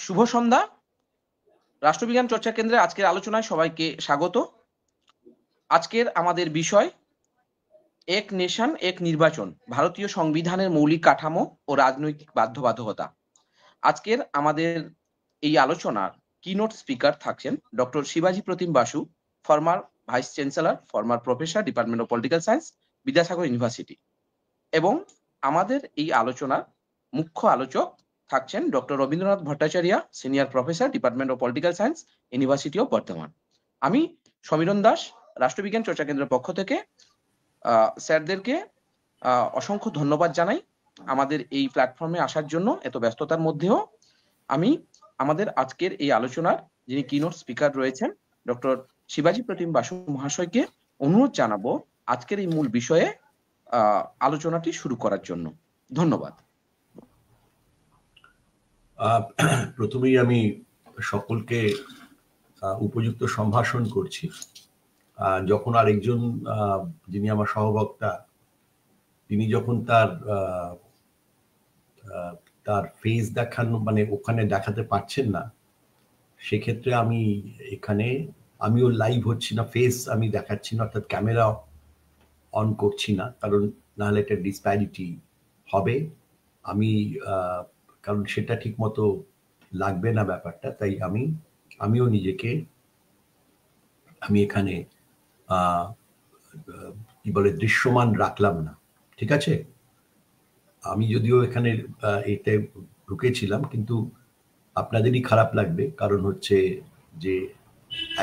শুভ সন্ধ্যা। রাষ্ট্রবিজ্ঞান চর্চা কেন্দ্রে আজকের আলোচনায় সবাইকে স্বাগত। আজকের আমাদের বিষয় এক নেশন এক নির্বাচন, ভারতীয় সংবিধানের মৌলিক কাঠামো ও রাজনৈতিক বাধ্যবাধকতা। আজকের আমাদের এই আলোচনার কিনোট স্পিকার থাকছেন doctor Shibaji Pratim Basu, former vice chancellor, former professor, department of political science, Vidyasagar university. এবং আমাদের এই আলোচনার মুখ্য আলোচক থাকছেন doctor Rabindranath Bhattacharya, senior professor, department of political science, university of Burdwan. আমি সমীরণ দাস, রাষ্ট্রবিজ্ঞান চর্চা কেন্দ্রের পক্ষ থেকে স্যারদেরকে অসংখ্য ধন্যবাদ জানাই আমাদের এই প্ল্যাটফর্মে আসার জন্য। এত ব্যস্ততার মধ্যেও আমি আমাদের আজকের এই আলোচনার যিনি কিনোট স্পিকার রয়েছেন ডক্টর শিবাজি প্রতিম বাসু মহাশয়কে অনুরোধ জানাবো আজকের এই মূল বিষয়ে আলোচনাটি শুরু করার জন্য। ধন্যবাদ। প্রথমেই আমি সকলকে উপযুক্ত সম্ভাষণ করছি। যখন আরেকজন যিনি আমার সহবক্তা তিনি যখন তার ফেস দেখানো মানে ওখানে দেখাতে পারছেন না, সেক্ষেত্রে আমিও লাইভ হচ্ছি না, ফেস আমি দেখাচ্ছি না, অর্থাৎ ক্যামেরা অন করছি না, কারণ নাহলে একটা ডিসপ্যারিটি হবে। কারণ সেটা ঠিক মতো লাগবে না ব্যাপারটা, তাই আমিও নিজেকে এখানে কি বলে দৃশ্যমান রাখলাম না। ঠিক আছে, আমি যদিও এখানে এতে ঢুকেছিলাম, কিন্তু আপনাদেরই খারাপ লাগবে, কারণ হচ্ছে যে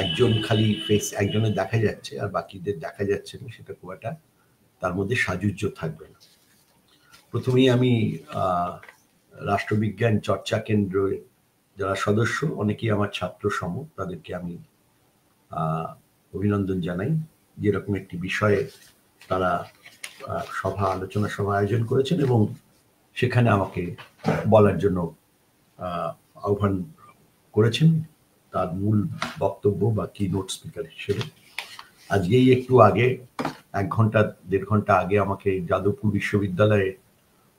একজন খালি ফেস একজনের দেখা যাচ্ছে আর বাকিদের দেখা যাচ্ছে না, সেটা খুব একটা তার মধ্যে সাজুজ্য থাকবে না। প্রথমেই আমি রাষ্ট্রবিজ্ঞান চর্চা কেন্দ্রের যারা সদস্য, অনেকেই আমার ছাত্র সম, তাদেরকে আমি অভিনন্দন জানাই যেরকম একটি বিষয়ে তারা আলোচনা সভা আয়োজন করেছেন এবং সেখানে আমাকে বলার জন্য আহ্বান করেছেন তার মূল বক্তব্য বা কি নোট স্পিকার হিসেবে। আজকেই একটু আগে 1-1.5 ঘন্টা আগে আমাকে যাদবপুর বিশ্ববিদ্যালয়ে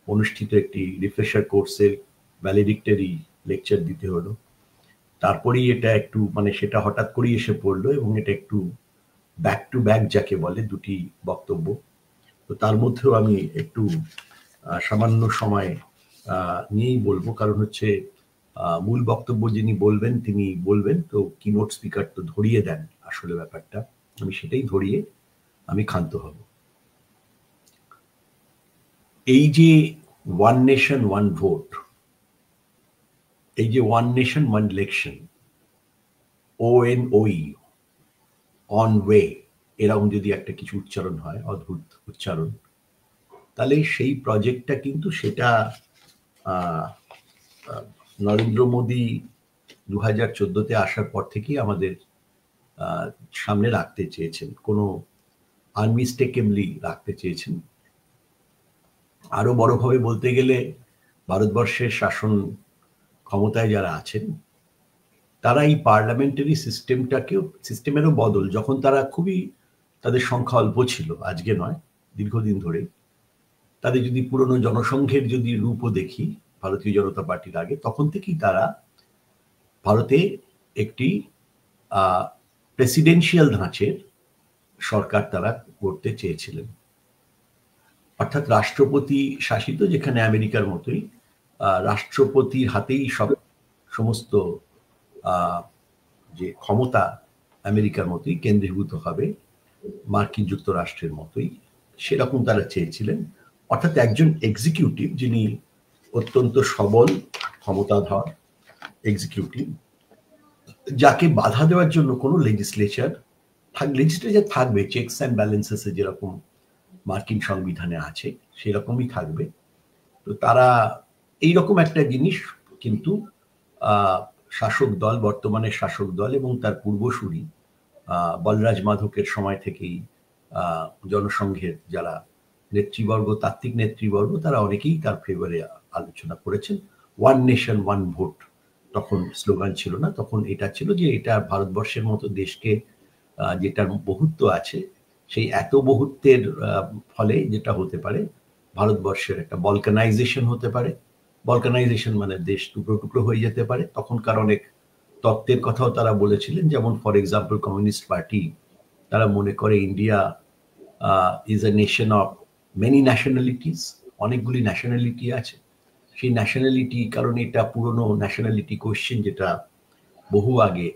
অনুষ্ঠিত একটি রিফ্রেশার কোর্সের ভ্যালিডিক্টরি লেকচার দিতে হলো। তারপরেই এটা একটু মানে সেটা হঠাৎ করেই এসে পড়লো এবং এটা একটু ব্যাক টু ব্যাক যাকে বলে দুটি বক্তব্য। তো তার মধ্যেও আমি একটু সামান্য সময় নিয়েই বলবো, কারণ হচ্ছে মূল বক্তব্য যিনি বলবেন তিনি বলবেন, তো কিনোট স্পিকার তো ধরিয়ে দেন আসলে ব্যাপারটা, আমি সেটাই ধরিয়ে আমি ক্ষান্ত হব। এই যে ওয়ান নেশন ওয়ান ভোট, এই যে one nation one election, ONOE, on way, এরকম যদি একটা কিছু উচ্চারণ হয়, অদ্ভুত উচ্চারণ, তাহলে সেই প্রজেক্টটা কিন্তু সেটা নরেন্দ্র মোদী 2014-তে আসার পর থেকেই আমাদের সামনে রাখতে চেয়েছেন, কোনো আনমিস্টেকেবলি রাখতে চেয়েছেন। আরো বড়ভাবে বলতে গেলে ভারতবর্ষের শাসন ক্ষমতায় যারা আছেন তারা এই পার্লামেন্টারি সিস্টেমেরও বদল, যখন তারা তাদের সংখ্যা অল্প ছিল, আজকে নয়, দীর্ঘদিন ধরে, তাদের যদি পুরনো জনসংঘের যদি রূপও দেখি ভারতীয় জনতা পার্টির আগে, তখন থেকেই তারা ভারতে একটি প্রেসিডেন্সিয়াল ধাঁচের সরকার তারা করতে চেয়েছিলেন, অর্থাৎ রাষ্ট্রপতি শাসিত, যেখানে আমেরিকার মতোই রাষ্ট্রপতির হাতেই সমস্ত যে ক্ষমতা আমেরিকার মতোই কেন্দ্রীভূত হবে, মার্কিন যুক্তরাষ্ট্রের মতোই, সেরকম তারা চেয়েছিলেন। অর্থাৎ একজন এক্সিকিউটিভ যিনি অত্যন্ত সবল ক্ষমতাধর এক্সিকিউটিভ, যাকে বাধা দেওয়ার জন্য কোনো লেজিসলেচার থাকবে, চেকস অ্যান্ড ব্যালেন্সেস যেরকম মার্কিন সংবিধানে আছে সেরকমই থাকবে। তো তারা এইরকম একটা জিনিস কিন্তু শাসক দল, বর্তমানে শাসক দল এবং তার পূর্বসূরি বলরাজ মাধবের সময় থেকেই জনসংঘের যারা নেতৃবর্গ, তাত্ত্বিক নেতৃবর্গ, তারা অনেকেই তার ফেভারে আলোচনা করেছেন। ওয়ান নেশন ওয়ান ভোট তখন স্লোগান ছিল না, তখন এটা ছিল যে এটা ভারতবর্ষের মতো দেশকে যেটার বহুত্ব আছে, সেই এত বহুত্বের ফলে যেটা হতে পারে ভারতবর্ষের একটা বলকানাইজেশন হতে পারে। বলকানাইজেশন মানে দেশ টুকরো টুকরো হয়ে যেতে পারে। তখনকার অনেক তত্ত্বের কথাও তারা বলেছিলেন, যেমন ফর এক্সাম্পল কমিউনিস্ট পার্টি তারা মনে করে India is a nation of many nationalities, অনেকগুলি ন্যাশনালিটি আছে। সেই ন্যাশনালিটি, কারণ এটা পুরনো ন্যাশনালিটি কোয়েশ্চেন, যেটা বহু আগে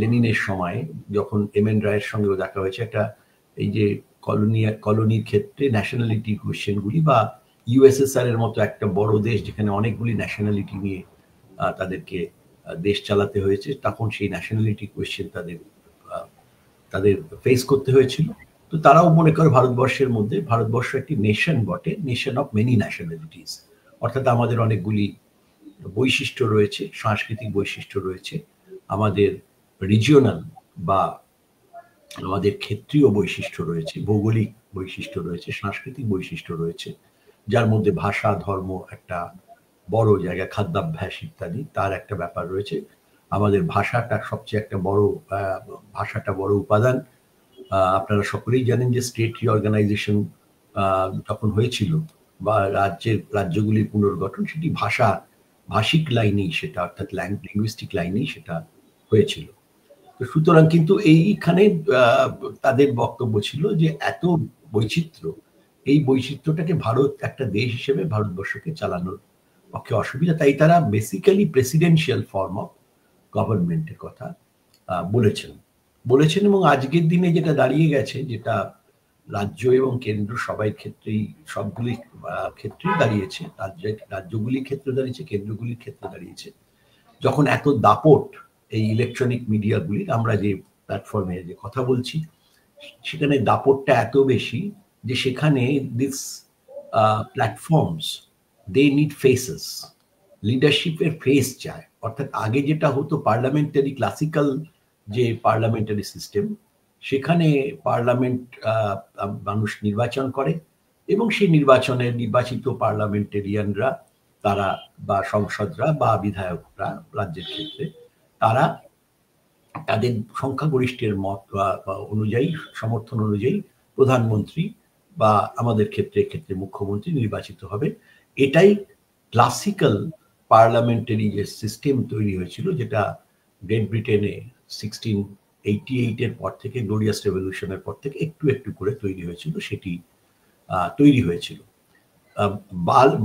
লেনিনের সময় যখন এম এন রায়ের সঙ্গেও দেখা হয়েছে, একটা এই যে কলোনির ক্ষেত্রে ন্যাশনালিটি কোয়েশ্চেনগুলি, বা ইউএসএসআর এর মতো একটা বড় দেশ যেখানে অনেকগুলি ন্যাশনালিটি নিয়ে তাদেরকে দেশ চালাতে হয়েছে, তখন সেই ন্যাশনালিটি কোয়েশ্চেন তাদের ফেস করতে হয়েছিল। তো তারাও মনে করে ভারতবর্ষের মধ্যে, ভারতবর্ষ একটি নেশন বটে, নেশন অফ মেনি ন্যাশনালিটিস, অর্থাৎ আমাদের অনেকগুলি বৈশিষ্ট্য রয়েছে, সাংস্কৃতিক বৈশিষ্ট্য রয়েছে, আমাদের রিজিওনাল বা আমাদের ক্ষেত্রীয় বৈশিষ্ট্য রয়েছে, ভৌগোলিক বৈশিষ্ট্য রয়েছে, সাংস্কৃতিক বৈশিষ্ট্য রয়েছে, যার মধ্যে ভাষা, ধর্ম একটা বড় জায়গা, খাদ্যাভ্যাস ইত্যাদি তার একটা ব্যাপার রয়েছে। আমাদের ভাষাটা সবচেয়ে একটা ভাষাটা বড় উপাদান। আপনারা সকলেই জানেন যে স্টেট রিঅর্গানাইজেশন যখন হয়েছিল বা রাজ্যগুলির পুনর্গঠন, সেটি ভাষিক লাইনেই সেটা, অর্থাৎ লিঙ্গুইস্টিক লাইনেই সেটা হয়েছিল। তো সুতরাং কিন্তু এইখানে তাদের বক্তব্য ছিল যে এত বৈচিত্র্য, এই বৈচিত্র্যটাকে ভারত একটা দেশ হিসেবে ভারতবর্ষকে চালানোর পক্ষে অসুবিধা, তাই তারা বেসিক্যালি প্রেসিডেন্সিয়াল ফর্ম অফ গভর্নমেন্টের কথা বলেছেন। এবং আজকের দিনে যেটা দাঁড়িয়ে গেছে, যেটা রাজ্য এবং কেন্দ্র সবগুলি ক্ষেত্রেই দাঁড়িয়েছে, রাজ্যগুলির ক্ষেত্রে দাঁড়িয়েছে, কেন্দ্রগুলির ক্ষেত্রে দাঁড়িয়েছে, যখন এত দাপট এই ইলেকট্রনিক মিডিয়াগুলির, আমরা যে প্ল্যাটফর্মে যে কথা বলছি সেখানে দাপটটা এত বেশি যে সেখানে this platforms they need faces, লিডারশিপের ফেস চায়। অর্থাৎ আগে যেটা হতো পার্লামেন্টারি, ক্লাসিক্যাল যে পার্লামেন্টারি সিস্টেম, সেখানে পার্লামেন্ট মানুষ নির্বাচন করে এবং সেই নির্বাচনে নির্বাচিত পার্লামেন্টেরিয়ানরা, তারা বা সংসদরা বা বিধায়করা রাজ্যের ক্ষেত্রে, তারা তাদের সংখ্যাগরিষ্ঠের মত অনুযায়ী, সমর্থন অনুযায়ী প্রধানমন্ত্রী বা আমাদের ক্ষেত্রে মুখ্যমন্ত্রী নির্বাচিত হবে। এটাই ক্লাসিক্যাল পার্লামেন্টারি যে সিস্টেম তৈরি হয়েছিল, যেটা গ্রেট ব্রিটেনে 1688 এর পর থেকে, গ্লোরিয়াস রেভলিউশনের পর থেকে একটু একটু করে তৈরি হয়েছিল, সেটি তৈরি হয়েছিল।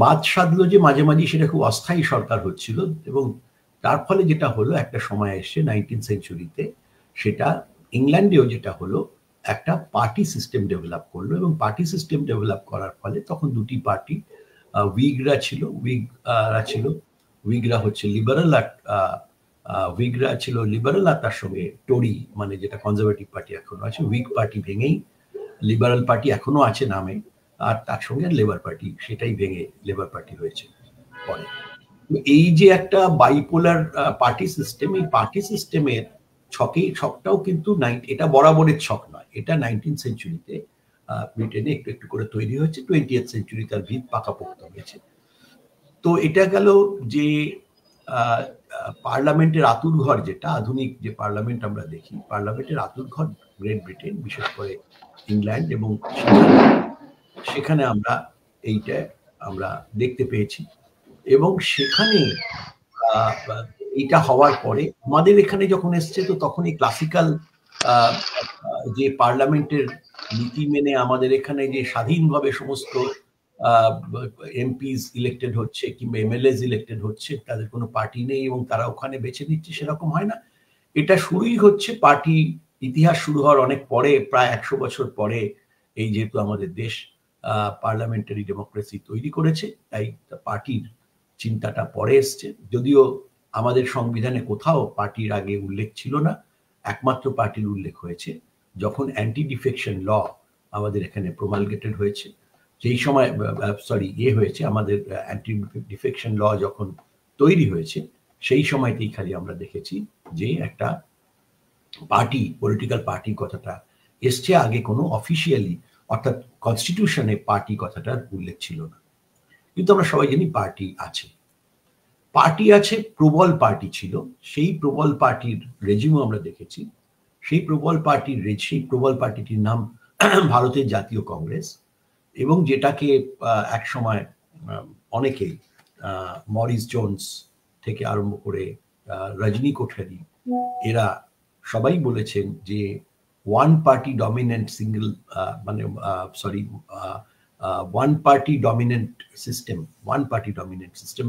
বাদ সাধলো যে মাঝে মাঝে সেটা খুব অস্থায়ী সরকার হচ্ছিল, এবং তার ফলে যেটা হলো, একটা সময় এসে 19th সেঞ্চুরিতে, সেটা ইংল্যান্ডেও যেটা হলো, একটা পার্টি সিস্টেম ডেভেলপ করলো, এবং পার্টি সিস্টেম ডেভেলপ করার ফলে তখন দুটি পার্টি, উইগরা হচ্ছে লিবারেল, আর তার সঙ্গে টোরি, মানে যেটা কনজারভেটিভ পার্টি এখনো আছে। উইগ পার্টি ভেঙেই লিবারেল পার্টি এখনো আছে নামে, আর তার সঙ্গে লেবার পার্টি, সেটাই ভেঙে লেবার পার্টি হয়েছে পরে। এই যে একটা বাইপোলার পার্টি সিস্টেম, এই পার্টি সিস্টেমের ছকটাও কিন্তু এটা বরাবরের ছক নয়, এটা 19th সেঞ্চুরিতে ব্রিটেনে একটু একটু করে তৈরি হয়েছে, 20th সেঞ্চুরি তার ভিত পাকাপোক্ত হয়েছে। তো এটা গেল যে পার্লামেন্টের আতুরঘর, যেটা আধুনিক যে পার্লামেন্ট আমরা দেখি, পার্লামেন্টের আতুরঘর গ্রেট ব্রিটেন, বিশেষ করে ইংল্যান্ড, এবং সেখানে আমরা দেখতে পেয়েছি। এবং সেখানে এটা হওয়ার পরে আমাদের এখানে যখন এসছে, তো তখন এই ক্লাসিক্যাল যে পার্লামেন্টের নীতি মেনে আমাদের এখানে যে স্বাধীনভাবে সমস্ত এমপিস ইলেক্টেড হচ্ছে কিংবা এমএলএস ইলেক্টেড হচ্ছে, তাদের কোনো পার্টি নেই এবং তারা ওখানে বেছে নিচ্ছে, সেরকম হয় না। এটা শুরুই হচ্ছে পার্টি ইতিহাস শুরু হওয়ার অনেক পরে, প্রায় 100 বছর পরে, এই যেহেতু আমাদের দেশ পার্লামেন্টারি ডেমোক্রেসি তৈরি করেছে, তাই পার্টির চিন্তাটা পরে এসছে। যদিও আমাদের সংবিধানে কোথাও পার্টির আগে উল্লেখ ছিল না, একমাত্র পার্টির উল্লেখ হয়েছে যখন অ্যান্টি ডিফেকশন ল আমাদের এখানে প্রমালগেটেড হয়েছে, সেই সময় হয়েছে, আমাদের অ্যান্টি ডিফেকশন ল যখন তৈরি হয়েছে, সেই সময়তেই খালি আমরা দেখেছি যে একটা পার্টি, পলিটিক্যাল পার্টি কথাটা এসছে, আগে কোনো অফিসিয়ালি, অর্থাৎ কনস্টিটিউশনে পার্টি কথাটার উল্লেখ ছিল না। কিন্তু আমরা সবাই জানি পার্টি আছে, প্রবল পার্টি ছিল, সেই প্রবল পার্টির রেজিমও আমরা দেখেছি। সেই প্রবল পার্টিটির নাম ভারতের জাতীয় কংগ্রেস, এবং যেটাকে এক সময় অনেকেই মরিস জোন্স থেকে আরম্ভ করে রজনী কোঠারি এরা সবাই বলেছেন যে ওয়ান পার্টি ডমিনেন্ট সিঙ্গেল মানে sorry one party dominant system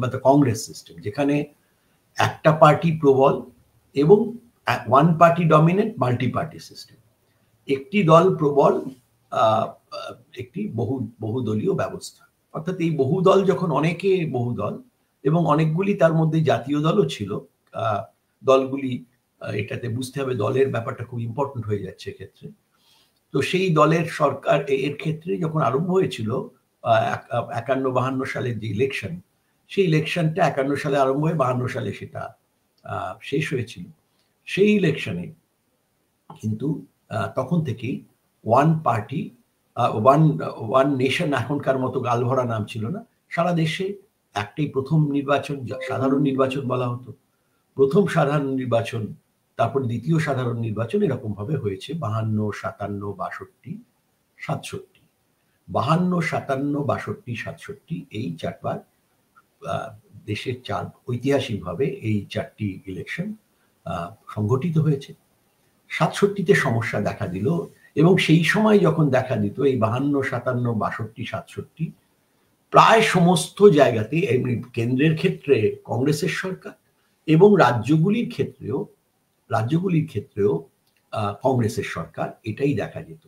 বা দ্য কংগ্রেস সিস্টেম, যেখানে একটা পার্টি প্রবল এবং one party dominant multi party system, একটি দল প্রবল একটি বহুদলীয় ব্যবস্থা। অর্থাৎ এই বহুদল যখন অনেকে বহুদল এবং অনেকগুলি তার মধ্যে জাতীয় দলও ছিল, দলগুলি এটাতে বুঝতে হবে দলের ব্যাপারটা খুব ইম্পর্টেন্ট হয়ে যাচ্ছে ক্ষেত্রে। তো সেই দলের সরকার এর ক্ষেত্রে যখন আরম্ভ হয়েছিল 51-52 সালের যে ইলেকশন, সেই ইলেকশনটা 51 সালে আরম্ভ হয়ে 52 সালে সেটা শেষ হয়েছিল। সেই ইলেকশনে কিন্তু তখন থেকেই ওয়ান পার্টি ওয়ান নেশন, এখনকার মতো গালভরা নাম ছিল না, সারা দেশে একটাই প্রথম নির্বাচন, সাধারণ নির্বাচন বলা হতো, প্রথম সাধারণ নির্বাচন, তারপর দ্বিতীয় সাধারণ নির্বাচন, এরকম ভাবে হয়েছে 52, 57, 62, 67। 52, 57, 62, 67 এই চারবার দেশের ঐতিহাসিকভাবে এই চারটি ইলেকশন সংগঠিত হয়েছে। 67তে সমস্যা দেখা দিল এবং সেই সময় যখন দেখা দিত এই 52, 57, 62, 67 প্রায় সমস্ত জায়গাতে কেন্দ্রের ক্ষেত্রে কংগ্রেসের সরকার এবং রাজ্যগুলির ক্ষেত্রেও কংগ্রেসের সরকার, এটাই দেখা যেত।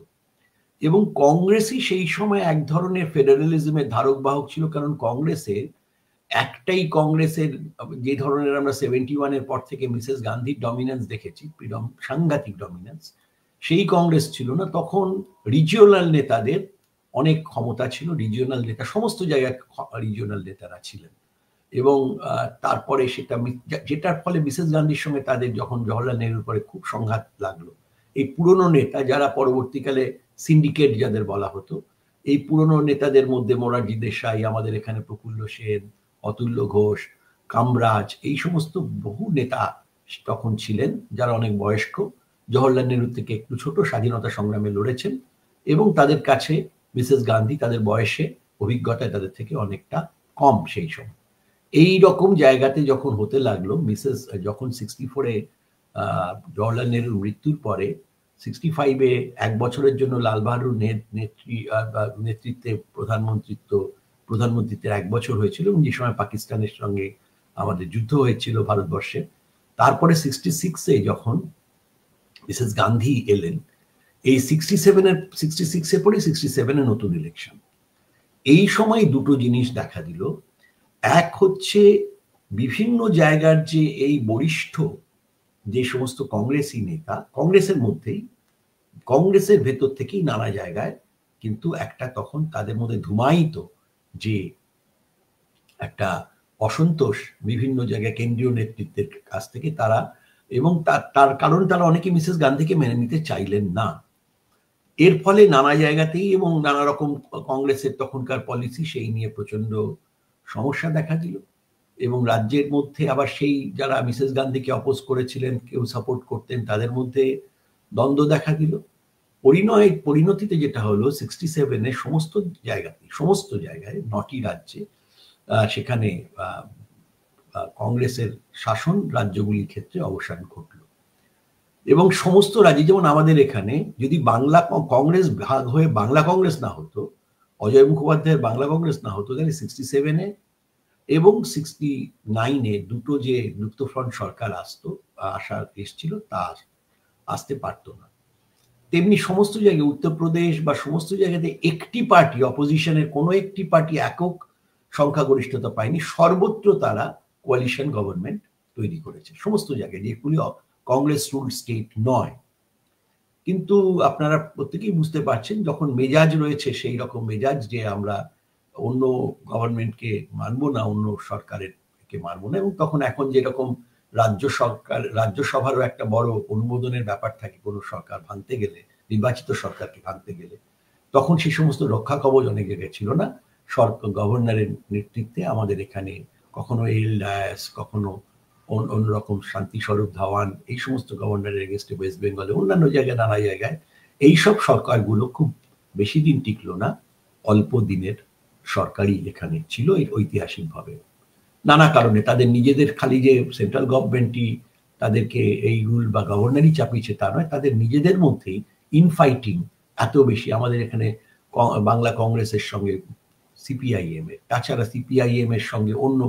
এবং কংগ্রেসই সেই সময় এক ধরনের ফেডারেলিজমের ধারক বাহক ছিল, কারণ কংগ্রেসের যে ধরনের আমরা 71-এর পর থেকে মিসেস গান্ধীর ডমিনেন্স দেখেছি, সাংঘাতিক ডমিনেন্স, সেই কংগ্রেস ছিল না। তখন রিজিওনাল নেতাদের অনেক ক্ষমতা ছিল, রিজিওনাল নেতা, সমস্ত জায়গায় রিজিওনাল নেতারা ছিলেন। এবং তারপরে যেটার ফলে মিসেস গান্ধীর সঙ্গে তাদের যখন জওহরলাল নেহরুর পরে খুব সংঘাত লাগলো, এই পুরনো নেতা যারা পরবর্তীকালে সিন্ডিকেট যাদের বলা হতো, এই পুরনো নেতাদের মধ্যে মোরারজি দেশাই, আমাদের এখানে প্রফুল্ল সেন, অতুল্য ঘোষ, কামরাজ, এই সমস্ত বহু নেতা তখন ছিলেন যারা অনেক বয়স্ক, জওহরলাল নেহরুর থেকে একটু ছোট, স্বাধীনতা সংগ্রামে লড়েছেন এবং তাদের কাছে মিসেস গান্ধী তাদের বয়সে, অভিজ্ঞতায় তাদের থেকে অনেকটা কম। সেই সময় এই রকম জায়গাতে যখন হতে লাগলো, যখন 64-এ জওহরলাল নেহরুর মৃত্যুর পরে 65-এ এক বছরের জন্য লাল বাহাদুর নেতৃত্বে প্রধানমন্ত্রীত্বের 1 বছর হয়েছিল এবং যে সময় পাকিস্তানের সঙ্গে আমাদের যুদ্ধ হয়েছিল ভারতবর্ষে। তারপরে 66-এ যখন মিসেস গান্ধী এলেন, এই 66-এ পরে 67-এ নতুন ইলেকশন। এই সময় দুটো জিনিস দেখা দিল। এক হচ্ছে বিভিন্ন জায়গার যে এই বরিষ্ঠ যে সমস্ত কংগ্রেসি নেতা, কংগ্রেসের ভেতর থেকেই নানা জায়গায় কিন্তু একটা তখন তাদের মধ্যে ধুমায়িত যে একটা অসন্তোষ বিভিন্ন জায়গায় কেন্দ্রীয় নেতৃত্বের কাছ থেকে তারা, এবং তার কারণ তারা অনেকে মিসেস গান্ধীকে মেনে নিতে চাইলেন না। এর ফলে নানা জায়গাতেই এবং নানা রকম কংগ্রেসের তখনকার পলিসি সেই নিয়ে প্রচন্ড সমস্যা দেখা দিল এবং রাজ্যের মধ্যে আবার সেই যারা মিসেস গান্ধীকে অপোজ করেছিলেন, কেউ সাপোর্ট করতেন, তাদের মধ্যে দ্বন্দ্ব দেখা দিল। পরিণতিতে যেটা হলো 67-এ সমস্ত জায়গায় 9টি রাজ্যে সেখানে কংগ্রেসের শাসন রাজ্যগুলির ক্ষেত্রে অবসান ঘটল এবং সমস্ত রাজ্যে, যেমন আমাদের এখানে যদি বাংলা কংগ্রেস ভাগ হয়ে বাংলা কংগ্রেস না হতো, অজয় মুখোপাধ্যায়ের বাংলা কংগ্রেস না হতো, তাহলে 67-এ এবং 69-এ দুটো যে যুক্ত ফ্রন্ট সরকার এসছিল তা আসতে পারত না। তেমনি সমস্ত জায়গায় উত্তরপ্রদেশ বা সমস্ত জায়গাতে একটি পার্টি, অপোজিশনের কোনো একটি পার্টি একক সংখ্যাগরিষ্ঠতা পায়নি, সর্বত্র তারা কোয়ালিশন গভর্নমেন্ট তৈরি করেছে সমস্ত জায়গায়, যেগুলি কংগ্রেস রুল স্টেট নয়। কিন্তু আপনারা প্রত্যেকেই বুঝতে পারছেন যখন মেজাজ রয়েছে সেই রকম মেজাজ যে আমরা অন্য গভর্নমেন্টকে মানবো না, অন্য সরকারকে মানবো না, এবং তখন এখন যেরকম রাজ্যসভারও একটা বড় অনুমোদনের ব্যাপার থাকে কোনো সরকার ভাঙতে গেলে, নির্বাচিত সরকারকে ভাঙতে গেলে, তখন সেই সমস্ত রক্ষা কবচ অনেক জায়গায় ছিল না। গভর্নরের নেতৃত্বে আমাদের এখানে কখনো এল ডায়াস, কখনো অন্যরকম শান্তি স্বরূপ ধাওয়ান, এই সমস্ত গভর্নরের এগেনস্টে ওয়েস্ট বেঙ্গলে, অন্যান্য জায়গায় নানা জায়গায় এইসব সরকারগুলো খুব বেশি দিন টিকলো না অল্প দিনের সরকারই এখানে ছিল ঐতিহাসিকভাবে। নানা কারণে তাদের নিজেদের খালি যে সেন্ট্রাল গভর্নমেন্টই তাদেরকে এই রুল বা গভর্নরই চাপিয়েছে তা নয়, তাদের নিজেদের মধ্যেই ইনফাইটিং এত বেশি। আমাদের এখানে বাংলা কংগ্রেসের সঙ্গে সিপিআইএম এর, তাছাড়া সিপিআইএম এর সঙ্গে অন্য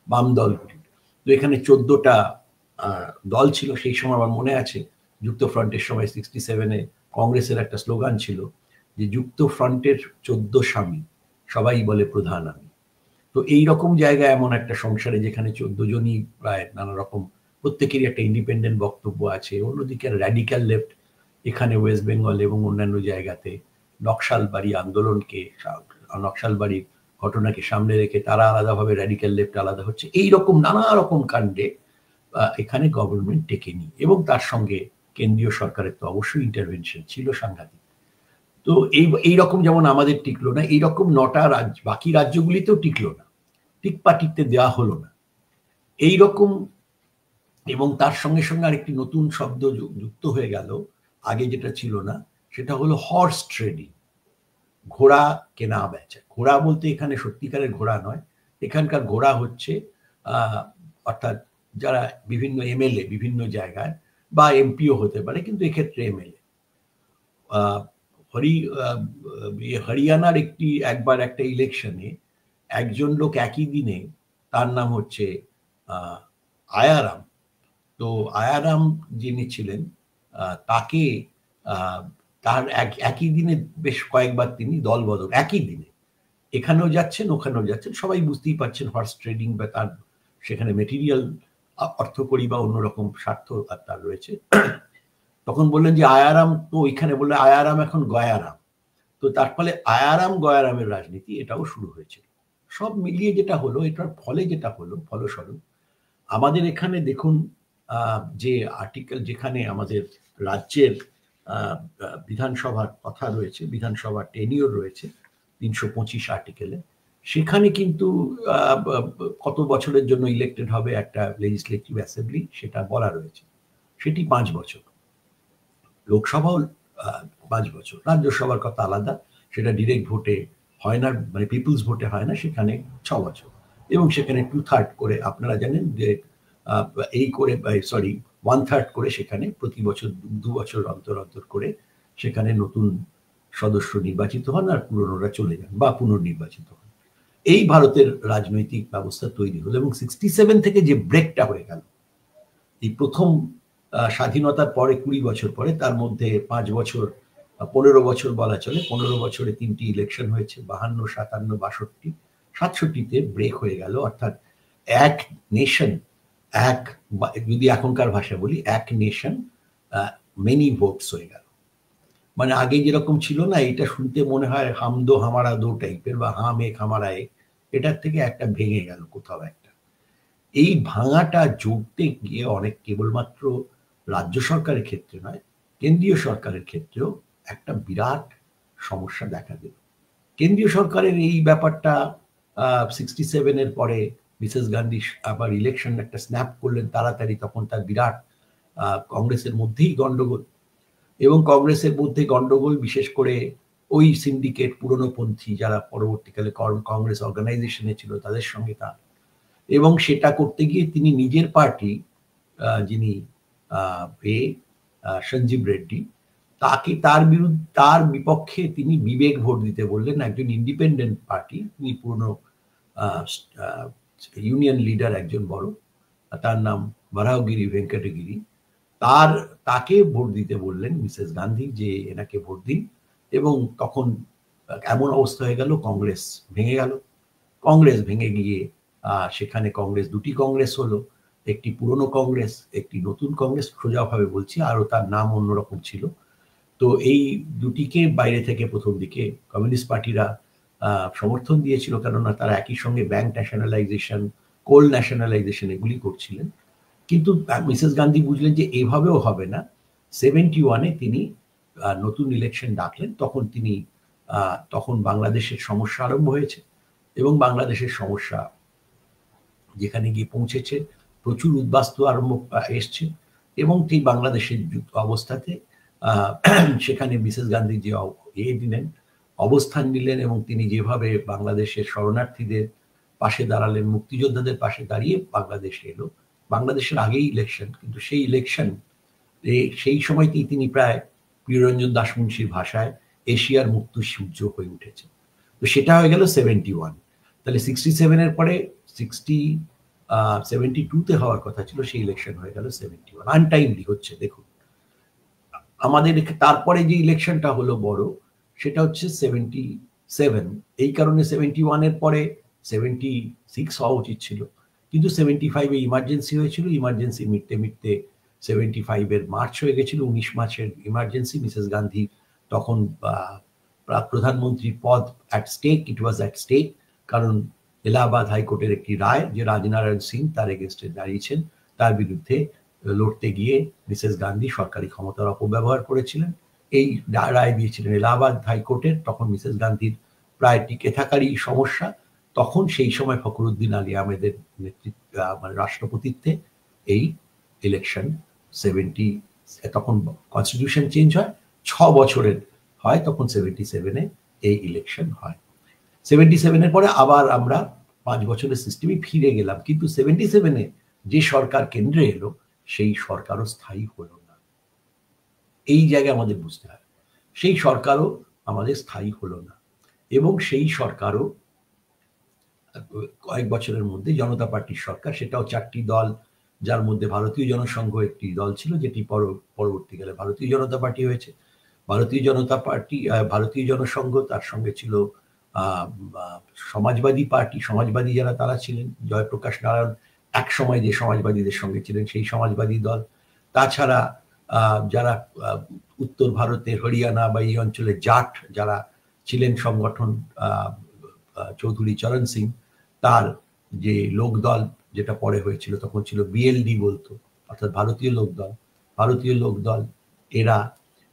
বাম দলগুলি, তো এখানে 14টা দল ছিল। সেই সময় আমার মনে আছে যুক্ত ফ্রন্টের সময় 67-এ কংগ্রেসের একটা স্লোগান ছিল যে যুক্ত ফ্রন্টের 14 স্বামী, সবাই বলে প্রধান আমি। তো এইরকম জায়গায় এমন একটা সংসারে যেখানে 14 জনই প্রায় নানা রকম, প্রত্যেকেরই একটা ইন্ডিপেন্ডেন্ট বক্তব্য আছে। অন্যদিকে র্যাডিক্যাল লেফট এখানে ওয়েস্ট বেঙ্গল এবং অন্যান্য জায়গাতে নকশালবাড়ি আন্দোলনকে, নকশালবাড়ির ঘটনাকে সামনে রেখে তারা আলাদাভাবে, র্যাডিক্যাল লেফট আলাদা হচ্ছে। এইরকম নানা রকম কাণ্ডে এখানে গভর্নমেন্ট টেকেনি, এবং তার সঙ্গে কেন্দ্রীয় সরকারের তো অবশ্যই ইন্টারভেনশন ছিল সাংঘাতিক। তো এইরকম যেমন আমাদের টিকলো না, এইরকম 9টা রাজ্য, বাকি রাজ্যগুলিতেও টিকলো না, টিকপা টিকতে দেওয়া হলো না এইরকম। এবং তার সঙ্গে সঙ্গে আরেকটি নতুন শব্দ যুক্ত হয়ে গেল, আগে যেটা ছিল না, সেটা হলো হর্স ট্রেডিং, ঘোড়া কেনা বেচা। ঘোড়া বলতে এখানে সত্যিকারের ঘোড়া নয়, এখানকার ঘোড়া হচ্ছে অর্থাৎ যারা বিভিন্ন এমএলএ বিভিন্ন জায়গায় বা এমপিও হতে পারে, কিন্তু এক্ষেত্রে এমএলএ, হরিয়ানার একবার একটা ইলেকশনে একজন লোক একই দিনে, তার নাম হচ্ছে আয়ারাম। তো আয়ারাম যিনি ছিলেন তাকে তার একই দিনে বেশ কয়েকবার তিনি দল বদল, একই দিনে এখানেও যাচ্ছেন ওখানেও যাচ্ছেন। সবাই বুঝতেই পারছেন হর্স ট্রেডিং বা তার সেখানে মেটেরিয়াল অর্থকরী বা অন্যরকম স্বার্থ তার রয়েছে। তখন বললেন যে আয়ারাম, তো ওইখানে বললে আয়ারাম এখন গয়ারাম। তো তার ফলে আয়ারাম গয়ারামের রাজনীতি এটাও শুরু হয়েছিল। সব মিলিয়ে যেটা হলো, এটার ফলে যেটা হলো, ফলস্বরূপ আমাদের এখানে দেখুন যে আর্টিকেল, যেখানে আমাদের রাজ্যের বিধানসভার কথা রয়েছে, বিধানসভার টেনিওর রয়েছে 325 আর্টিকেলে, সেখানে কিন্তু কত বছরের জন্য ইলেক্টেড হবে একটা লেজিসলেটিভ অ্যাসেম্বলি সেটা বলা রয়েছে। সেটি 5 বছর, লোকসভাও 5 বছর, রাজ্যসভার কথা আলাদা, সেটা ডিরেক্ট ভোটে হয় না, মানে পিপুলস ভোটে হয় না, সেখানে 6 বছর। এবং সেখানে 2/3 করে, আপনারা জানেন যে এই করে, সরি 1/3 করে সেখানে প্রতি বছর 2 বছর অন্তর অন্তর করে সেখানে নতুন সদস্য নির্বাচিত হন, আর পুরনোরা চলে যান বা পুনর্নির্বাচিত হন। এই ভারতের রাজনৈতিক ব্যবস্থা তৈরি হলো। এবং 67 থেকে যে ব্রেকটা হয়ে গেল, এই প্রথম স্বাধীনতার পরে 20 বছর পরে, তার মধ্যে 5 বছর, 15 বছর বলা চলে, 15 বছরে 3টি ইলেকশন হয়েছে, 52, 57, 62, 67তে ব্রেক হয়ে গেল। অর্থাৎ এক নেশন, যদি এখনকার ভাষা বলি, এক নেশন মেনি ভোটস হয়ে গেল। মানে আগে যেরকম ছিল না, এটা শুনতে মনে হয় হাম দো হামারা দো টাইপের, বা হাম এক হামারা এক, এটার থেকে একটা ভেঙে গেল কোথাও একটা। এই ভাঙাটা জুড়তে গিয়ে অনেক, কেবলমাত্র রাজ্য সরকারের ক্ষেত্রে নয়, কেন্দ্রীয় সরকারের ক্ষেত্রেও একটা বিরাট সমস্যা দেখা দিল। কেন্দ্রীয় সরকারের এই ব্যাপারটা 67-এর পরে মিসেস গান্ধী আবার ইলেকশন একটা স্ন্যাপ করলেন তাড়াতাড়ি, তখন তার বিরাট কংগ্রেসের মধ্যেই গন্ডগোল। এবং কংগ্রেসের মধ্যে গন্ডগোল বিশেষ করে ওই সিন্ডিকেট, পুরনোপন্থী যারা পরবর্তীকালে কংগ্রেস অর্গানাইজেশনে ছিল, তাদের সঙ্গে তার, এবং সেটা করতে গিয়ে তিনি নিজের পার্টি, যিনি সঞ্জীব রেড্ডি, তার বিপক্ষে তিনি বিবেক ভোট দিতে বললেন। একজন ইন্ডিপেন্ডেন্ট পার্টি, তিনি পুরনো ইউনিয়ন লিডার একজন বড়, তার নাম বারাহগিরি ভেঙ্কটগিরি, তাকে ভোট দিতে বললেন মিসেস গান্ধী, যে এনাকে ভোট দিন। এবং তখন এমন অবস্থা হয়ে গেল, কংগ্রেস ভেঙে গেল। কংগ্রেস ভেঙে গিয়ে সেখানে দুটি কংগ্রেস হলো, একটি পুরনো কংগ্রেস, একটি নতুন কংগ্রেস, সোজাভাবে বলছি, আরও তার নাম অন্যরকম ছিল। তো এই দুটিকে বাইরে থেকে প্রথম দিকে কমিউনিস্ট পার্টিরা সমর্থন দিয়েছিল, কেননা তারা একই সঙ্গে ব্যাংক ন্যাশনালাইজেশন, কোল ন্যাশনালাইজেশন এগুলি করছিলেন। কিন্তু মিসেস গান্ধী বুঝলেন যে এভাবেও হবে না। 71-এ তিনি নতুন ইলেকশন ডাকলেন। তখন বাংলাদেশের সমস্যা আরম্ভ হয়েছে, এবং বাংলাদেশের সমস্যা যেখানে গিয়ে পৌঁছেছে, প্রচুর উদ্বাস্তু এসছে। এবং সেই বাংলাদেশের অবস্থাতে সেখানে মিসেস গান্ধী যে দিলেন, অবস্থান নিলেন এবং তিনি যেভাবে বাংলাদেশের শরণার্থীদের পাশে দাঁড়ালেন, মুক্তিযোদ্ধাদের পাশে দাঁড়িয়ে বাংলাদেশে এলো। বাংলাদেশের আগেই ইলেকশন, কিন্তু সেই ইলেকশন সেই সময়তেই তিনি প্রায় প্রিয়রঞ্জন দাশমুন্সির ভাষায় এশিয়ার মুক্ত সূর্য হয়ে উঠেছে। তো সেটা হয়ে গেল 71। তাহলে 67-এর পরে 72-তে হওয়ার কথা ছিল, সেই ইলেকশন হয়ে গেল 71। আনটাইমলি হচ্ছে। দেখুন আমাদের তারপরে যে ইলেকশনটা হলো বড়, সেটা হচ্ছে 77। এই কারণে 71-এর পরে 76 হওয়া উচিত ছিল, কিন্তু 75-এ ইমার্জেন্সি হয়েছিল। ইমার্জেন্সি মিটতে মিটতে 75-এর মার্চ হয়ে গেছিল। 19 মার্চের ইমার্জেন্সি। মিসেস গান্ধী তখন প্রধানমন্ত্রীর পদ at stake, it was at stake, কারণ এলাহাবাদ হাইকোর্টের একটি রায় যে রাজনারায়ণ সিং তার এগেনস্টে দাঁড়িয়েছেন, তার বিরুদ্ধে লড়তে গিয়ে মিসেস গান্ধী সরকারি ক্ষমতার অপব্যবহার করেছিলেন। এই রায় দিয়েছিলেন এলাহাবাদ হাইকোর্টের। তখন মিসেস গান্ধীর প্রায় টিকে থাকারই সমস্যা। তখন সেই সময় ফখরুদ্দিন আলী আহমেদের নেতৃত্বে, মানে রাষ্ট্রপতিত্বে এই ইলেকশন 70, তখন কনস্টিটিউশন চেঞ্জ হয়, 6 বছরের হয়, তখন 77-এ এই ইলেকশন হয়। 77-এর পরে আবার আমরা 5 বছরের সিস্টেমে ফিরে গেলাম, কিন্তু 77-এ যে সরকার কেন্দ্রে এলো সেই সরকারও স্থায়ী হলো না। এই জায়গায় আমাদের বুঝতে হবে, সেই সরকারও আমাদের স্থায়ী হলো না। এবং সেই সরকারও কয়েক বছরের মধ্যে জনতা পার্টির সরকার, সেটাও 4টি দল, যার মধ্যে ভারতীয় জনসংঘ একটি দল ছিল, যেটি পরবর্তীকালে ভারতীয় জনতা পার্টি হয়েছে। ভারতীয় জনতা পার্টি, ভারতীয় জনসংঘ, তার সঙ্গে ছিল সমাজবাদী পার্টি, সমাজবাদী যারা তারা ছিলেন, জয়প্রকাশ নারায়ণ এক সময় যে সমাজবাদীদের সঙ্গে ছিলেন সেই সমাজবাদী দল। তাছাড়া যারা উত্তর ভারতের হরিয়ানা বা এই অঞ্চলে জাট যারা ছিলেন সংগঠন, চৌধুরী চরণ সিং, তার যে লোকদল যেটা পরে হয়েছিল, তখন ছিল বিএলডি বলতো, অর্থাৎ ভারতীয় লোকদল এরা,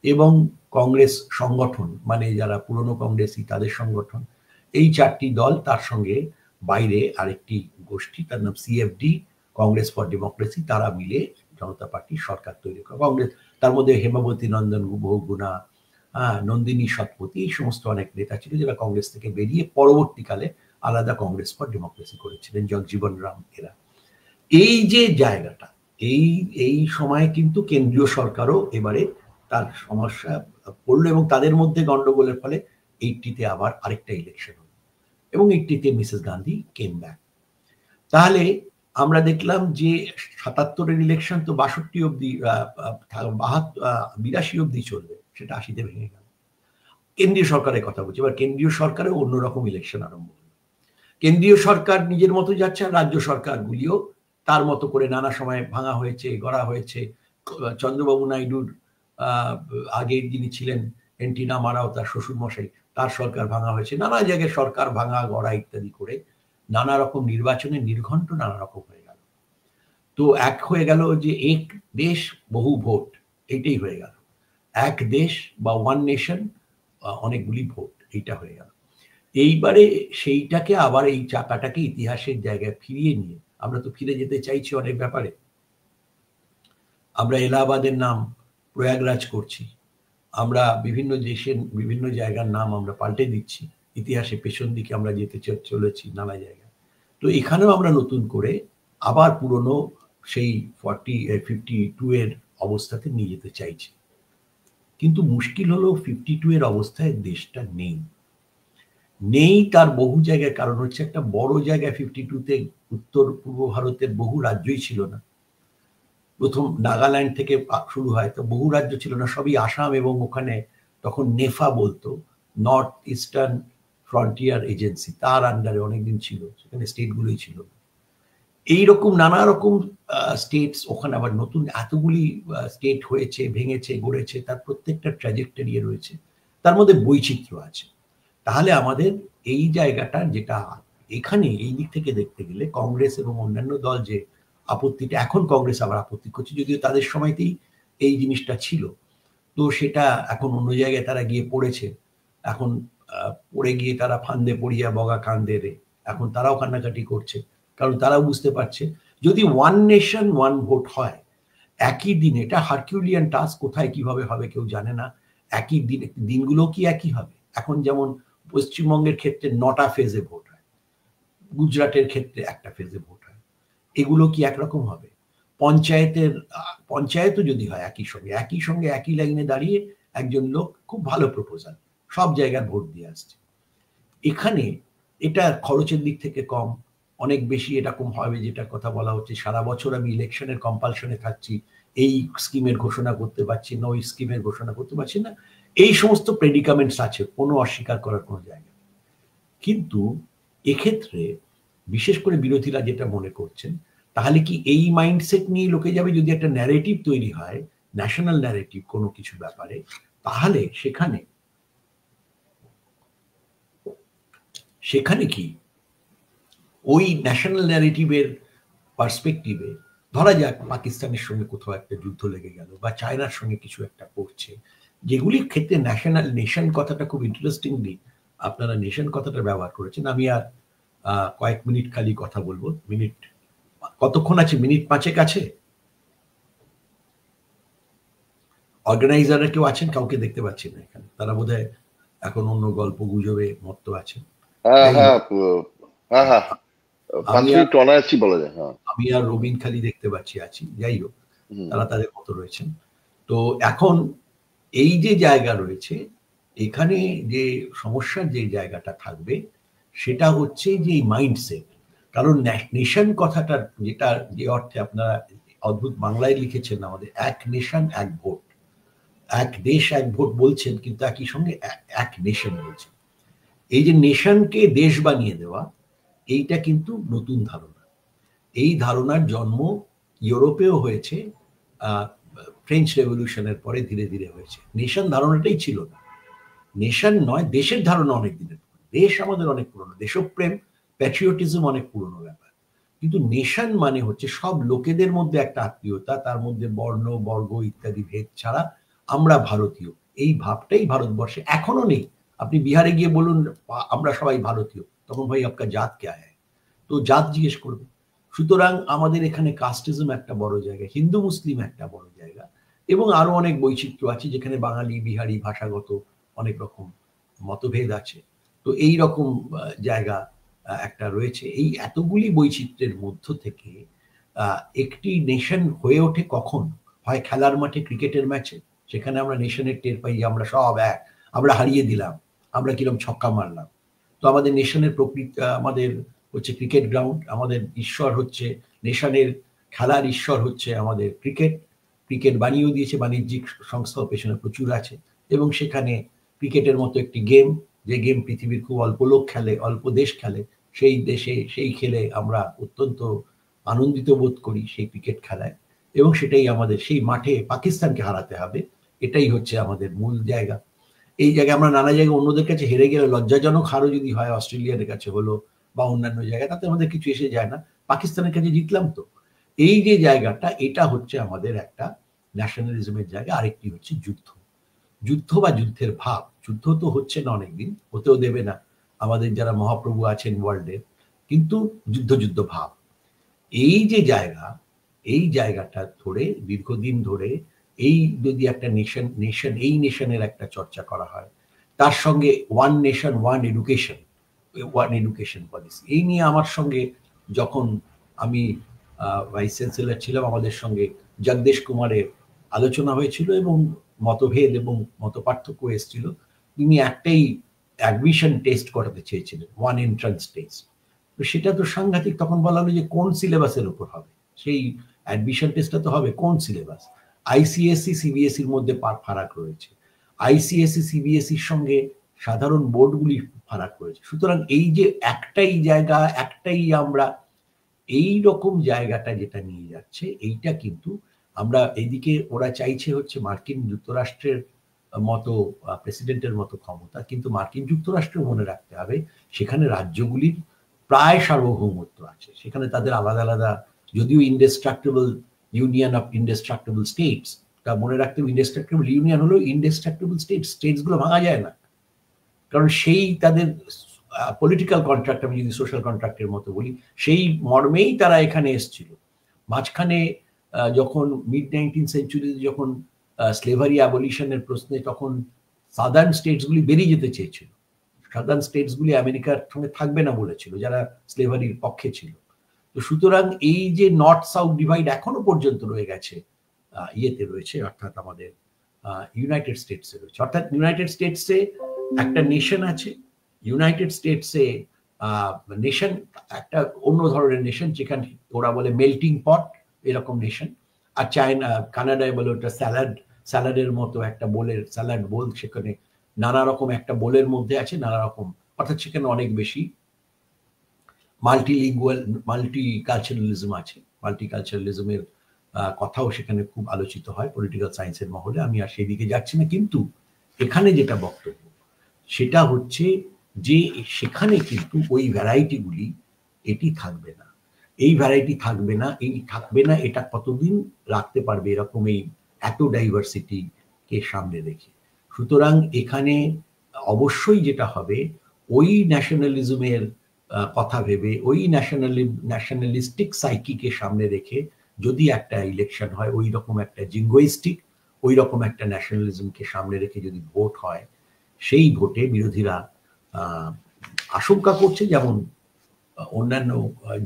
এবং কংগ্রেস সংগঠন, মানে যারা পুরনো কংগ্রেসি তাদের সংগঠন, এই 4টি দল, তার সঙ্গে বাইরে আরেকটি গোষ্ঠী, তার নাম সিএফডি, কংগ্রেস ফর ডেমোক্রেসি, তারা মিলে জনতা পার্টির সরকার তৈরি করে। কংগ্রেস, তার মধ্যে হেমাবতী নন্দন বহুগুণা, নন্দিনী শতপথী, এই সমস্ত অনেক নেতা ছিল যারা কংগ্রেস থেকে বেরিয়ে পরবর্তীকালে আলাদা কংগ্রেস ফর ডেমোক্রেসি করেছিলেন, জগজীবন রাম এরা। এই যে জায়গাটা, এই সময়ে কিন্তু কেন্দ্রীয় সরকারও এবারে তার সমস্যা পড়লো, এবং তাদের মধ্যে গন্ডগোলের ফলে 80-তে আবার আরেকটা ইলেকশন হলো, এবং 80-তে মিসেস গান্ধী কেম ব্যাক। তাহলে আমরা দেখলাম যে 77-এর ইলেকশন তো 62 অব্দি, 82 অব্দি চলবে, সেটা 80-তে ভেঙে গেল। কেন্দ্রীয় সরকারের কথা বলছি। এবার কেন্দ্রীয় সরকারে অন্যরকম ইলেকশন আরম্ভ হলো। কেন্দ্রীয় সরকার নিজের মতো যাচ্ছে, আর রাজ্য সরকারগুলিও তার মতো করে নানা সময় ভাঙা হয়েছে, গড়া হয়েছে। চন্দ্রবাবু নাইডুর আগের যিনি ছিলেন এনটি রামারাও, তার শ্বশুর মশাই, তার সরকার ভাঙা হয়েছে। নানা জায়গায় সরকার ভাঙা গড়া ইত্যাদি করে নানা রকম নির্বাচনে নির্ঘণ্ট নানা রকম হয়ে গেল। তো এক হয়ে গেল যে এক দেশ বহু ভোট, এইটাই হয়ে গেল। এক দেশ বা ওয়ান নেশন, অনেকগুলি ভোট, এইটা হয়ে গেল। এইবারে সেইটাকে আবার, এই চাকাটাকে ইতিহাসের জায়গায় ফিরিয়ে নিয়ে, আমরা তো ফিরে যেতে চাইছি অনেক ব্যাপারে। আমরা এলাহাবাদের নাম প্রয়াগরাজ করছি, আমরা বিভিন্ন দেশের বিভিন্ন জায়গার নাম আমরা পাল্টে দিচ্ছি, ইতিহাসে পেছন দিকে আমরা যেতে চলেছি নানা জায়গায়। তো এখানেও আমরা নতুন করে আবার পুরনো সেই 52-এর অবস্থাতে নিয়ে যেতে চাইছি। কিন্তু মুশকিল হলো 52-এর অবস্থায় দেশটা নেই, তার বহু জায়গায় কারণ হচ্ছে, একটা বড় জায়গায় 52-তে উত্তর পূর্ব ভারতের বহু রাজ্যই ছিল না। প্রথম নাগাল্যান্ড থেকে শুরু হয়, তো বহু রাজ্য ছিল না, সবই আসাম, এবং ওখানে তখন নেফা বলতো, নর্থ ইস্টার্ন ফ্রন্টিয়ার এজেন্সি, তার আন্ডারে অনেকদিন ছিল, সেখানে স্টেটগুলোই ছিল। এইরকম নানা রকম স্টেটস, ওখানে আবার নতুন এতগুলি স্টেট হয়েছে, ভেঙেছে, গড়েছে, তার প্রত্যেকটা ট্র্যাজেক্টরি রয়েছে, তার মধ্যে বৈচিত্র্য আছে। তাহলে আমাদের এই জায়গাটা, যেটা এখানে এই দিক থেকে দেখতে গেলে কংগ্রেস এবং অন্যান্য দল যে আপত্তিটা, এখন কংগ্রেস আবার আপত্তি করছে, যদিও তাদের সময়তেই এই জিনিসটা ছিল, তো সেটা এখন অন্য জায়গায় তারা গিয়ে পড়েছে। এখন পড়ে গিয়ে তারা ফান্দে পড়িয়া বগা কান্দে রে, এখন তারাও কান্নাকাটি করছে, কারণ তারাও বুঝতে পারছে যদি ওয়ান নেশন ওয়ান ভোট হয় একই দিনে, এটা হারকিউলিয়ান টাস্ক, কোথায় কিভাবে হবে কেউ জানে না, একই দিন, দিনগুলো কি একই হবে, এখন যেমন পশ্চিমবঙ্গের ক্ষেত্রে 9টা ফেজে ভোট হয়, গুজরাটের ক্ষেত্রে একটা ফেজে ভোট হয়, এগুলো কি একরকম হবে? পঞ্চায়েতও যদি হয় একই সঙ্গে একই লাইনে দাঁড়িয়ে একজন লোক খুব ভালো প্রপোজাল, সব জায়গায় ভোট দিয়ে আসছে। এখানে এটা খরচের দিক থেকে কম, অনেক বেশি এরকম হবে যেটা কথা বলা হচ্ছে সারা বছর আমি ইলেকশনের কম্পালশনে থাকছি, এই স্কিমের ঘোষণা করতে পারছি না, ওই স্কিমের ঘোষণা করতে পারছি না, এই সমস্ত প্রেডিকামেন্টস আছে, কোনো অস্বীকার করার কোনো জায়গা। কিন্তু এক্ষেত্রে বিশেষ করে বিরোধীরা যেটা মনে করছেন, তাহলে কি এই মাইন্ডসেট নিয়ে লোকে যাবে? যদি একটা ন্যারেটিভ তৈরি হয়, ন্যাশনাল ন্যারেটিভ কোনো কিছু ব্যাপারে, তাহলে সেখানে কি ওই ন্যাশনাল ন্যারেটিভের পার্সপেক্টিভে ধরা যাক পাকিস্তানের সঙ্গে কোথাও একটা যুদ্ধ লেগে গেল বা চায়নার সঙ্গে কিছু একটা করছে, যেগুলির ক্ষেত্রে নেশন কথাটা খুব ইন্টারেস্টিংলি আপনারা নেশন কথাটা ব্যবহার করেছেন। আমি আর কয়েক মিনিট খালি কথা বলবো। মিনিট কতক্ষণ আছে? মিনিট 5 আছে। অর্গানাইজাররা কেউ আছেন? কাউকে দেখতে পাচ্ছি না এখানে, তারা বোধহয় এখন অন্য গল্প গুজবে মত্ত আছেন। আমি আর রবিন খালি দেখতে পাচ্ছি আছি, যাই হোক তারা তাদের মতো রয়েছেন। তো এখন এই যে জায়গা রয়েছে, এখানে যে সমস্যার যে জায়গাটা থাকবে সেটা হচ্ছে যে এই মাইন্ডসেট। কারণ নেশন কথাটার যেটা যে অর্থে আপনারা অদ্ভুত বাংলায় লিখেছেন আমাদের, এক নেশন এক ভোট, এক দেশ এক ভোট বলছেন, কিন্তু একই সঙ্গে এক নেশন বলছেন। এই যে নেশনকে দেশ বানিয়ে দেওয়া, এইটা কিন্তু নতুন ধারণা। এই ধারণার জন্ম ইউরোপেও হয়েছে, ফ্রেঞ্চ রেভলিউশনের পরে ধীরে ধীরে হয়েছে। নেশন ধারণাটাই ছিল না, নেশন নয়, দেশের ধারণা অনেক দিনের, দেশ আমাদের অনেক পুরনো, দেশপ্রেম প্যাট্রিয়টিজম অনেক পুরনো ব্যাপার। কিন্তু নেশন মানে হচ্ছে সব লোকেদের মধ্যে একটা আত্মীয়তা, তার মধ্যে বর্ণ বর্গ ইত্যাদি ভেদ ছাড়া আমরা ভারতীয়, এই ভাবটাই ভারতবর্ষে এখনো নেই। আপনি বিহারে গিয়ে বলুন আমরা সবাই ভারতীয়, তখন ভাই আপনার জাত কে হ্যায়, তো জাত জিজ্ঞেস করবে। সুতরাং আমাদের এখানে কাস্টিজম একটা বড় জায়গা, হিন্দু মুসলিম একটা বড় জায়গা, এবং আরো অনেক বৈচিত্র্য আছে যেখানে বাঙালি বিহারি ভাষাগত অনেক রকম মতভেদ আছে। তো এই রকম জায়গা একটা রয়েছে। এই এতগুলি বৈচিত্র্যের মধ্য থেকে একটি নেশন হয়ে ওঠে কখন? হয় খেলার মাঠে ক্রিকেটের ম্যাচে, সেখানে আমরা নেশনের টের পাই, আমরা সব এক, আমরা হারিয়ে দিলাম, আমরা কিরকম ছক্কা মারলাম। তো আমাদের নেশনের প্রকৃতি আমাদের হচ্ছে ক্রিকেট গ্রাউন্ড, আমাদের ঈশ্বর হচ্ছে নেশনের খেলার ঈশ্বর হচ্ছে আমাদের ক্রিকেট। ক্রিকেট বানিয়েও দিয়েছে, বাণিজ্যিক সংস্থাও পেছনে প্রচুর আছে, এবং সেখানে ক্রিকেটের মতো একটি গেম, যে গেম পৃথিবীর খুব অল্প লোক খেলে, অল্প দেশ খেলে, সেই দেশে সেই খেলে আমরা অত্যন্ত আনন্দিত বোধ করি সেই ক্রিকেট খেলায়, এবং সেটাই আমাদের সেই মাঠে পাকিস্তানকে হারাতে হবে, এটাই হচ্ছে আমাদের মূল জায়গা। এই জায়গায় আমরা নানা জায়গায় অন্যদের কাছে হেরে গেলে লজ্জাজনক হারও যদি হয়, অস্ট্রেলিয়ার কাছে হলো বা অন্যান্য জায়গায়, তাতে আমাদের কিছু এসে যায় না, পাকিস্তানের কাছে জিতলাম তো। এই যে জায়গাটা, এটা হচ্ছে আমাদের একটা ন্যাশনালিজমের জায়গা। আরেকটি হচ্ছে যুদ্ধ, যুদ্ধ বা যুদ্ধের ভাব। যুদ্ধ তো হচ্ছে না অনেকদিন, হতেও দেবে না আমাদের যারা মহাপ্রভু আছেন ওয়ার্ল্ডের, কিন্তু যুদ্ধ যুদ্ধ ভাব, এই যে জায়গা, এই জায়গাটা ধরে দীর্ঘদিন ধরে এই যদি একটা নেশন এই নেশনের একটা চর্চা করা হয়, তার সঙ্গে one nation one education policy, এই নিয়ে আমার সঙ্গে যখন আমি ভাইস চ্যান্সেলর ছিলাম, আমাদের সঙ্গে জগদেশ কুমারের আলোচনা হয়েছিল এবং মতভেদ এবং মত পার্থক্য এসেছিল। তিনি একটাই অ্যাডমিশন টেস্ট করাতে চেয়েছিলেন, ওয়ান এন্ট্রান্স টেস্ট। তো সেটা তো সাংঘাতিক। তখন বলা হলো যে কোন সিলেবাসের উপর হবে সেই অ্যাডমিশন টেস্টটা, তো হবে কোন সিলেবাস? আইসিএসসি সিবিএসসির মধ্যে ফারাক রয়েছে, আইসিএসসি সিবিএসসির সঙ্গে সাধারণ বোর্ডগুলি ফারাক রয়েছে। সুতরাং এই যে একটাই জায়গা, একটাই আমরা, এই রকম জায়গাটা যেটা নিয়ে যাচ্ছে, এইটা কিন্তু আমরা এইদিকে ওরা চাইছে হচ্ছে মার্কিন যুক্তরাষ্ট্রের মতো প্রেসিডেন্টের মতো ক্ষমতা, কিন্তু মার্কিন যুক্তরাষ্ট্রেও মনে রাখতে হবে সেখানে রাজ্যগুলির প্রায় সার্বভৌমত্ব আছে, সেখানে তাদের আলাদা আলাদা, যদিও ইনডেস্ট্রাক্টেবল ইউনিয়ন অফ ইনডেস্ট্রাক্টেবল স্টেটস, তা মনে রাখতে হবে ইনডেস্ট্রাক্টেবল ইউনিয়ন হলো ইনডেস্ট্রাক্টেবল স্টেটস গুলো ভাঙা যায় না, কারণ সেই তাদের পলিটিক্যাল কন্ট্রাক্ট, আমি যদি সোশ্যাল কন্ট্রাক্টের মতো বলি, সেই মর্মেই তারা এখানে এসেছিল। মাঝখানে যখন মিড 19th সেঞ্চুরিতে যখন স্লেভারি অ্যাবলিশনের প্রশ্নে তখন সাদার্ন স্টেটসগুলি বেরিয়ে যেতে চেয়েছিল, সাদার্ন স্টেটসগুলি আমেরিকার সঙ্গে থাকবে না বলেছিল, যারা স্লেভারির পক্ষে ছিল। তো সুতরাং এই যে নর্থ সাউথ ডিভাইড এখনো পর্যন্ত রয়ে গেছে, ইয়েতে রয়েছে, অর্থাৎ আমাদের ইউনাইটেড স্টেটসে রয়েছে। অর্থাৎ ইউনাইটেড স্টেটসে একটা নেশন আছে, ইউনাইটেড স্টেটসে নেশন একটা অন্য ধরনের নেশন, যেখানে ওরা বলে মেল্টিং পট, এরকম নেশন। আর চায়না, কানাডায় বলে ওটা স্যালাডের মতো একটা বোলের, স্যালাড বোল, সেখানে নানা রকম একটা বোলের মধ্যে আছে নানা রকম, অর্থাৎ সেখানে অনেক বেশি মাল্টিলিঙ্গুয়াল, মাল্টিকালচারালিজম আছে। মাল্টিকালচারালিজমের কথাও সেখানে খুব আলোচিত হয় পলিটিক্যাল সায়েন্সের মহলে, আমি আর সেই দিকে যাচ্ছি না। কিন্তু এখানে যেটা বক্তব্য সেটা হচ্ছে যে সেখানে কিন্তু ওই ভ্যারাইটিগুলি এটি থাকবে না, এই ভ্যারাইটি থাকবে না, এই থাকবে না, এটা কতদিন রাখতে পারবে এরকম এই এত ডাইভার্সিটিকে সামনে রেখে। সুতরাং এখানে অবশ্যই যেটা হবে, ওই ন্যাশনালিজমের কথা ভেবে, ওই ন্যাশনালিস্টিক সাইকিকে সামনে রেখে যদি একটা ইলেকশন হয়, ওই রকম একটা জিঙ্গোইস্টিক, ওই রকম একটা ন্যাশনালিজমকে সামনে রেখে যদি ভোট হয়, সেই ভোটে বিরোধীরা আশঙ্কা করছে, যেমন অন্যান্য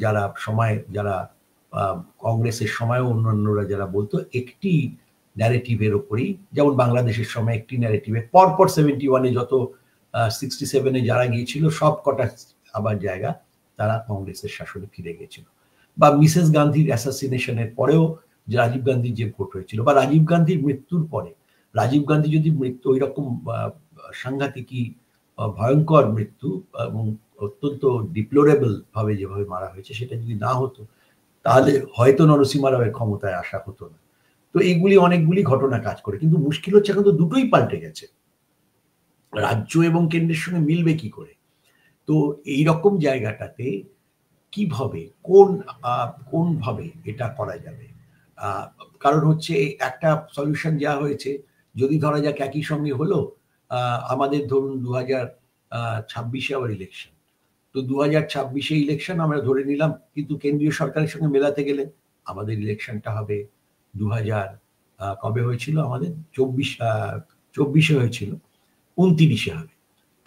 যারা কংগ্রেসের সময়ও অন্যান্যরা যারা বলতো, একটি ন্যারেটিভের ওপরেই, যেমন বাংলাদেশের সময় একটি ন্যারেটিভে পরপর 71-এ যত 67-এ যারা গিয়েছিল সব কটা আবার জায়গা তারা কংগ্রেসের শাসনে ফিরে গেছিল। বা মিসেস গান্ধীর অ্যাসাসিনেশনের পরেও যে রাজীব গান্ধীর যে ভোট হয়েছিল, বা রাজীব গান্ধীর মৃত্যুর পরে, রাজীব গান্ধী যদি মৃত্যু ওই রকম সাংঘাতিকই ভয়ঙ্কর মৃত্যু এবং অত্যন্ত ডিপ্লোরেবল ভাবে যেভাবে মারা হয়েছে, সেটা যদি না হতো তাহলে হয়তো নরসিংহ রাওয়ের ক্ষমতায় আসা হতো না। তো এইগুলি অনেকগুলি ঘটনা কাজ করে, কিন্তু মুশকিল হচ্ছে এখন তো দুটোই পাল্টে গেছে, রাজ্য এবং কেন্দ্রের সঙ্গে মিলবে কি করে? তো এই রকম জায়গাটাতে কিভাবে, কোনভাবে এটা করা যাবে? কারণ হচ্ছে একটা সলিউশন যা হয়েছে, যদি ধরা যাক একই সঙ্গে হলো, আমাদের ধরুন 2026-এ আবার ইলেকশন, তো 2026-এ ইলেকশন আমরা ধরে নিলাম, কিন্তু কেন্দ্রীয় সরকারের সঙ্গে মেলাতে গেলে আমাদের ইলেকশনটা হবে 2000 কবে হয়েছিল, আমাদের 24-এ হয়েছিল, 29-এ হবে।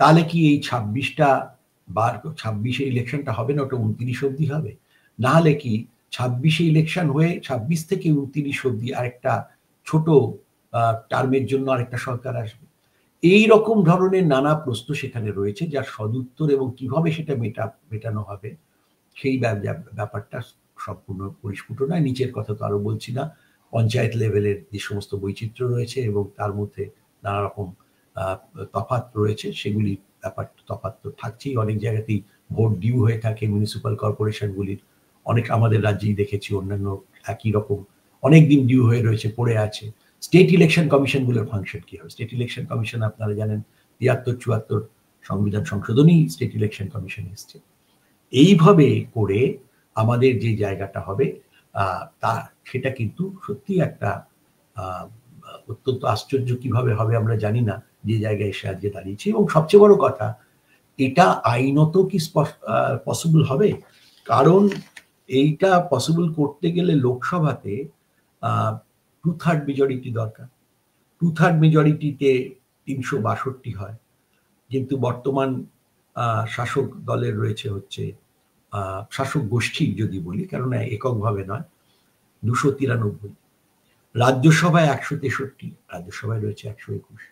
তাহলে কি এই 26-এ ইলেকশনটা হবে না, ওটা 29 অব্দি হবে? না হলে কি 26-এ ইলেকশন হয়ে 26 থেকে 29 অব্দি আরেকটা ছোট টার্মের জন্য আরেকটা সরকার আসবে? এই রকম ধরনের নানা প্রশ্ন সেখানে রয়েছে, যার সদুত্তর এবং কিভাবে সেটা মেটানো হবে সেই ব্যাপারটা সম্পূর্ণ পরিস্ফুট নয়। নিচের কথা তো আরো বলছি না, পঞ্চায়েত লেভেলের যে সমস্ত বৈচিত্র্য রয়েছে এবং তার মধ্যে নানা রকম তফাৎ রয়েছে, সেগুলি ব্যাপার তফাৎ তো থাকছেই। অনেক জায়গাতেই ভোট ডিউ হয়ে থাকে মিউনিসিপ্যাল কর্পোরেশনগুলির, অনেক আমাদের রাজ্যেই দেখেছি, অন্যান্য একই রকম অনেক দিন ডিউ হয়ে রয়েছে, পড়ে আছে। স্টেট ইলেকশন কমিশনগুলোর ফাংশন কি হবে? স্টেট ইলেকশন কমিশন আপনারা জানেন 73-74 সংবিধান সংশোধনী স্টেট ইলেকশন কমিশন এসছে। এইভাবে করে আমাদের যে জায়গাটা হবে সেটা কিন্তু সত্যি একটা অত্যন্ত আশ্চর্য, কিভাবে হবে আমরা জানি না, যে জায়গায় এসে আজকে দাঁড়িয়েছি। এবং সবচেয়ে বড় কথা, এটা আইনত কি পসিবল হবে? কারণ এইটা পসিবল করতে গেলে লোকসভাতে 2/3 মেজরিটি দরকার। 2/3 মেজরিটিতে 362 হয়, কিন্তু বর্তমান শাসক দলের রয়েছে হচ্ছে শাসক গোষ্ঠী যদি বলি, কারণ এককভাবে নয়, 293, রাজ্যসভায় 163, রাজ্যসভায় রয়েছে 121।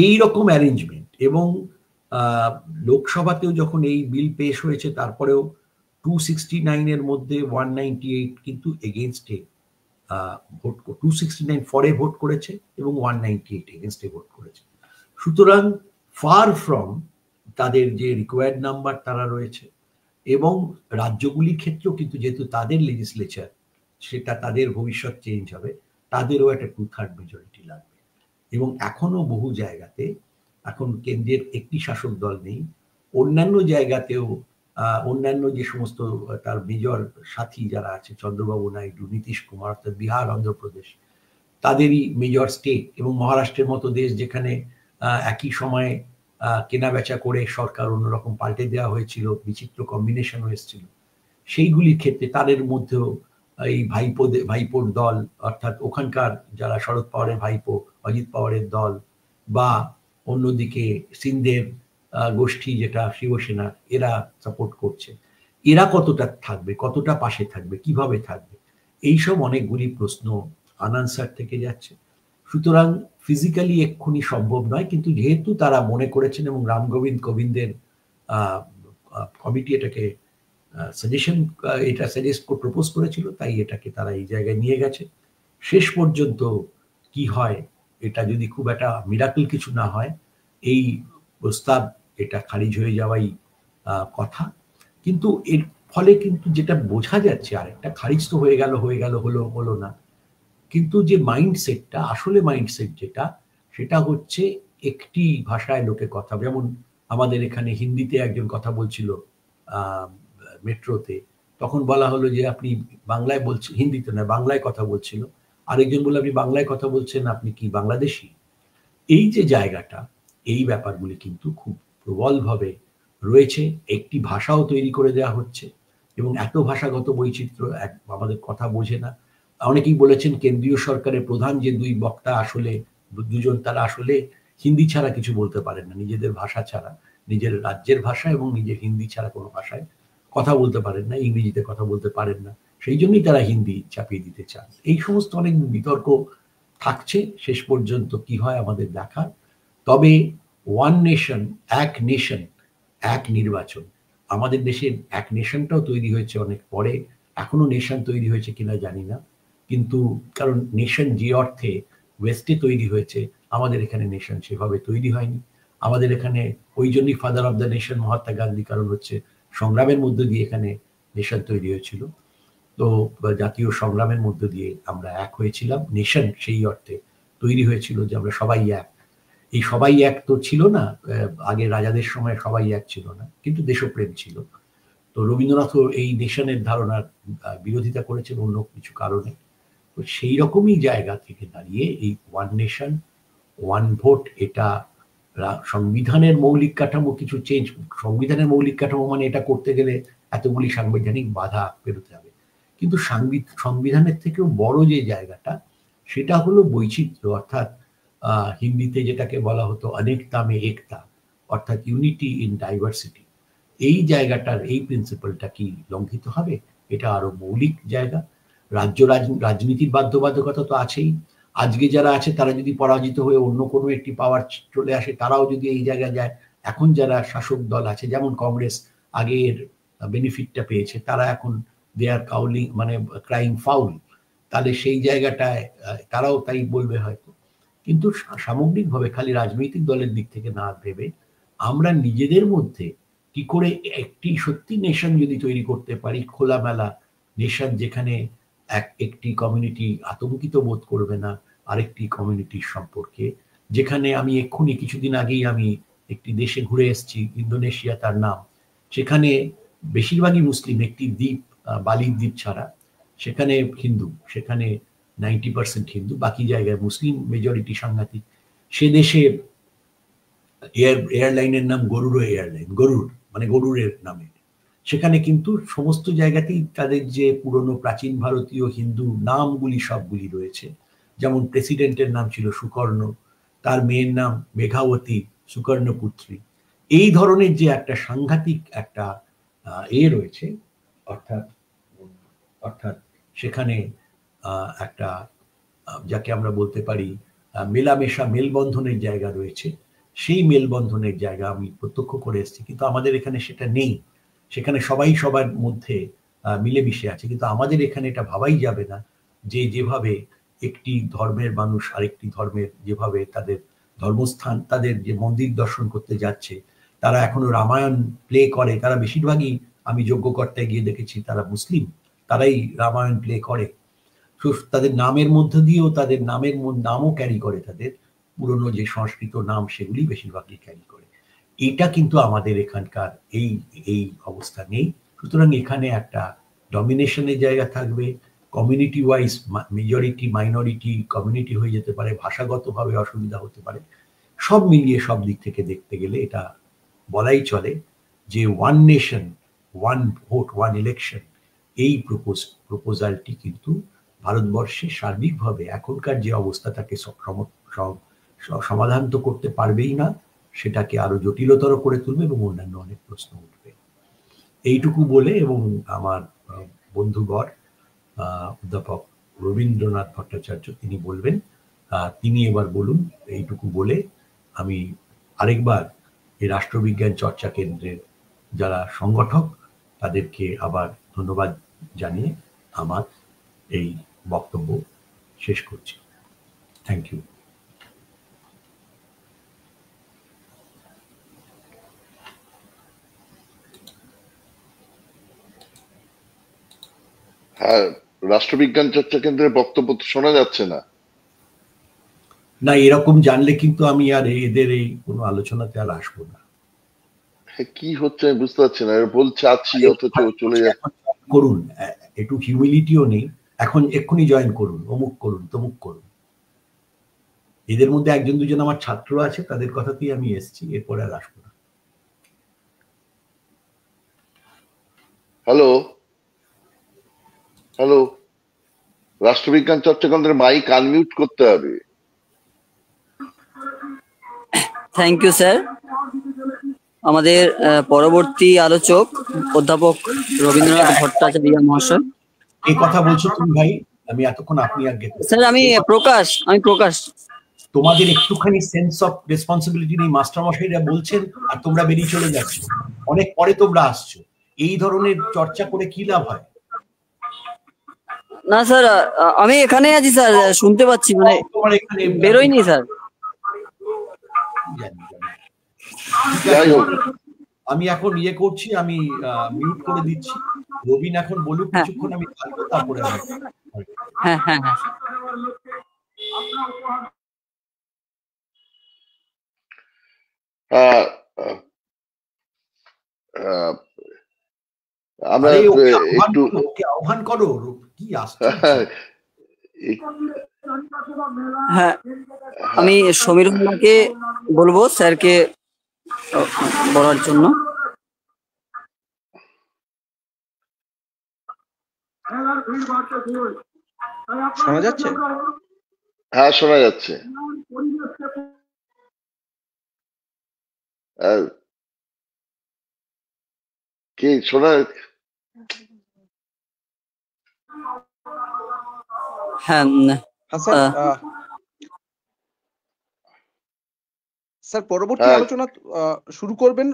এই রকম অ্যারেঞ্জমেন্ট, এবং লোকসভাতেও যখন এই বিল পেশ হয়েছে তারপরেও 269 মধ্যে 198 কিন্তু এগেনস্টে ভোট, 269 ফরে ভোট করেছে এবং 198 এগেনস্টে ভোট করেছে। সুতরাং ফার ফ্রম তাদের যে রিকোয়ার্ড নাম্বার তারা রয়েছে, এবং রাজ্যগুলির ক্ষেত্রেও কিন্তু যেহেতু তাদের লেজিসলেচার, সেটা তাদের ভবিষ্যৎ চেঞ্জ হবে, তাদেরও একটা 2/3 মেজরিটি লাগবে। এবং এখনো বহু জায়গাতে, এখন কেন্দ্রের একটি শাসক দল নেই, অন্যান্য জায়গাতেও অন্যান্য যে সমস্ত তার মেজর সাথী যারা আছে, চন্দ্রবাবু নাইডু, নীতিশ কুমার, অর্থাৎ বিহার, অন্ধ্রপ্রদেশ, তাদেরই মেজর স্টেট, এবং মহারাষ্ট্রের মতো দেশ যেখানে একই সময়ে কেনা বেচা করে সরকার অন্যরকম পাল্টে দেওয়া হয়েছিল, বিচিত্র কম্বিনেশন হয়েছিল, সেইগুলির ক্ষেত্রে তাদের মধ্যেও এই ভাইপোর দল, অর্থাৎ ওখানকার যারা শরদ পাওয়ারের ভাইপো, অজিত পাওয়ারের দল, বা অন্যদিকে সিন্ধের গোষ্ঠী যেটা শিবসেনা এরা সাপোর্ট করছে, এরা কতটা থাকবে, কতটা পাশে থাকবে, কিভাবে থাকবে, এইসব অনেকগুলি প্রশ্ন আনআনসার থেকে যাচ্ছে। সুতরাং ফিজিক্যালি এক্ষুনি সম্ভব নয়, কিন্তু যেহেতু তারা মনে করেছেন এবং রামগোবিন্দ কোবিন্দের কমিটি এটাকে সাজেস্ট প্রপোজ করেছিল, তাই এটাকে তারা এই জায়গায় নিয়ে গেছে। শেষ পর্যন্ত কি হয়, এটা যদি খুব একটা মিরাকল কিছু না হয়, এই প্রস্তাব এটা খারিজ হয়ে যাওয়াই কথা। কিন্তু এর ফলে কিন্তু যেটা বোঝা যাচ্ছে, আরেকটা খারিজ তো হয়ে গেল হলো না, কিন্তু যে মাইন্ডসেটটা, আসলে মাইন্ডসেট যেটা, সেটা হচ্ছে একটি ভাষায় লোকে কথা, যেমন আমাদের এখানে হিন্দিতে একজন কথা বলছিল মেট্রোতে, তখন বলা হলো যে আপনি বাংলায় বলছেন, হিন্দিতে না বাংলায় কথা বলছিল, আরেকজন বলল আপনি বাংলায় কথা বলছেন, আপনি কি বাংলাদেশি? এই যে জায়গাটা, এই ব্যাপারগুলি কিন্তু খুব প্রবলভাবে রয়েছে। একটি ভাষাও তৈরি করে দেওয়া হচ্ছে এবং এত ভাষাগত বৈচিত্র্য, আমাদের কথা বোঝে না। অনেকেই বলেছেন কেন্দ্রীয় সরকারের প্রধান যে দুই বক্তা আসলে দুজন, তারা আসলে হিন্দি ছাড়া কিছু বলতে পারেন না, নিজেদের ভাষা ছাড়া, নিজের রাজ্যের ভাষা এবং নিজের হিন্দি ছাড়া কোনো ভাষায় কথা বলতে পারেন না, ইংরেজিতে কথা বলতে পারেন না, সেই জন্যই তারা হিন্দি চাপিয়ে দিতে চান। এই সমস্ত অনেক বিতর্ক থাকছে, শেষ পর্যন্ত কি হয় আমাদের দেখার। তবে ওয়ান নেশন, এক নেশন, এক নির্বাচন, আমাদের দেশের এক নেশনটাও তৈরি হয়েছে অনেক পরে, এখনো নেশন তৈরি হয়েছে কিনা জানি না, কিন্তু কারণ নেশন যে অর্থে ওয়েস্টে তৈরি হয়েছে, আমাদের এখানে নেশন সেভাবে তৈরি হয়নি। আমাদের এখানে ওই জন্যই father of the nation Mahatma Gandhi, কারণ হচ্ছে সংগ্রামের মধ্য দিয়ে এখানে নেশন তৈরি হয়েছিল। তো জাতীয় সংগ্রামের মধ্য দিয়ে আমরা এক হয়েছিলাম, নেশন সেই অর্থে তৈরি হয়েছিল যে আমরা সবাই এক। এই সবাই এক তো ছিল না, আগে রাজাদের সময় সবাই এক ছিল না, কিন্তু দেশপ্রেম ছিল। তো রবীন্দ্রনাথও এই নেশনের ধারণার বিরোধিতা করেছেন অন্য কিছু কারণে। তো সেই রকমই জায়গা থেকে দাঁড়িয়ে এই ওয়ান নেশন ওয়ান ভোট, এটা সংবিধানের মৌলিক কাঠামো কিছু চেঞ্জ, সংবিধানের মৌলিক কাঠামো মানে এটা করতে গেলে এতগুলি সাংবিধানিক বাধা পেরোতে হবে, কিন্তু সংবিধানের থেকেও বড় যে জায়গাটা, সেটা হলো বৈচিত্র্য, অর্থাৎ হিন্দিতে যেটাকে বলা হতো অনেকতা মে একতা, অর্থাৎ ইউনিটি ইন ডাইভার্সিটি। এই জায়গাটার, এই প্রিন্সিপালটা কি লঙ্ঘিত হবে? এটা আরো মৌলিক জায়গা। রাজনীতির বাধ্যবাধকতা তো আছেই। আজকে যারা আছে তারা যদি পরাজিত হয়ে অন্য কোনো একটি পাওয়ার চলে আসে, তারাও যদি এই জায়গায় যায়, এখন যারা শাসক দল আছে, যেমন কংগ্রেস আগের বেনিফিটটা পেয়েছে, তারা এখন দে আর কাউলিং, মানে ক্রাইং ফাউল, তাহলে সেই জায়গাটায় তারাও তাই বলবে হয়তো। কিন্তু সামগ্রিকভাবে খালি রাজনৈতিক দলের দিক থেকে না ভেবে, আমরা নিজেদের মধ্যে কি করে একটি সত্যি নেশন যদি তৈরি করতে পারি, খোলামেলা নেশন, যেখানে একটি কমিউনিটি আতঙ্কিত বোধ করবে না আরেকটি কমিউনিটির সম্পর্কে। যেখানে আমি এক্ষুনি কিছুদিন আগেই আমি একটি দেশে ঘুরে এসেছি, ইন্দোনেশিয়া তার নাম, সেখানে বেশিরভাগই মুসলিম, একটি দ্বীপ, বালির দ্বীপ ছাড়া, সেখানে হিন্দু, সেখানে 90% হিন্দু, বাকি জায়গায় মুসলিম মেজরিটি সাংঘাতিক। সে দেশে এয়ারলাইনের নাম গরুড় এয়ারলাইন, গরুড় মানে গরুড়ের নামে। সেখানে কিন্তু সমস্ত জায়গাতেই তাদের যে পুরনো প্রাচীন ভারতীয় হিন্দু নামগুলি সবগুলি রয়েছে। যেমন প্রেসিডেন্টের নাম ছিল সুকর্ণ, তার মেয়ের নাম মেঘাবতী সুকর্ণপুত্রী। এই ধরনের যে একটা সাংঘাতিক একটা রয়েছে, অর্থাৎ অর্থাৎ সেখানে একটা যাকে আমরা বলতে পারি মেলামেশা, মেলবন্ধনের জায়গা রয়েছে। সেই মেলবন্ধনের জায়গা আমি প্রত্যক্ষ করে এসেছি, কিন্তু আমাদের এখানে সেটা নেই। সেখানে সবাই সবার মধ্যে মিলেমিশে আছে, কিন্তু আমাদের এখানে এটা ভাবাই যাবে না যে যেভাবে একটি ধর্মের মানুষ আরেকটি ধর্মের, যেভাবে তাদের ধর্মস্থান, তাদের যে মন্দির দর্শন করতে যাচ্ছে, তারা এখনো রামায়ণ প্লে করে। তারা বেশিরভাগই, আমি যোগ্যকর্তায় গিয়ে দেখেছি, তারা মুসলিম, তারাই রামায়ণ প্লে করে। তাদের নামের মধ্য দিয়েও, তাদের নামও ক্যারি করে, তাদের পুরনো যে সংস্কৃত নাম সেগুলি বেশিরভাগই ক্যারি করে। এটা কিন্তু আমাদের এখানকার এই অবস্থা নেই। সুতরাং এখানে একটা ডমিনেশনের জায়গা থাকবে, community wise majority minority community হয়ে যেতে পারে, ভাষাগতভাবে অসুবিধা হতে পারে। সব মিলিয়ে সব দিক থেকে দেখতে গেলে এটা বলাই চলে যে one nation one vote one election, এই প্রপোজালটি কিন্তু ভারতবর্ষে সার্বিকভাবে এখনকার যে অবস্থাটাকে সমাধান তো করতে পারবেই না, সেটাকে আরো জটিলতর করে তুলবে এবং অন্যান্য অনেক প্রশ্ন উঠবে। এইটুকু বলে, এবং আমার বন্ধুবর অধ্যাপক রবীন্দ্রনাথ ভট্টাচার্য তিনি বলবেন, তিনি এবার বলুন। এইটুকু বলে আমি আরেকবার এই রাষ্ট্রবিজ্ঞান চর্চা কেন্দ্রের যারা সংগঠক তাদেরকে আবার ধন্যবাদ জানিয়ে আমার এই বক্তব্য শেষ করছি। Thank you. হ্যাঁ, রাষ্ট্রবিজ্ঞান চর্চা কেন্দ্রের বক্তব্য তো শোনা যাচ্ছে না। না, এরকম জানলে কিন্তু আমি আর এদের এই কোনো আলোচনাতে আর আসবো না। কি হচ্ছে আমি বুঝতে পারছি না, বলছে আছি অথচ চলে যাচ্ছে। করুন, একটু হিউমিলিটিও নেই, এখন এক্ষুনি জয়েন করুন, অমুক করুন, তমুক করুন। এদের মধ্যে একজন দুজন আমার ছাত্র আছে, তাদের কথাতেই আমি এসেছি, এরপরে আর আসবো না। হ্যালো হ্যালো, রাষ্ট্রবিজ্ঞান চর্চা কেন্দ্রের মাইক আনমিউট করতে হবে। Thank you sir. আমাদের পরবর্তী আলোচক অধ্যাপক রবীন্দ্রনাথ ভট্টাচার্য মহাশয়। এই কথা বলছো তুমি ভাই? আমি এতক্ষণ আপনি আগে। স্যার আমি প্রকাশ। তোমাদের একটুখানি সেন্স অফ রেসপন্সিবিলিটি নেই? মাস্টার মশাইরা বলছেন আর তোমরা বেরিয়ে চলে যাচ্ছ, অনেক পরে তোমরা আসছো। এই ধরনের চর্চা করে কি লাভ হয়? না স্যার, আমি এখানে আছি স্যার, শুনতে পাচ্ছি, মানে তোমার এখানে বেরোয়নি স্যার। যাই হোক, আমি এখন ইয়ে করছি, আমি মিউট করে দিচ্ছি। রবিন এখন বলুক কিছুক্ষণ, আমি থাকবো, তারপরে হ্যাঁ হ্যাঁ হ্যাঁ। আমরা একটু আহ্বান করো, কি আসছে। হ্যাঁ, আমি সমীরুল্লাহকে বলবো স্যারকে বলার জন্য। শোনা যাচ্ছে? হ্যাঁ, শোনা যাচ্ছে। কি শোনা? হ্যাঁ স্যার, পরবর্তী আলোচনা শুরু করবেন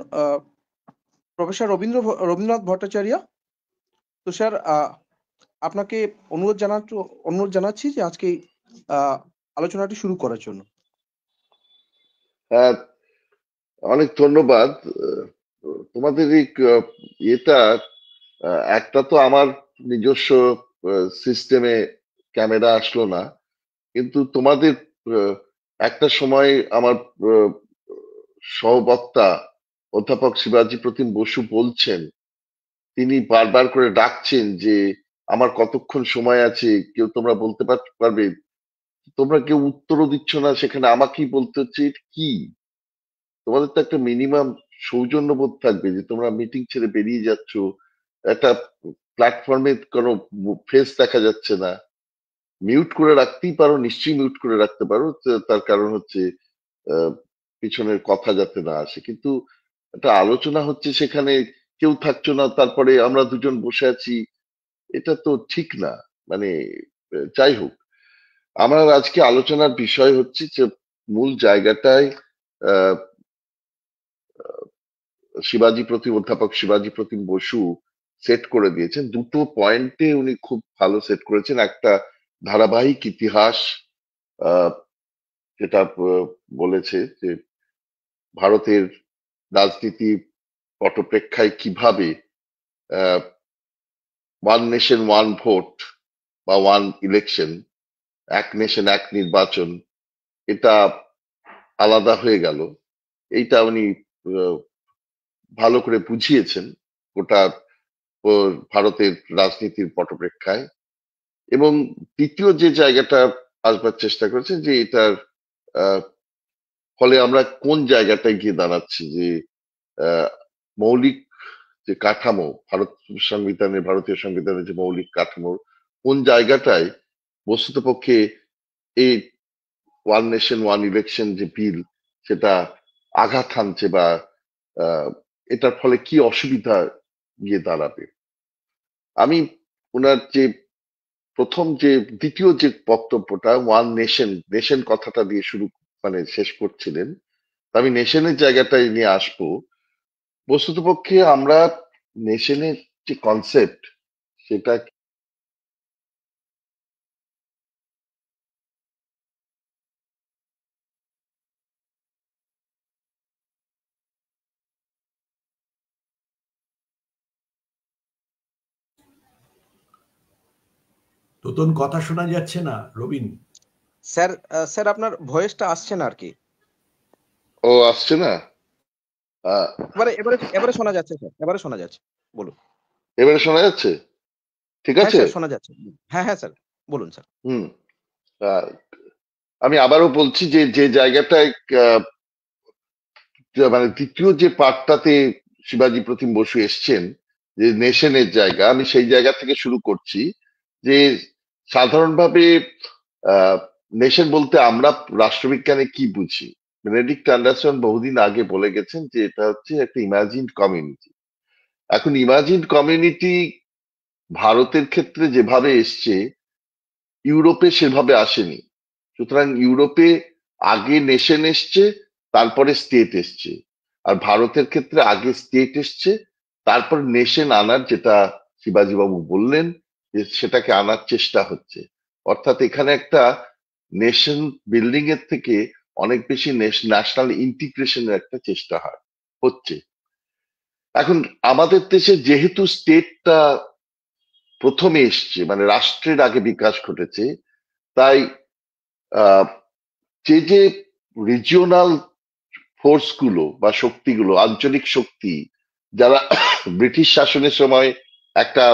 প্রফেসর রবীন্দ্রনাথ ভট্টাচার্য। তো স্যার, আপনাকে অনুরোধ জানাচ্ছি যে আজকে আলোচনাটি শুরু করার জন্য। হ্যাঁ, অনেক ধন্যবাদ। তোমাদের এই এটা একটা তো আমার নিজস্ব সিস্টেমে ক্যামেরা আসলো না, কিন্তু তোমাদের একটা সময় আমার সহবক্তা অধ্যাপক শিবাজী প্রতিম বসু বলছেন, তিনি বারবার করে ডাকছেন যে আমার কতক্ষণ সময় আছে, কেউ তোমরা বলতে পারবে? তোমরা কেউ উত্তরও দিচ্ছ না, সেখানে আমাকেই বলতে হচ্ছে। কি তোমাদের তো একটা মিনিমাম সৌজন্যবোধ থাকবে যে তোমরা মিটিং ছেড়ে বেরিয়ে যাচ্ছ, একটা প্ল্যাটফর্মে কোনো ফেস দেখা যাচ্ছে না। মিউট করে রাখতেই পারো, নিশ্চয়ই মিউট করে রাখতে পারো, তার কারণ হচ্ছে পিছনের কথা যাতে না আসে। কিন্তু একটা আলোচনা হচ্ছে, সেখানে কেউ থাকছো না, তারপরে আমরা দুজন বসে আছি, এটা তো ঠিক না। মানে যাই হোক, আমার আজকে আলোচনার বিষয় হচ্ছে যে মূল জায়গাটায় অধ্যাপক শিবাজী প্রতিম বসু সেট করে দিয়েছেন। দুটো পয়েন্টে উনি খুব ভালো সেট করেছেন। একটা ধারাবাহিক ইতিহাস যেটা বলেছে যে ভারতের রাজনীতি পটপ্রেক্ষায় কিভাবে ওয়ান নেশন ওয়ান ভোট বা ওয়ান ইলেকশন, এক নেশন এক নির্বাচন, এটা আলাদা হয়ে গেল। এইটা উনি ভালো করে বুঝিয়েছেন গোটা ভারতের রাজনীতির পটপ্রেক্ষায়। এবং দ্বিতীয় যে জায়গাটা আসবার চেষ্টা করেছেন, যে এটার ফলে আমরা কোন জায়গাটায় গিয়ে দাঁড়াচ্ছি, যে মৌলিক যে কাঠামো, ভারতীয় সংবিধানের যে মৌলিক কাঠামো, কোন জায়গাটায় বস্তুতপক্ষে এই ওয়ান নেশন ওয়ান ইলেকশন যে বিল, সেটা আঘাত হানছে বা এটার ফলে কি অসুবিধা গিয়ে দাঁড়াবে। আমি ওনার যে দ্বিতীয় যে বক্তব্যটা, ওয়ান নেশন, নেশন কথাটা দিয়ে শুরু শেষ করছিলেন, আমি নেশনের জায়গাটায় নিয়ে আসবো। বস্তুতপক্ষে আমরা নেশনের যে কনসেপ্ট, সেটা তোতন কথা শোনা যাচ্ছে না রবিন। স্যার, স্যার আপনার ভয়েসটা আসছে না আর কি। ও আসছে না। এবারে এবারে এবারে শোনা যাচ্ছে স্যার, এবারে শোনা যাচ্ছে, বলুন। এবারে শোনা যাচ্ছে? ঠিক হ্যাঁ আছে। স্যার, শোনা যাচ্ছে। হ্যাঁ হ্যাঁ স্যার, বলুন স্যার। হুম। আমি আবারও বলছি যে যে জায়গাটায় দ্বিতীয় যে পার্টটাতে শিবাজী প্রতিম বসু এসছেন, যে নেশনের জায়গা, আমি সেই জায়গা থেকে শুরু করছি। যে সাধারণভাবে নেশন বলতে আমরা রাষ্ট্রবিজ্ঞানে কি বুঝি? বেনেডিক্ট অ্যান্ডারসন বহুদিন আগে বলে গেছেন যে এটা হচ্ছে একটা ইমাজিনড কমিউনিটি। এখন ইমাজিনড কমিউনিটি ভারতের ক্ষেত্রে যেভাবে এসছে, ইউরোপে সেভাবে আসেনি। সুতরাং ইউরোপে আগে নেশন এসছে, তারপরে স্টেট এসছে। আর ভারতের ক্ষেত্রে আগে স্টেট এসছে, তারপর নেশন আনার, যেটা শিবাজী বাবু বললেন, যে সেটাকে আনার চেষ্টা হচ্ছে। অর্থাৎ এখানে একটা নেশন বিল্ডিং এর থেকে অনেক বেশি ন্যাশনাল ইন্টিগ্রেশনের একটা চেষ্টা হচ্ছে। এখন আমাদের দেশে যেহেতু স্টেটটা প্রথমে এসছে, রাষ্ট্রের আগে বিকাশ ঘটেছে, তাই আহ, যে রিজিওনাল ফোর্স গুলো বা শক্তিগুলো, আঞ্চলিক শক্তি, যারা ব্রিটিশ শাসনের সময় একটা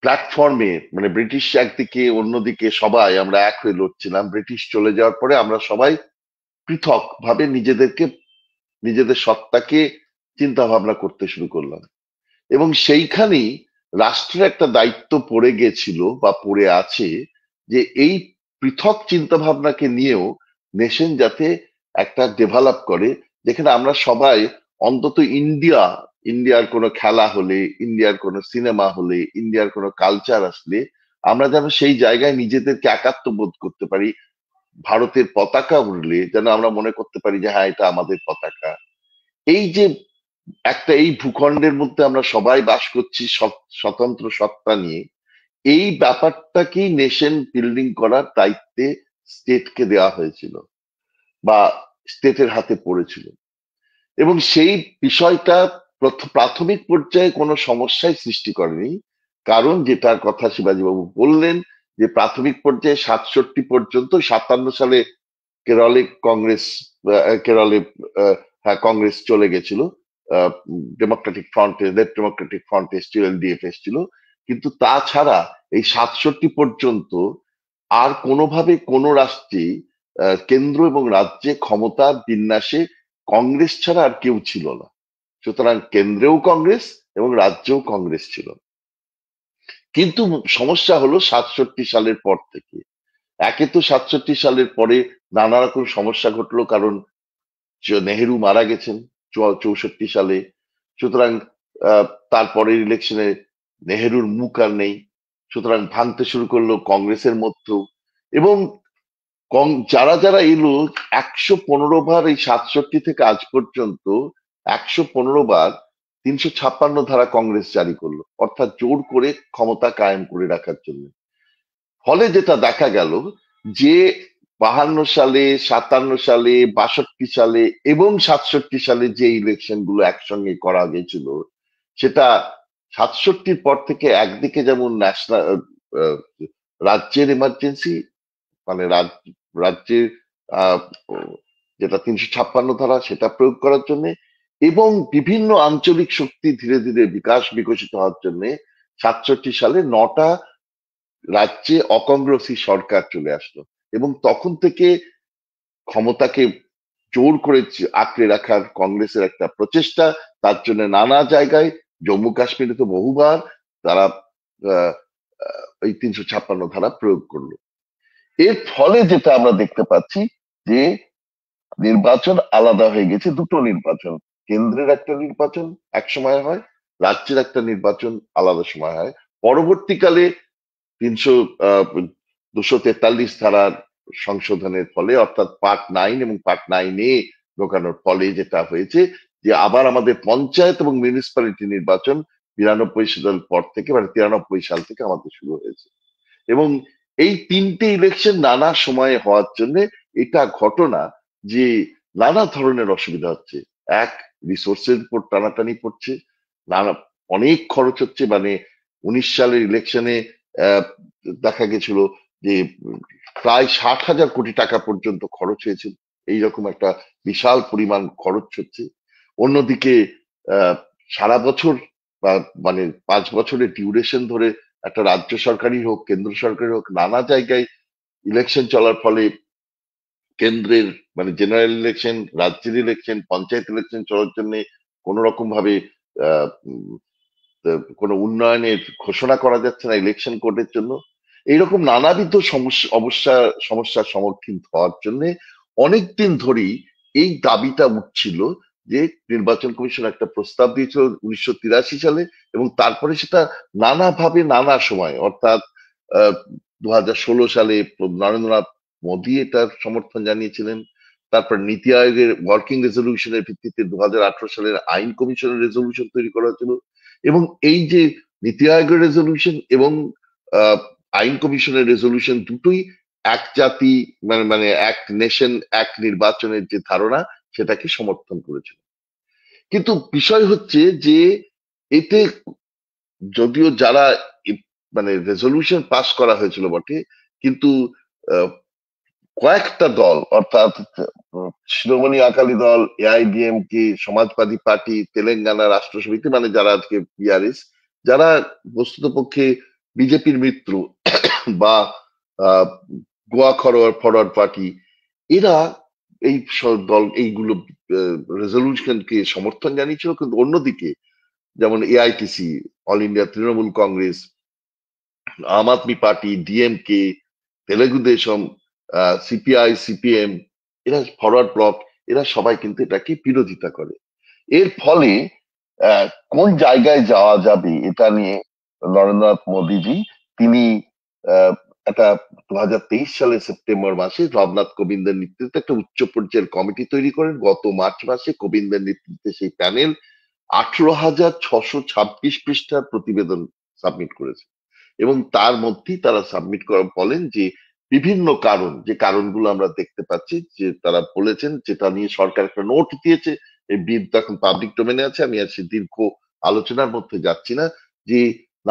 প্ল্যাটফর্মে, ব্রিটিশ একদিকে অন্যদিকে সবাই আমরা এক হয়ে লড়ছিলাম, ব্রিটিশ চলে যাওয়ার পরে আমরা সবাই পৃথক ভাবে নিজেদের সত্তাকে চিন্তা ভাবনা করতে শুরু করলাম। এবং সেইখানেই রাষ্ট্রের একটা দায়িত্ব পড়ে গেছিল বা পড়ে আছে, যে এই পৃথক চিন্তা ভাবনাকে নিয়েও নেশন যাতে একটা ডেভেলপ করে, যেখানে আমরা সবাই অন্তত ইন্ডিয়ার কোনো খেলা হলে, ইন্ডিয়ার কোনো সিনেমা হলে, ইন্ডিয়ার কোনো কালচার আসলে আমরা যেন সেই জায়গায় নিজেদেরকে একাত্ম বোধ করতে পারি। ভারতের পতাকা উড়লে যেন আমরা মনে করতে পারি যে হ্যাঁ, এটা আমাদের পতাকা। এই যে এই ভূখণ্ডের মধ্যে আমরা সবাই বাস করছি স্বতন্ত্র সত্তা নিয়ে, এই ব্যাপারটাকেই নেশন বিল্ডিং করার দায়িত্বে স্টেটকে দেওয়া হয়েছিল বা স্টেটের হাতে পড়েছিল। এবং সেই বিষয়টা প্রাথমিক পর্যায়ে কোনো সমস্যাই সৃষ্টি করেনি। কারণ যেটার কথা শিবাজীবাবু বললেন, যে প্রাথমিক পর্যায়ে 67 পর্যন্ত, 57 সালে কেরলে কংগ্রেস, কেরলে হ্যাঁ, কংগ্রেস চলে গেছিল, Democratic front, left Democratic front এসছিল, এলডিএফ এসছিল। কিন্তু তাছাড়া এই 67 পর্যন্ত আর কোনোভাবে কোনো রাষ্ট্রে, কেন্দ্র এবং রাজ্যে ক্ষমতার বিন্যাসে কংগ্রেস ছাড়া আর কেউ ছিল না। সুতরাং কেন্দ্রেও কংগ্রেস এবং রাজ্যেও কংগ্রেস ছিল। কিন্তু সমস্যা হলো 67 সালের পর থেকে। একে তো 67 সালের পরে নানা রকম সমস্যা ঘটলো, কারণ নেহেরু মারা গেছেন 64 সালে। সুতরাং তারপরের ইলেকশনে নেহেরুর মুখ আর নেই। সুতরাং ভাঙতে শুরু করলো কংগ্রেসের মধ্যেও। এবং যারা যারা এলো, 115 বার, এই 67 থেকে আজ পর্যন্ত 115 বার 356 ধারা কংগ্রেস জারি করলো, অর্থাৎ জোর করে ক্ষমতা কায়েম করে রাখার জন্য। ফলে যেটা দেখা গেল, যে 52 সালে, 57 সালে, 62 সালে এবং 67 সালে যে ইলেকশন গুলো একসঙ্গে করা গেছিল, সেটা 67 পর থেকে একদিকে যেমন ন্যাশনাল, রাজ্যের এমার্জেন্সি, রাজ্যের আহ, যেটা 356 ধারা, সেটা প্রয়োগ করার জন্য, এবং বিভিন্ন আঞ্চলিক শক্তি ধীরে ধীরে বিকশিত হওয়ার জন্য 67 সালে 9টা রাজ্যে অকংগ্রেসী সরকার চলে আসলো। এবং তখন থেকে ক্ষমতাকে জোর করে আঁকড়ে রাখার কংগ্রেসের একটা প্রচেষ্টা, তার জন্য নানা জায়গায়, জম্মু কাশ্মীরে তো বহুবার তারা এই 356 ধারা প্রয়োগ করলো। এর ফলে যেটা আমরা দেখতে পাচ্ছি যে নির্বাচন আলাদা হয়ে গেছে, দুটো নির্বাচন, কেন্দ্রের একটা নির্বাচন এক সময় হয়, রাজ্যের একটা নির্বাচন আলাদা সময় হয়। পরবর্তীকালে 243 ধারার সংশোধনের ফলে, অর্থাৎ পার্ট 9 এবং পার্ট 9A ঢোকানোর ফলে যেটা হয়েছে যে আবার আমাদের পঞ্চায়েত এবং মিউনিসিপ্যালিটি নির্বাচন 92 সালের পর থেকে, মানে 93 সাল থেকে আমাদের শুরু হয়েছে। এবং এই তিনটে ইলেকশন নানা সময়ে হওয়ার জন্য এটা ঘটনা যে নানা ধরনের অসুবিধা হচ্ছে। এক, রিসোর্সের উপর টানাটানি পড়ছে, নানা অনেক খরচ হচ্ছে। মানে 19 সালের ইলেকশনে দেখা গেছিল যে প্রায় 60,000 কোটি টাকা পর্যন্ত খরচ হয়েছিল, এইরকম একটা বিশাল পরিমাণ খরচ হচ্ছে। অন্যদিকে সারা বছর বা মানে 5 বছরের ডিউরেশন ধরে একটা রাজ্য সরকারই হোক কেন্দ্র সরকারই হোক নানা জায়গায় ইলেকশন চলার ফলে কেন্দ্রের মানে জেনারেল ইলেকশন, রাজ্যের ইলেকশন, পঞ্চায়েত ইলেকশন চলার জন্য কোন রকম ভাবে কোনো উন্নয়নের ঘোষণা করা যাচ্ছে না ইলেকশন কোডের জন্য। এইরকম নানাবিধ সমস্যার সম্মুখীন হওয়ার জন্য অনেকদিন ধরেই এই দাবিটা উঠছিল যে নির্বাচন কমিশন একটা প্রস্তাব দিয়েছিল 1983 সালে, এবং তারপরে সেটা নানাভাবে নানা সময়, অর্থাৎ 2016 সালে নরেন্দ্রনাথ মোদী এটার সমর্থন জানিয়েছিলেন। তারপর নীতি আয়োগের ওয়ার্কিং রেজলিউশনের ভিত্তিতে 2018 সালের আইন কমিশনের রেজলিউশন তৈরি করা হয়েছিল। এবং এই যে নীতি আয়োগের রেজলিউশন এবং আইন কমিশনের রেজলিউশন দুটোই এক জাতি মানে মানে এক নেশন এক নির্বাচনের যে ধারণা সেটাকে সমর্থন করেছিল। কিন্তু বিষয় হচ্ছে যে এতে যদিও যারা মানে রেজলিউশন পাস করা হয়েছিল বটে, কিন্তু কয়েকটা দল, অর্থাৎ শিরোমণি আকালি দল, এআইডিএমকে, সমাজবাদী পার্টি, তেলেঙ্গানা রাষ্ট্র সমিতি মানে যারা আজকে বিআরএস, যারা বস্তুতপক্ষে বিজেপির মিত্র বা গোয়া ফরওয়ার্ড পার্টি, এরা এই দল এইগুলো রেজলিউশনকে সমর্থন জানিয়েছিল। কিন্তু অন্যদিকে যেমন AITC, all India Trinamool Congress, Aam Aadmi party, DMK, Telugu Desam, CPI, CPM, এরা ফরওয়ার্ড ব্লক, এরা সবাই কিন্তু এটাকে বিরোধিতা করে। এর ফলে কোন জায়গায় যাওয়া যাবে এটা নিয়ে নরেন্দ্রনাথ মোদীজি তিনি একটা 2023 সালের সেপ্টেম্বর মাসে রামনাথ কোবিন্দের নেতৃত্বে একটা উচ্চ পর্যায়ের কমিটি তৈরি করেন। গত মার্চ মাসে কোবিন্দের নেতৃত্বে সেই প্যানেল 18,626 পৃষ্ঠার প্রতিবেদন সাবমিট করেছে, এবং তার মধ্যেই তারা সাবমিট করা বলেন যে বিভিন্ন কারণ, যে কারণগুলো আমরা দেখতে পাচ্ছি যে তারা বলেছেন, যেটা নিয়ে সরকার একটা নোট দিয়েছে, এই বিল এখন পাবলিক ডোমেনে আছে, আমি আর সে দীর্ঘ আলোচনার মধ্যে যাচ্ছি না, যে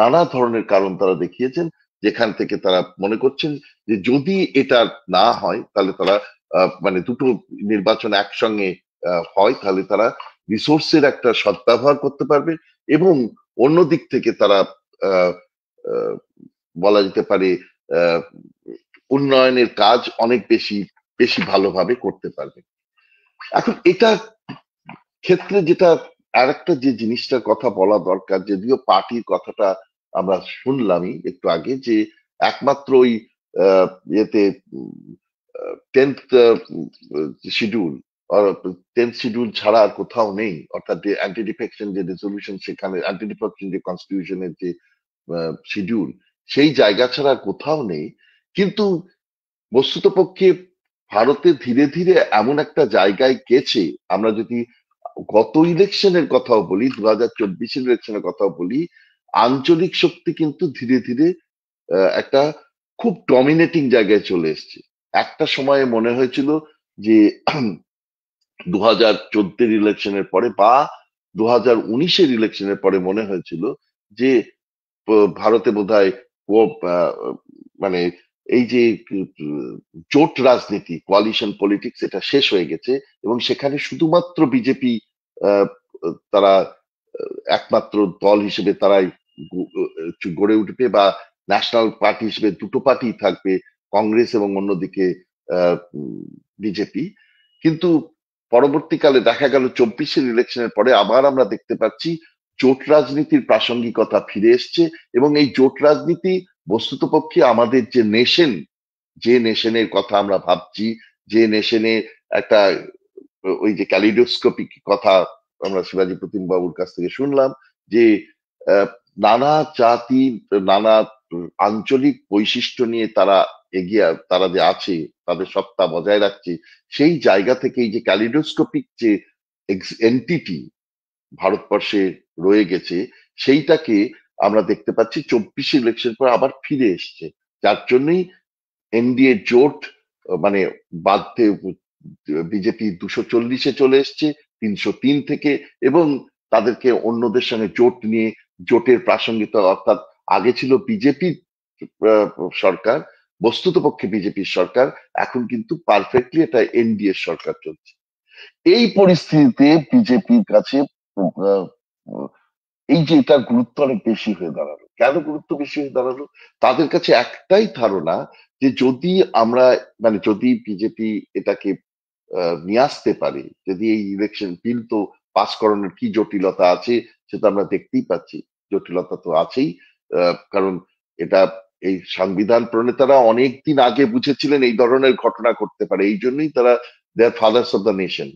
নানা ধরনের কারণ তারা দেখিয়েছেন যেখান থেকে তারা মনে করছেন যে যদি এটা না হয় তাহলে তারা মানে দুটো নির্বাচন একসঙ্গে হয় তাহলে তারা রিসোর্সের একটা সদ্ব্যবহার করতে পারবে, এবং অন্য দিক থেকে তারা বলা যেতে পারে উন্নয়নের কাজ অনেক বেশি ভালোভাবে করতে পারবে। এখন এটা ক্ষেত্রে যেটা আরেকটা যে জিনিসটার কথা বলা দরকার, যদিও পার্টির কথাটা আমরা শুনলামই একটু আগে, যে একমাত্র ওই ইয়েতে 10th শিডিউল 10th শিডিউল ছাড়া আর কোথাও নেই, অর্থাৎ যে অ্যান্টি ডিফেকশন যে রেজলিউশন, সেখানে অ্যান্টি ডিফেকশন যে কনস্টিটিউশনের যে শিডিউল, সেই জায়গা ছাড়া কোথাও নেই। কিন্তু বস্তুতপক্ষে ভারতে ধীরে ধীরে এমন একটা জায়গায় গেছে, আমরা যদি গত ইলেকশনের কথাও বলি, 2024 ইলেকশনের কথাও বলি, আঞ্চলিক শক্তি কিন্তু ধীরে ধীরে একটা খুব ডমিনেটিং জায়গায় চলে এসছে। একটা সময়ে মনে হয়েছিল যে 2014 ইলেকশনের পরে বা 2019 ইলেকশনের পরে মনে হয়েছিল যে ভারতে বোধহয় মানে এই যে জোট রাজনীতি, কোয়ালিশন পলিটিক্স, এটা শেষ হয়ে গেছে, এবং সেখানে শুধুমাত্র বিজেপি তারা একমাত্র দল হিসেবে তারাই গড়ে উঠবে, বা ন্যাশনাল পার্টি হিসেবে দুটো পার্টি থাকবে, কংগ্রেস এবং অন্যদিকে বিজেপি। কিন্তু পরবর্তীকালে দেখা গেল 24 ইলেকশনের পরে আবার আমরা দেখতে পাচ্ছি জোট রাজনীতির প্রাসঙ্গিকতা ফিরে এসছে, এবং এই জোট রাজনীতি বস্তুতপক্ষে আমাদের যে নেশন, যে নেশনের কথা আমরা ভাবছি, যে নেশনে একটা ওই যে ক্যালিডোস্কোপিক কথা আমরা শিবাজী প্রতিম বাবুর কাছ থেকে শুনলাম, যে নানা জাতি, নানা আঞ্চলিক বৈশিষ্ট্য নিয়ে তারা যে আছে, তাদের সত্তা বজায় রাখছে, সেই জায়গা থেকে এই যে ক্যালিডোস্কোপিক যে এন্টিটি ভারতবর্ষে রয়ে গেছে, সেইটাকে আমরা দেখতে পাচ্ছি 24 ইলেকশন পর আবার ফিরে এসছে। যার জন্যই এনডিএ জোট মানে বাধ্য, বিজেপি 240-এ চলে এসছে 303 থেকে, এবং তাদেরকে অন্যদের সঙ্গে জোটের প্রাসঙ্গিকতা, অর্থাৎ আগে ছিল বিজেপি সরকার, বস্তুতপক্ষে বিজেপির সরকার, এখন কিন্তু পারফেক্টলি এটা এনডিএ সরকার চলছে। এই পরিস্থিতিতে বিজেপির কাছে আহ, এই যে এটার গুরুত্ব অনেক বেশি হয়ে দাঁড়ালো। কেন গুরুত্ব বেশি হয়ে দাঁড়ালো? তাদের কাছে একটাই ধারণা, যে যদি বিজেপি এটাকে নিয়ে আসতে পারে, যদি এই ইলেকশন বিল তো পাস করানোর কি জটিলতা আছে সেটা আমরা দেখতেই পাচ্ছি, জটিলতা তো আছেই। কারণ এটা, এই সংবিধান প্রণেতারা অনেকদিন আগে বুঝেছিলেন এই ধরনের ঘটনা ঘটতে পারে, এই জন্যই তারা দেয়ার ফাদার্স অফ দ্য নেশন,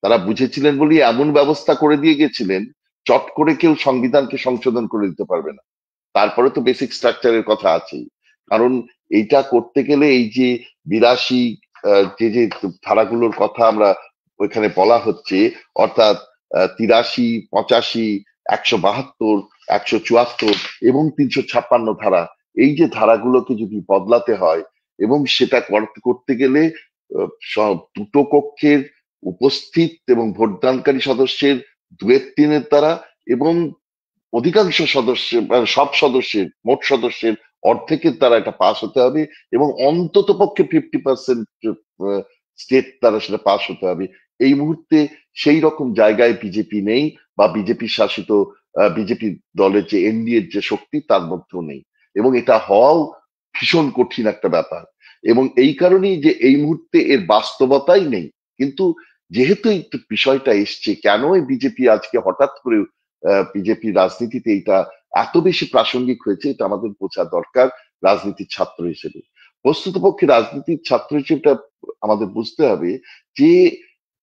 তারা বুঝেছিলেন বলেই এমন ব্যবস্থা করে দিয়ে গেছিলেন, চট করে কেউ সংবিধানকে সংশোধন করে দিতে পারবে না। তারপরে তো বেসিক স্ট্রাকচারের কথা আছেই। কারণ এইটা করতে গেলে এই যে 82 যে যে ধারাগুলোর কথা আমরা ওইখানে বলা হচ্ছে, অর্থাৎ 83, 85, 172, 174 এবং 356 ধারা, এই যে ধারাগুলোকে যদি বদলাতে হয়, এবং সেটা করতে গেলে দুটো কক্ষের উপস্থিত এবং ভোটদানকারী সদস্যের 2/3 দ্বারা, এবং অধিকাংশ সদস্যের মানে সব সদস্যের, মোট সদস্যের অর্ধেকের দ্বারা এটা পাস হতে হবে, এবং অন্তত পক্ষে 50% স্টেট দ্বারা সেটা পাস হতে হবে। এই মুহূর্তে সেই রকম জায়গায় বিজেপি নেই, বা বিজেপি শাসিত বিজেপি দলের যে এনডিএর যে শক্তি তার মধ্যেও নেই, এবং এটা হওয়াও ভীষণ কঠিন একটা ব্যাপার। এবং এই কারণেই যে এই মুহূর্তে এর বাস্তবতাই নেই। কিন্তু যেহেতু এই বিষয়টা এসছে, কেন বিজেপি আজকে হঠাৎ করে বিজেপি রাজনীতিতে এটা এত বেশি প্রাসঙ্গিক হয়েছে, এটা আমাদের বোঝা দরকার রাজনীতির ছাত্র হিসেবে। বস্তুতপক্ষে রাজনীতির ছাত্র হিসেবে এটা আমাদের বুঝতে হবে যে,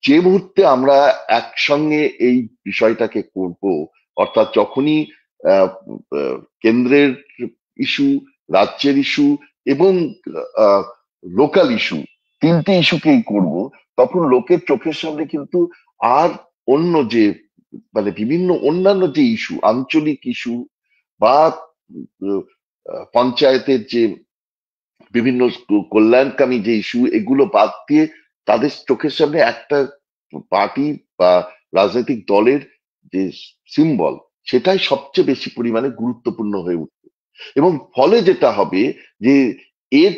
যে মুহূর্তে আমরা একসঙ্গে এই বিষয়টাকে করব, অর্থাৎ যখনই আহ, আহ, কেন্দ্রের ইস্যু, রাজ্যের ইস্যু এবং লোকাল ইস্যু, তিনটে ইস্যুকেই করব, তখন লোকের চোখের সামনে কিন্তু আর অন্য যে মানে বিভিন্ন অন্যান্য যে ইস্যু, আঞ্চলিক ইস্যু বা পঞ্চায়েতের যে বিভিন্ন কল্যাণকামী যে ইস্যু, এগুলো বাদ দিয়ে তাদের চোখের সামনে একটা পার্টি বা রাজনৈতিক দলের যে সিম্বল, সেটাই সবচেয়ে বেশি পরিমাণে গুরুত্বপূর্ণ হয়ে উঠবে। এবং ফলে যেটা হবে যে, এর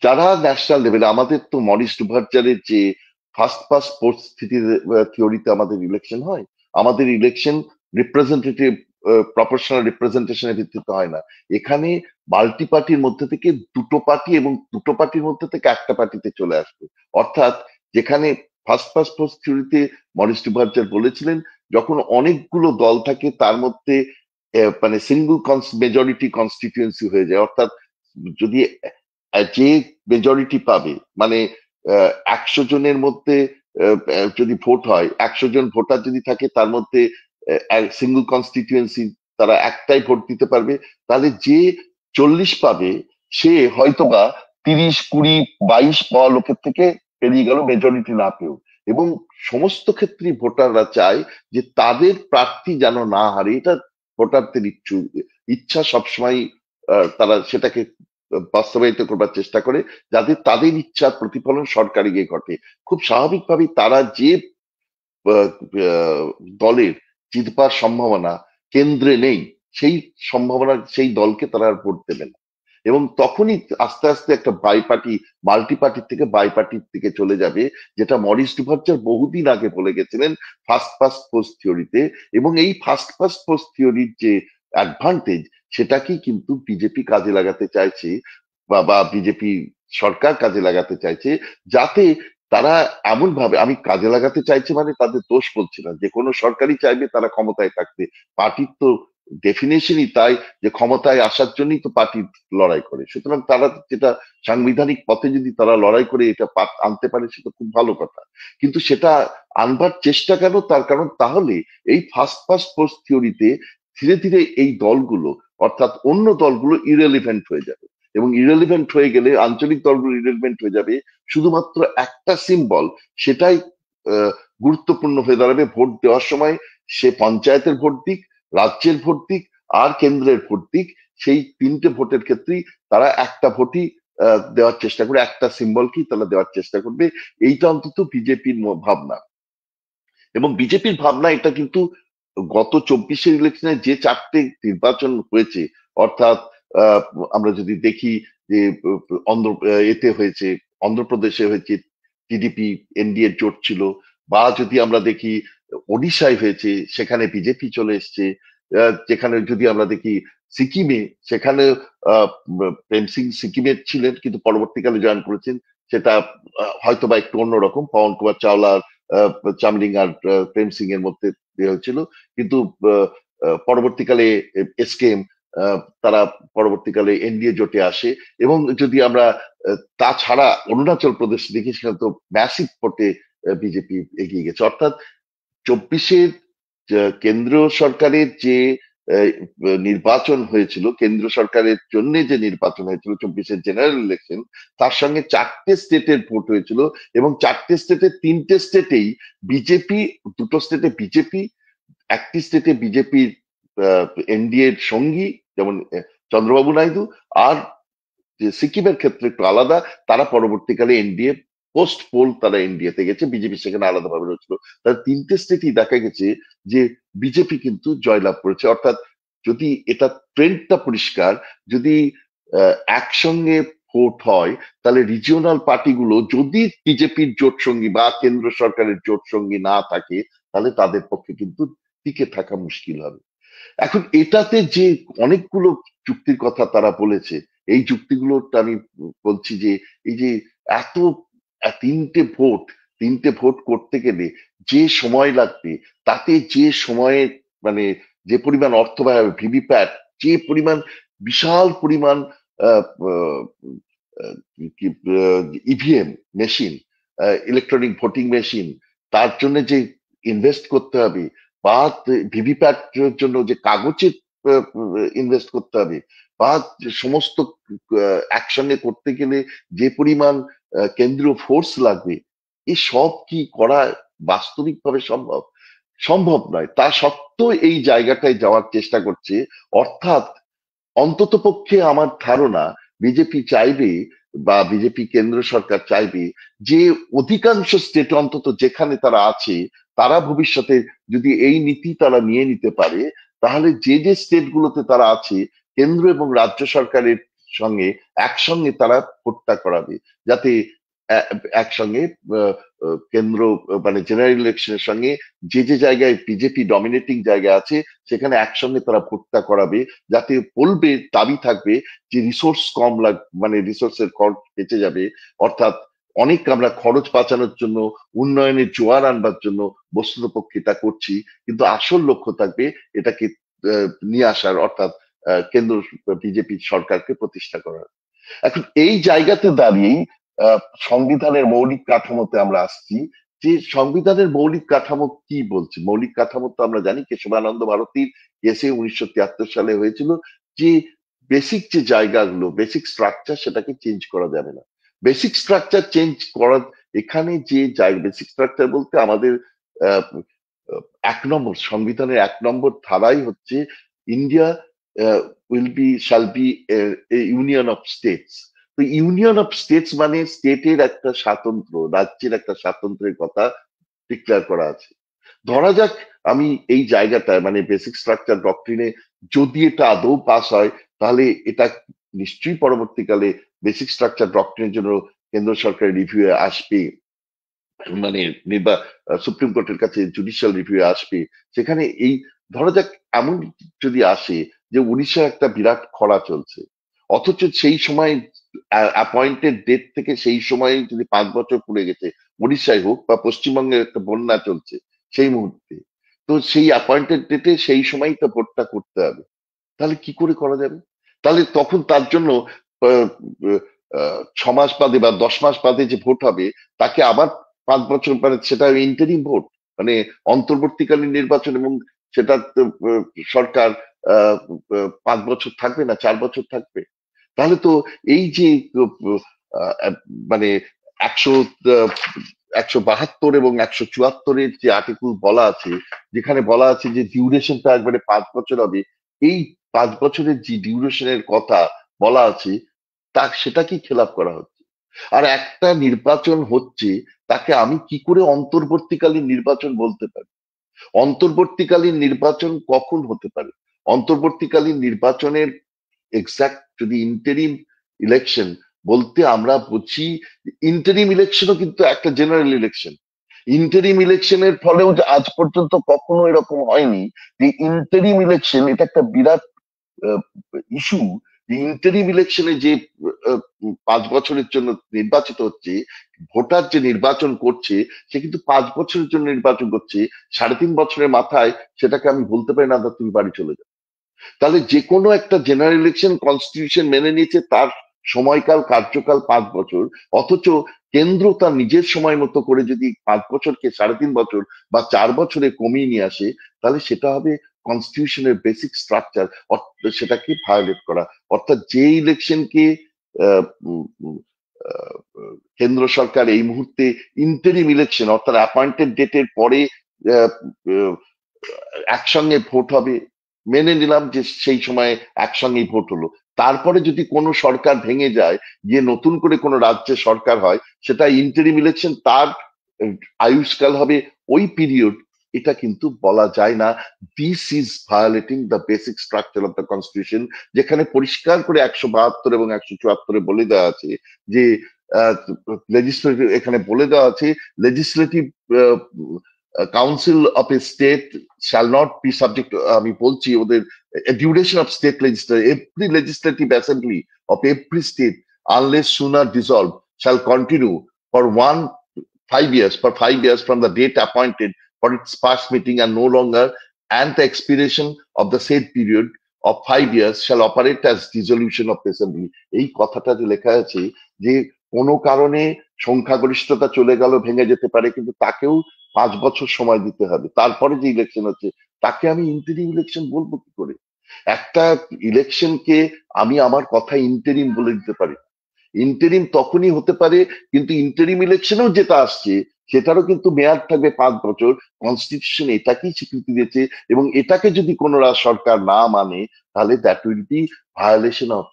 যারা ন্যাশনাল লেভেলে, আমাদের তো মরিস ডুভার্জারের যে ফার্স্ট পাস পরিস্থিতি থিওরিতে আমাদের ইলেকশন হয়, আমাদের ইলেকশন রিপ্রেজেন্টেটিভ প্রপোর্শনাল রিপ্রেজেন্টেশনের ভিত্তিতে হয় না। এখানে মাল্টি পার্টির মধ্যে থেকে দুটো পার্টি, এবং দুটো পার্টির মধ্যে থেকে একটা পার্টিতে চলে আসবে। অর্থাৎ যেখানে ফার্স্ট পাস পোস্ট থিওরিতে মরিস ডুভার্জার বলেছিলেন, যখন অনেকগুলো দল থাকে তার মধ্যে মানে সিঙ্গল মেজরিটি কনস্টিটিউয়েন্সি হয়ে যায়, অর্থাৎ যদি যে মেজরিটি পাবে, মানে 100 জনের মধ্যে যদি ভোট হয়, 100 জন ভোটার যদি থাকে, তার মধ্যে সিঙ্গল কনস্টিটিউয়েন্সি তারা একটাই ভোট দিতে পারবে, তাহলে যে 40 পাবে সে হয়তোবা 30, 20, 22 পাওয়া লোকের থেকে পেরিয়ে গেল মেজরিটি না পেয়েও। এবং সমস্ত ক্ষেত্রেই ভোটাররা চায় যে তাদের প্রার্থী যেন না হারে, এটা ভোটারদের ইচ্ছা সবসময়, তারা সেটাকে বাস্তবায়িত করবার চেষ্টা করে, যাতে তাদের ইচ্ছার প্রতিফলন সরকারে গিয়ে ঘটে। খুব স্বাভাবিকভাবেই তারা যে দলের জিতবার সম্ভাবনা কেন্দ্রে নেই, সেই সম্ভাবনা, সেই দলকে তারা আর ভোট দেবে না। এবং তখনই আস্তে আস্তে একটা মাল্টি পার্টির থেকে বাই পার্টির দিকে চলে যাবে, যেটা মরিস ডুভার্জার বহুদিন আগে বলে গেছিলেন ফার্স্ট পাস্ট পোস্ট থিওরিতে। এবং এই ফার্স্ট পাস্ট পোস্ট থিওরির যে অ্যাডভান্টেজ, সেটাকেই কিন্তু বিজেপি কাজে লাগাতে চাইছে, বা বিজেপি সরকার কাজে লাগাতে চাইছে, যাতে তারা এমন ভাবে, আমি কাজে লাগাতে চাইছে মানে তাদের দোষ বলছি না, যে কোনো সরকারই চাইবে তারা ক্ষমতায় থাকতে, পার্টির তো ডেফিনেশনই তাই যে ক্ষমতায় আসার জন্যই তো পার্টি লড়াই করে। সুতরাং তারা যেটা সাংবিধানিক পথে যদি তারা লড়াই করে এটা আনতে পারে সেটা খুব ভালো কথা, কিন্তু সেটা আনবার চেষ্টা কেন? তার কারণ তাহলে এই ফার্স্ট ফার্স্ট পোস্ট থিওরিতে ধীরে ধীরে এই দলগুলো, অর্থাৎ অন্য দলগুলো ইরেলিভেন্ট হয়ে যাবে, এবং ইরেলিভেন্ট হয়ে গেলে আঞ্চলিক দলগুলো ইরেলিভেন্ট হয়ে যাবে। শুধুমাত্র একটা সিম্বল, সেটাই গুরুত্বপূর্ণ হয়ে দাঁড়াবে ভোট দেওয়ার সময়। সে পঞ্চায়েতের ভোট দিক, রাজ্যের ভোট দিক, আর কেন্দ্রের ভোট দিক, সেই তিনটে ভোটের ক্ষেত্রেই তারা একটা ভোটই দেওয়ার চেষ্টা করবে, একটা সিম্বলকেই তারা দেওয়ার চেষ্টা করবে। এইটা অন্তত বিজেপির ভাবনা। এবং বিজেপির ভাবনা এটা কিন্তু গত 24-এর ইলেকশনে যে 4টে নির্বাচন হয়েছে, অর্থাৎ আহ, আমরা যদি দেখি যে এতে হয়েছে, অন্ধ্রপ্রদেশে হয়েছে টিডিপি এনডিএ জোট ছিল, বা যদি আমরা দেখি ওডিশায় হয়েছে, সেখানে বিজেপি চলে এসছে, যেখানে যদি আমরা দেখি সিকিমে, সেখানে প্রেম সিং সিকিমের ছিলেন কিন্তু পরবর্তীকালে জয়েন করেছেন, সেটা হয়তো বা একটু অন্যরকম, পবন কুমার চাওলা চামলিং আর প্রেম সিং এর মধ্যে হয়েছিল, কিন্তু পরবর্তীকালে এসকেএম তারা পরবর্তীকালে এনডিএ জোটে আসে। এবং যদি আমরা তাছাড়া অরুণাচল প্রদেশ দেখি, সেখানে তো ম্যাসিভ ভোটে বিজেপি এগিয়ে গেছে। অর্থাৎ 24-এর কেন্দ্র সরকারের যে নির্বাচন হয়েছিল, কেন্দ্র সরকারের জন্য যে নির্বাচন হয়েছিল 24-এর জেনারেল ইলেকশন, তার সঙ্গে 4টে স্টেটের ভোট হয়েছিল, এবং 4টে স্টেটের 3টে স্টেটেই বিজেপি, 2টো স্টেটে বিজেপি, একটি স্টেটে বিজেপির এনডিএ এর সঙ্গী যেমন চন্দ্রবাবু নাইডু, আর যে সিকিমের ক্ষেত্রে একটু আলাদা, তারা পরবর্তীকালে এনডিএ পোস্ট পোল তারা এনডিএ তে গেছে, বিজেপি সেখানে আলাদাভাবে রয়েছিল। তার 3টে স্টেটই দেখা গেছে যে বিজেপি কিন্তু জয়লাভ করেছে। অর্থাৎ যদি এটা ট্রেন্ডটা পরিষ্কার, যদি একসঙ্গে ভোট হয়, তাহলে রিজিওনাল পার্টিগুলো যদি বিজেপির জোট সঙ্গী বা কেন্দ্র সরকারের জোট সঙ্গী না থাকে, তাহলে তাদের পক্ষে কিন্তু টিকে থাকা মুশকিল হবে। এখন এটাতে যে অনেকগুলো যুক্তির কথা তারা বলেছে, এই যুক্তিগুলোটা আমি বলছি যে এই যে এত 3টে ভোট করতে গেলে যে সময় লাগবে, তাতে যে সময়ে মানে যে পরিমাণ অর্থ ব্যয় হবে, ভিভিপ্যাট যে পরিমাণ, বিশাল পরিমাণ EVM machine, electronic voting machine, তার জন্য যে ইনভেস্ট করতে হবে, বা ভিভিপ্যাট জন্য যে কাগজে ইনভেস্ট করতে হবে, বা সমস্ত একসঙ্গে করতে গেলে যে পরিমাণ কেন্দ্রীয় ফোর্স লাগবে, এই সব কি করা বাস্তবিকভাবে সম্ভব? সম্ভব নয়। তা সত্ত্বেও এই জায়গাটায় যাওয়ার চেষ্টা করছে। অর্থাৎ অন্ততপক্ষে আমার ধারণা বিজেপি চাইবে, বা বিজেপি কেন্দ্র সরকার চাইবে যে অধিকাংশ স্টেট অন্তত যেখানে তারা আছে, তারা ভবিষ্যতে যদি এই নীতি তারা নিয়ে নিতে পারে, তাহলে যে যে স্টেট গুলোতে তারা আছে, কেন্দ্র এবং রাজ্য সরকারের সঙ্গে একসঙ্গে তারা ভোটটা করাবে, যাতে একসঙ্গে কেন্দ্র মানে জেনারেল ইলেকশনের সঙ্গে যে যে জায়গায় বিজেপি ডমিনেটিং জায়গা আছে, সেখানে একসঙ্গে তারা ভোটটা করাবে, যাতে বলবে, দাবি থাকবে যে রিসোর্স কম মানে রিসোর্সের খরচ বেঁচে যাবে। অর্থাৎ অনেক আমরা খরচ বাঁচানোর জন্য, উন্নয়নের জোয়ার আনবার জন্য বস্তুতপক্ষে এটা করছি, কিন্তু আসল লক্ষ্য থাকবে এটাকে নিয়ে আসার, অর্থাৎ কেন্দ্র বিজেপি সরকারকে প্রতিষ্ঠা করার। এখন এই জায়গাতে দাঁড়িয়েই সংবিধানের মৌলিক কাঠামোতে আমরা আসছি, যে সংবিধানের মৌলিক কাঠামো কি বলছে। মৌলিক কাঠামো তো আমরা জানি কেশবানন্দ ভারতীর কেসে 1973 সালে হয়েছিল, যে বেসিক যে জায়গাগুলো, বেসিক স্ট্রাকচার, সেটাকে চেঞ্জ করা যাবে না। বেসিক স্ট্রাকচার চেঞ্জ করা, এখানে যে বেসিক স্ট্রাকচার বলতে আমাদের 1 নম্বর সংবিধানের 1 নম্বর ধারাই হচ্ছে India shall be a union of states। তো ইউনিয়ন অফ স্টেটস মানে স্টেটের একটা স্বাতন্ত্র্য, রাজ্যের একটা স্বাতন্ত্র্যের কথা ডিক্লেয়ার করা আছে। ধরা যাক আমি এই জায়গাটায় মানে বেসিক স্ট্রাকচার ডক্ট্রিনে যদি এটা আদৌ পাস হয়, তাহলে এটা নিশ্চয়ই পরবর্তীকালে বেসিক স্ট্রাকচার ডক্ট্রিনের জন্য কেন্দ্র সরকারের রিভিউ আসবে, মানে সুপ্রিম কোর্টের কাছে জুডিশিয়াল রিভিউ আসবে। সেখানে এই ধরা যাক এমন যদি আসে যে উড়িষ্যার একটা বিরাট খরা চলছে, অথচ সেই সময় অ্যাপয়েন্টেড ডেট থেকে সেই সময় যদি 5 বছর পুড়ে গেছে, উড়িষ্যায় হোক বা পশ্চিমবঙ্গের একটা বন্যা চলছে সেই মুহূর্তে, তো সেই অ্যাপয়েন্টেড ডেটে সেই সময়ই তো ভোটটা করতে হবে। তাহলে কি করে করা যাবে? তাহলে তখন তার জন্য 6 মাস বাদে বা 10 মাস বাদে যে ভোট হবে তাকে আবার 5 বছর, মানে সেটা ইন্টারিম ভোট, মানে অন্তর্বর্তীকালীন নির্বাচন, এবং সেটা সরকার 5 বছর থাকবে না 4 বছর থাকবে। তাহলে তো এই যে মানে 172 এবং 174-এর যে আর্টিকেল বলা আছে, যেখানে বলা আছে যে ডিউরেশনটা একবারে 5 বছর হবে, এই 5 বছরের যে ডিউরেশনের কথা বলা আছে তা সেটা কি খেলাপ করা হচ্ছে? আর একটা নির্বাচন হচ্ছে, তাকে আমি কি করে অন্তর্বর্তীকালীন নির্বাচন বলতে পারি? অন্তর্বর্তীকালীন নির্বাচন কখন হতে পারে? অন্তর্বর্তীকালীন নির্বাচনের এক্সাক্ট যদি ইন্টারিম ইলেকশন বলতে আমরা বুঝি, ইন্টারিম ইলেকশনও কিন্তু একটা জেনারেল ইলেকশন। ইন্টারিম ইলেকশনের ফলেও যে আজ পর্যন্ত কখনো এরকম হয়নি যে ইন্টারিম ইলেকশন, এটা একটা বিরাট ইস্যু, যে ইন্টারিম ইলেকশনে যে 5 বছরের জন্য নির্বাচিত হচ্ছে, ভোটার যে নির্বাচন করছে সে কিন্তু 5 বছরের জন্য নির্বাচন করছে, 3.5 বছরের মাথায় সেটাকে আমি বলতে পারি না তুমি বাড়ি চলে যাও। তাহলে যে কোনো একটা জেনারেল ইলেকশন কনস্টিটিউশন মেনে নিয়েছে তার সময়কাল কার্যকাল 5 বছর, অথচ কেন্দ্র তার নিজের সময় মতো করে যদি 5 বছরকে 3.5 বছর বা 4 বছরে কমিয়ে নিয়ে আসে, তাহলে সেটা হবে কনস্টিটিউশনের বেসিক স্ট্রাকচার, সেটাকে ভায়োলেট করা। অর্থাৎ যে ইলেকশনকে কেন্দ্র সরকার এই মুহূর্তে ইন্টারিম ইলেকশন অর্থাৎ অ্যাপয়েন্টেড ডেটের পরে আহ, আহ, একসঙ্গে ভোট হবে, মেনে নিলাম যে সেই সময় একসঙ্গেই ভোট হলো, তারপরে যদি কোনো সরকার ভেঙে যায়, যে নতুন করে কোনো রাজ্যে সরকার হয়, সেটা ইন্টারিম ইলেকশন, তার আয়ুষ্কাল হবে ওই পিরিয়ড, এটা কিন্তু বলা যায় না। This is violating the basic structure of the constitution, যেখানে পরিষ্কার করে 172 এবং 174 বলে দেওয়া আছে যে লেজিসলেটিভ, এখানে বলে দেওয়া আছে legislative council of a state shall not be subject আমি বলছি ওদের duration of state legislature, every legislative assembly of every state unless sooner dissolved shall continue for 5 years, for 5 years from the date appointed for its first meeting and no longer, and the expiration of the said period of 5 years shall operate as dissolution of the assembly। এই কথাটা যে লেখা আছে যে কোনো কারণে সংখ্যাগরিষ্ঠতা চলে গেল, ভেঙে যেতে পারে, কিন্তু তাকেও 5 বছর সময় দিতে হবে, তারপরে যে ইলেকশন হচ্ছে তাকে আমি ইন্টারিম ইলেকশন বলবো কি করে? একটা ইলেকশনকে আমি আমার কথা ইন্টারিম বলে দিতে পারি। ইন্টারিম তখনই হতে পারে, কিন্তু ইন্টারিম ইলেকশনেও যেটা আসছে সেটারও কিন্তু মেয়াদ থাকবে 5 বছর। কনস্টিটিউশন এটাকেই স্বীকৃতি দিয়েছে, এবং এটাকে যদি কোনো সরকার না মানে, তাহলে that will be violation of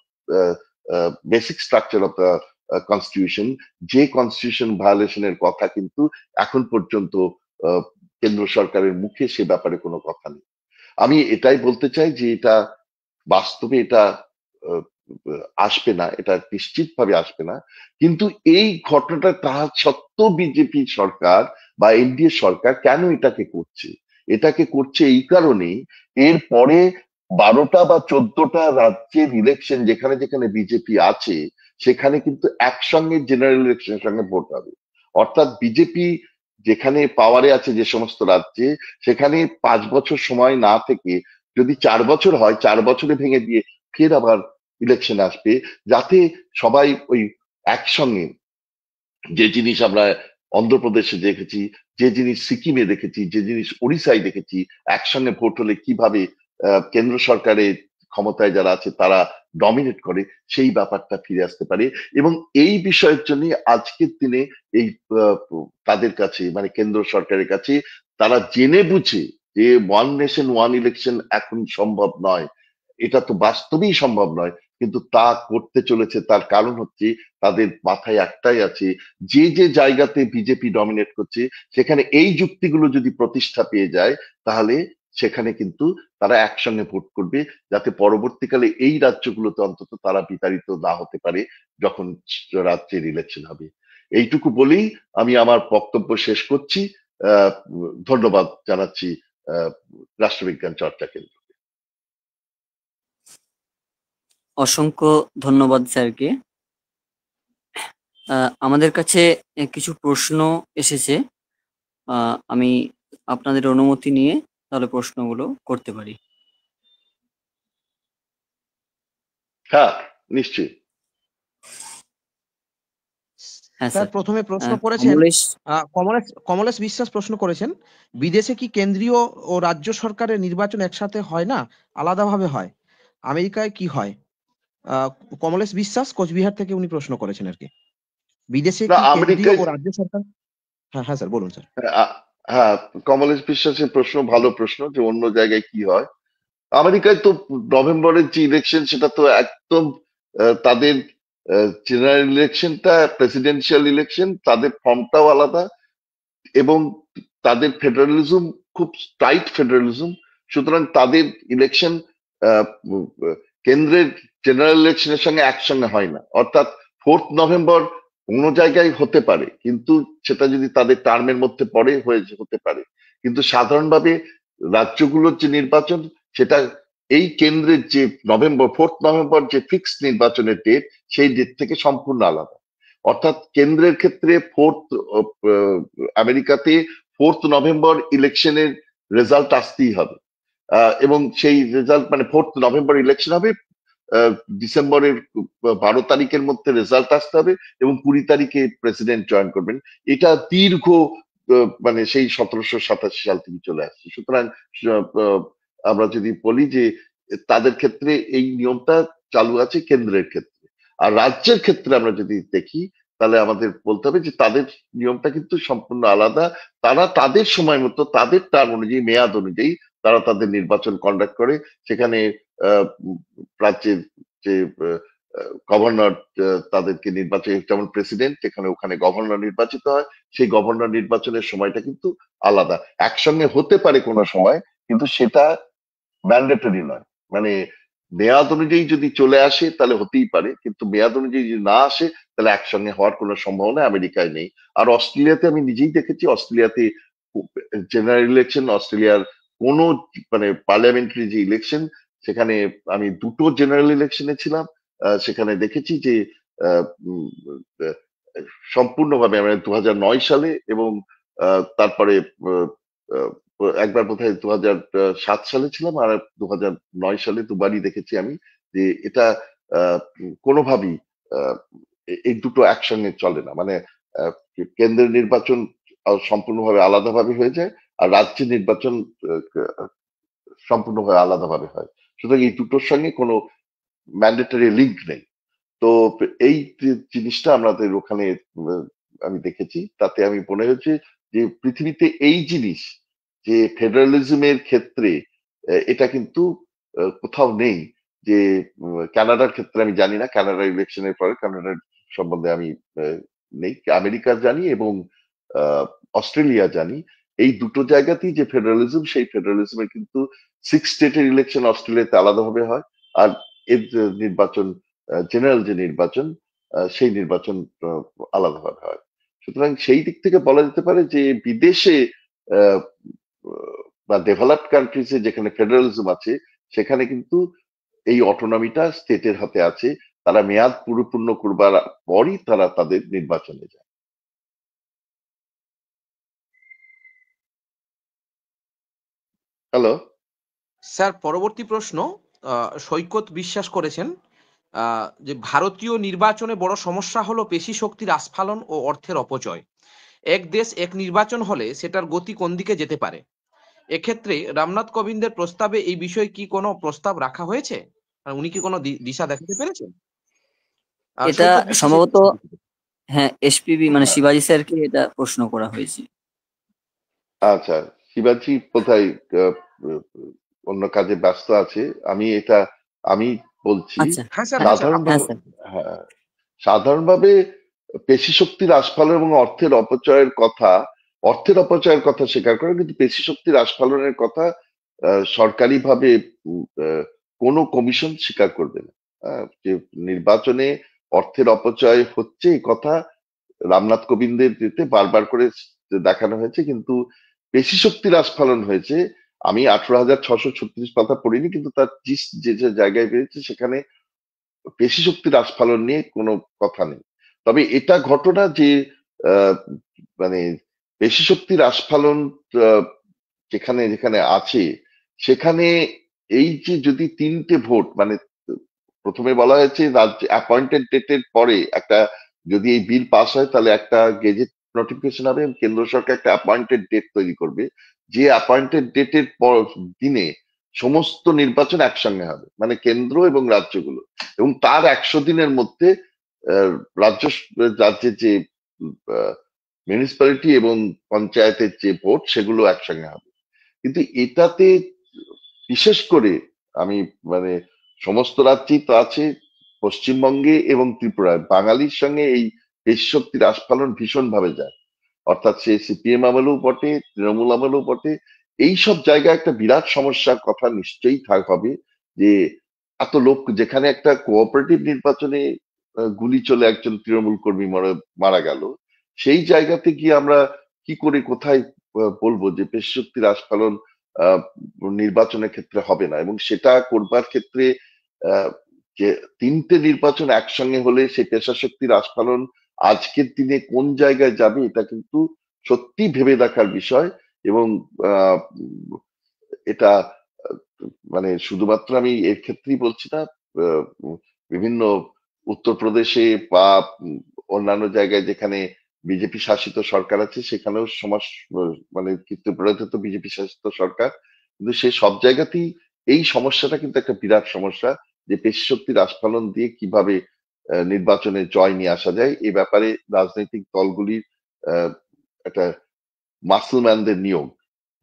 basic structure of the constitution, যে কনস্টিটিউশন ভায়োলেশনের কথা কিন্তু এখন পর্যন্ত কেন্দ্র সরকারের মুখে সে ব্যাপারে কোনো কথা নেই। আমি এটাই বলতে চাই যে এটা বাস্তবে এটা আসবে না, এটা নিশ্চিতভাবে আসবে না। কিন্তু এই ঘটনাটা তাহা সত্ত্বেও বিজেপি সরকার বা এনডিএ সরকার কেন এটাকে করছে? এটাকে করছে এই কারণেই, এর পরে 12টা বা 14টা রাজ্যের ইলেকশন যেখানে যেখানে বিজেপি আছে, সেখানে কিন্তু একসঙ্গে জেনারেল ইলেকশনের সঙ্গে ভোট হবে। অর্থাৎ বিজেপি যেখানে পাওয়ারে আছে যে সমস্ত রাজ্যে, সেখানে 5 বছর সময় না থেকে যদি 4 বছর হয়, 4 বছরে ভেঙে দিয়ে ফের আবার ইলেকশন আসবে, যাতে সবাই ওই একসঙ্গে, যে জিনিস আমরা অন্ধ্রপ্রদেশে দেখেছি, যে জিনিস সিকিমে দেখেছি, যে জিনিস ওড়িশায় দেখেছি, একসঙ্গে ভোট হলে কিভাবে কেন্দ্র সরকারের ক্ষমতায় যারা আছে তারা ডমিনেট করে, সেই ব্যাপারটা ফিরে আসতে পারে। এবং এই বিষয়ের জন্য আজকের দিনে এই তাদের কাছে, মানে কেন্দ্র সরকারের কাছে, তারা জেনে বুঝে যে ওয়ান নেশন ওয়ান ইলেকশন এখন সম্ভব নয়, এটা তো বাস্তবেই সম্ভব নয়, কিন্তু তা করতে চলেছে। তার কারণ হচ্ছে তাদের মাথায় একটাই আছে, যে যে জায়গাতে বিজেপি ডমিনেট করছে সেখানে এই যুক্তিগুলো যদি প্রতিষ্ঠা পেয়ে যায়, তাহলে সেখানে কিন্তু তারা একসঙ্গে ভোট করবে, যাতে পরবর্তীকালে এই রাজ্যগুলোতে অন্তত তারা বিতাড়িত না হতে পারে যখন রাজ্যের ইলেকশন হবে। এইটুকু বলেই আমি আমার বক্তব্য শেষ করছি। ধন্যবাদ জানাচ্ছি রাষ্ট্রবিজ্ঞান চর্চা কেন্দ্র। অসংখ্য ধন্যবাদ স্যারকে। আমাদের কাছে কিছু প্রশ্ন এসেছে, আমি আপনাদের অনুমতি নিয়ে তাহলে প্রশ্নগুলো করতে পারি। হ্যাঁ, নিশ্চয়ই। হ্যাঁ স্যার স্যার। প্রথমে প্রশ্ন করেছেন, কমলেশ। কমলেশ বিশ্বাস প্রশ্ন করেছেন, বিদেশে কি কেন্দ্রীয় ও রাজ্য সরকারের নির্বাচন একসাথে হয় না, আলাদাভাবে হয়? আমেরিকায় কি হয়? কমলেশ বিশ্বাস কোচবিহার থেকে উনি প্রশ্ন করেছেন আর কি। বিদেশে না, কি কেন্দ্রীয় আমেরিকায় ও রাজ্য সরকার? হ্যাঁ হ্যাঁ স্যার বলুন স্যার। আ- হ্যাঁ, কমলেশ বিশ্বাসের প্রশ্ন ভালো প্রশ্ন যে অন্য জায়গায় কি হয়। আমেরিকায় তো নভেম্বরের যে ইলেকশন সেটা তো একদম তাদের জেনারেল ইলেকশনটা প্রেসিডেন্সিয়াল ইলেকশন, তাদের ফর্মটাও আলাদা এবং তাদের ফেডারালিজম খুব টাইট ফেডারালিজম। সুতরাং তাদের ইলেকশন কেন্দ্রের জেনারেল ইলেকশনের সঙ্গে একসঙ্গে হয় না। অর্থাৎ 4th নভেম্বর অন্য জায়গায় হতে পারে, কিন্তু সেটা যদি তাদের টার্মের মধ্যে পড়ে হতে পারে, কিন্তু সাধারণভাবে রাজ্যগুলোর যে নির্বাচন সেটা এই কেন্দ্রের যে 4th নভেম্বর যে ফিক্সড নির্বাচনের ডেট, সেই ডেট থেকে সম্পূর্ণ আলাদা। অর্থাৎ কেন্দ্রের ক্ষেত্রে আমেরিকাতে 4th নভেম্বর ইলেকশনের রেজাল্ট আসতেই হবে। এবং সেই রেজাল্ট মানে 4th নভেম্বর ইলেকশন হবে, ডিসেম্বরের 12 তারিখের মধ্যে রেজাল্ট আসতে হবে এবং 20 তারিখে প্রেসিডেন্ট জয়েন করবেন। এটা দীর্ঘ মানে সেই 1787 সাল থেকে চলে আসছে। সুতরাং আহ, আমরা যদি বলি যে তাদের ক্ষেত্রে এই নিয়মটা চালু আছে কেন্দ্রের ক্ষেত্রে। আর রাজ্যের ক্ষেত্রে আমরা যদি দেখি তাহলে আমাদের বলতে হবে যে তাদের নিয়মটা কিন্তু সম্পূর্ণ আলাদা। তারা তাদের সময় মতো তাদের টার্ম অনুযায়ী, মেয়াদ অনুযায়ী তারা তাদের নির্বাচন কন্ডাক্ট করে। সেখানে আহ, রাজ্যের যে গভর্নর তাদেরকে নির্বাচন, যেমন প্রেসিডেন্ট এখানে ওখানে গভর্নর নির্বাচিত হয়, সেই গভর্নর নির্বাচনের সময়টা কিন্তু আলাদা। একসঙ্গে হতে পারে কোনো সময়, কিন্তু সেটা ম্যান্ডেটরি নয়। মানে মেয়াদ অনুযায়ী যদি চলে আসে তাহলে হতেই পারে, কিন্তু মেয়াদ অনুযায়ী যদি না আসে তাহলে একসঙ্গে হওয়ার কোনো সম্ভাবনা আমেরিকায় নেই। আর অস্ট্রেলিয়াতে আমি নিজেই দেখেছি, অস্ট্রেলিয়াতে জেনারেল ইলেকশন, অস্ট্রেলিয়ার কোনো মানে পার্লামেন্টারি যে ইলেকশন, সেখানে আমি দুটো জেনারেল ইলেকশনে ছিলাম। সেখানে দেখেছি যে আহ, উম, আহ, সম্পূর্ণভাবে আমরা 2009 সালে এবং তারপরে আহ, আহ, একবার বোধহয় 2007 সালে ছিলাম, আর 2009 সালে দুবারই দেখেছি আমি যে এটা কোনোভাবেই আহ, এই দুটো একসঙ্গে চলে না। মানে আহ, কেন্দ্রের নির্বাচন সম্পূর্ণভাবে আলাদাভাবে হয়ে যায়, আর রাজ্যের নির্বাচন আহ, সম্পূর্ণভাবে আলাদাভাবে হয়। সুতরাং এই দুটোর সঙ্গে কোনো ম্যান্ডেটরি লিঙ্ক নেই। তো এই যে জিনিসটা আমাদের ওখানে উম, আমি দেখেছি, তাতে আমি মনে হয়েছে যে পৃথিবীতে এই জিনিস যে ফেডারালিজমের ক্ষেত্রে এটা কিন্তু কোথাও নেই। যে কানাডার ক্ষেত্রে আমি জানি না, কানাডার ইলেকশনের পরে কানাডার সম্বন্ধে আমি নেই। আমেরিকা জানি এবং অস্ট্রেলিয়া জানি। এই দুটো জায়গাতেই যে ফেডারালিজম, সেই ফেডারালিজমের কিন্তু 6 স্টেটের ইলেকশন অস্ট্রেলিয়াতে আলাদাভাবে হয়, আর এর যে নির্বাচন, জেনারেল যে নির্বাচন, সেই নির্বাচন আহ, আলাদাভাবে হয়। সুতরাং সেই দিক থেকে বলা যেতে পারে যে বিদেশে আহ, বা ডেভেলপড কান্ট্রিজে যেখানে ফেডারালিজম আছে, সেখানে কিন্তু এই অটোনমিটা স্টেটের হাতে আছে। তারা মেয়াদ পরিপূর্ণ করবার পরই তারা তাদের নির্বাচনে যায়। হ্যালো। স্যার পরবর্তী প্রশ্ন, সৈকত বিশ্বাস করেছেন যে ভারতীয় নির্বাচনে বড় সমস্যা হলো পেশি শক্তির আস্ফালন ও অর্থের অপচয়। এক দেশ এক নির্বাচন হলে সেটার গতি কোন দিকে যেতে পারে? এক্ষেত্রে রামনাথ কোবিন্দের প্রস্তাবে এই বিষয়ে কি কোনো প্রস্তাব রাখা হয়েছে? আর উনি কি কোনো দিশা দেখাতে পেরেছেন? এটা সৈকত বিশ্বাস এই সম্ভবত, প্রশ্ন করেছেন। হ্যাঁ, এসপিবি মানে শিবাজি স্যারকে এটা প্রশ্ন করা হয়েছে। আচ্ছা, শিবাজি কোথায় আহ, অন্য কাজে ব্যস্ত আছে। আমি বলছি আচ্ছা। হ্যাঁ স্যার, হ্যাঁ, হ্যাঁ স্যার হ্যাঁ আপনার সাধারণভাবে। বলুন। স্যার। হ্যাঁ, সাধারণভাবে পেশি শক্তির আস্ফালন এবং অর্থের অপচয়ের কথা, অর্থের অপচয়ের কথা স্বীকার করে, কিন্তু পেশি শক্তির আস্ফালনের কথা সরকারিভাবে কোনো কমিশন স্বীকার করবে না। যে নির্বাচনে অর্থের অপচয় হচ্ছে এই কথা রামনাথ কোবিন্দের দিতে বারবার করে দেখানো হয়েছে, কিন্তু পেশি শক্তির আস্ফালন হয়েছে। আমি 18,636 পাতা পড়িনি, কিন্তু তার যে যে জায়গায় পেয়েছে সেখানে পেশি শক্তির আস্ফালন নিয়ে কোনো কথা নেই। তবে এটা ঘটনা যে আহ, মানে পেশি শক্তির আস্ফালন যেখানে যেখানে আছে সেখানে এই যে যদি 3টে ভোট মানে প্রথমে বলা হয়েছে রাজ্য অ্যাপয়েন্টেড ডেটের পরে একটা যদি এই বিল পাস হয় তাহলে একটা গেজেট নোটিফিকেশন হবে এবং কেন্দ্র সরকার একটা অ্যাপয়েন্টেড ডেট তৈরি করবে, যে অ্যাপয়েন্টেড ডেটের পর দিনে সমস্ত নির্বাচন একসঙ্গে হবে মানে কেন্দ্র এবং রাজ্যগুলো, এবং তার 100 দিনের মধ্যে আহ, রাজ্যের যে মিউনিসিপ্যালিটি এবং পঞ্চায়েতের যে ভোট সেগুলো একসঙ্গে হবে। কিন্তু এটাতে বিশেষ করে আমি মানে সমস্ত রাজ্যেই তো আছে, পশ্চিমবঙ্গে এবং ত্রিপুরায় বাঙালির সঙ্গে এই পেশি শক্তির আস্ফালন ভীষণ ভাবে যায়, অর্থাৎ সে সিপিএম আমলেও বটে, তৃণমূল আমলেও বটে। এই সব জায়গায় একটা বিরাট সমস্যার কথা নিশ্চয়ই হবে যে এত লোক, যেখানে একটা কোঅপারেটিভ নির্বাচনে গুলি চলে একজন তৃণমূল কর্মী মারা গেল, সেই জায়গাতে গিয়ে আমরা কি করে কোথায় বলবো যে পেশি শক্তির আস্ফালন আহ, নির্বাচনের ক্ষেত্রে হবে না, এবং সেটা করবার ক্ষেত্রে আহ, যে 3টে নির্বাচন একসঙ্গে হলে সেই পেশা শক্তির আস্ফালন আজকের দিনে কোন জায়গায় যাবে এটা কিন্তু সত্যি ভেবে দেখার বিষয়। এবং আহ, এটা আহ, মানে শুধুমাত্র আমি এর ক্ষেত্রেই বলছি না, আহ, বিভিন্ন উত্তরপ্রদেশে বা অন্যান্য জায়গায় যেখানে বিজেপি শাসিত সরকার আছে সেখানেও মানে ত্রিপুরাতে তো বিজেপি শাসিত সরকার, কিন্তু সে সব জায়গাতেই এই সমস্যাটা কিন্তু একটা বিরাট সমস্যা, যে পেশি শক্তির আস্ফালন দিয়ে কিভাবে নির্বাচনে জয় নিয়ে আসা যায়। এ ব্যাপারে রাজনৈতিক দলগুলির আহ, একটা মাসলম্যানদের নিয়োগ,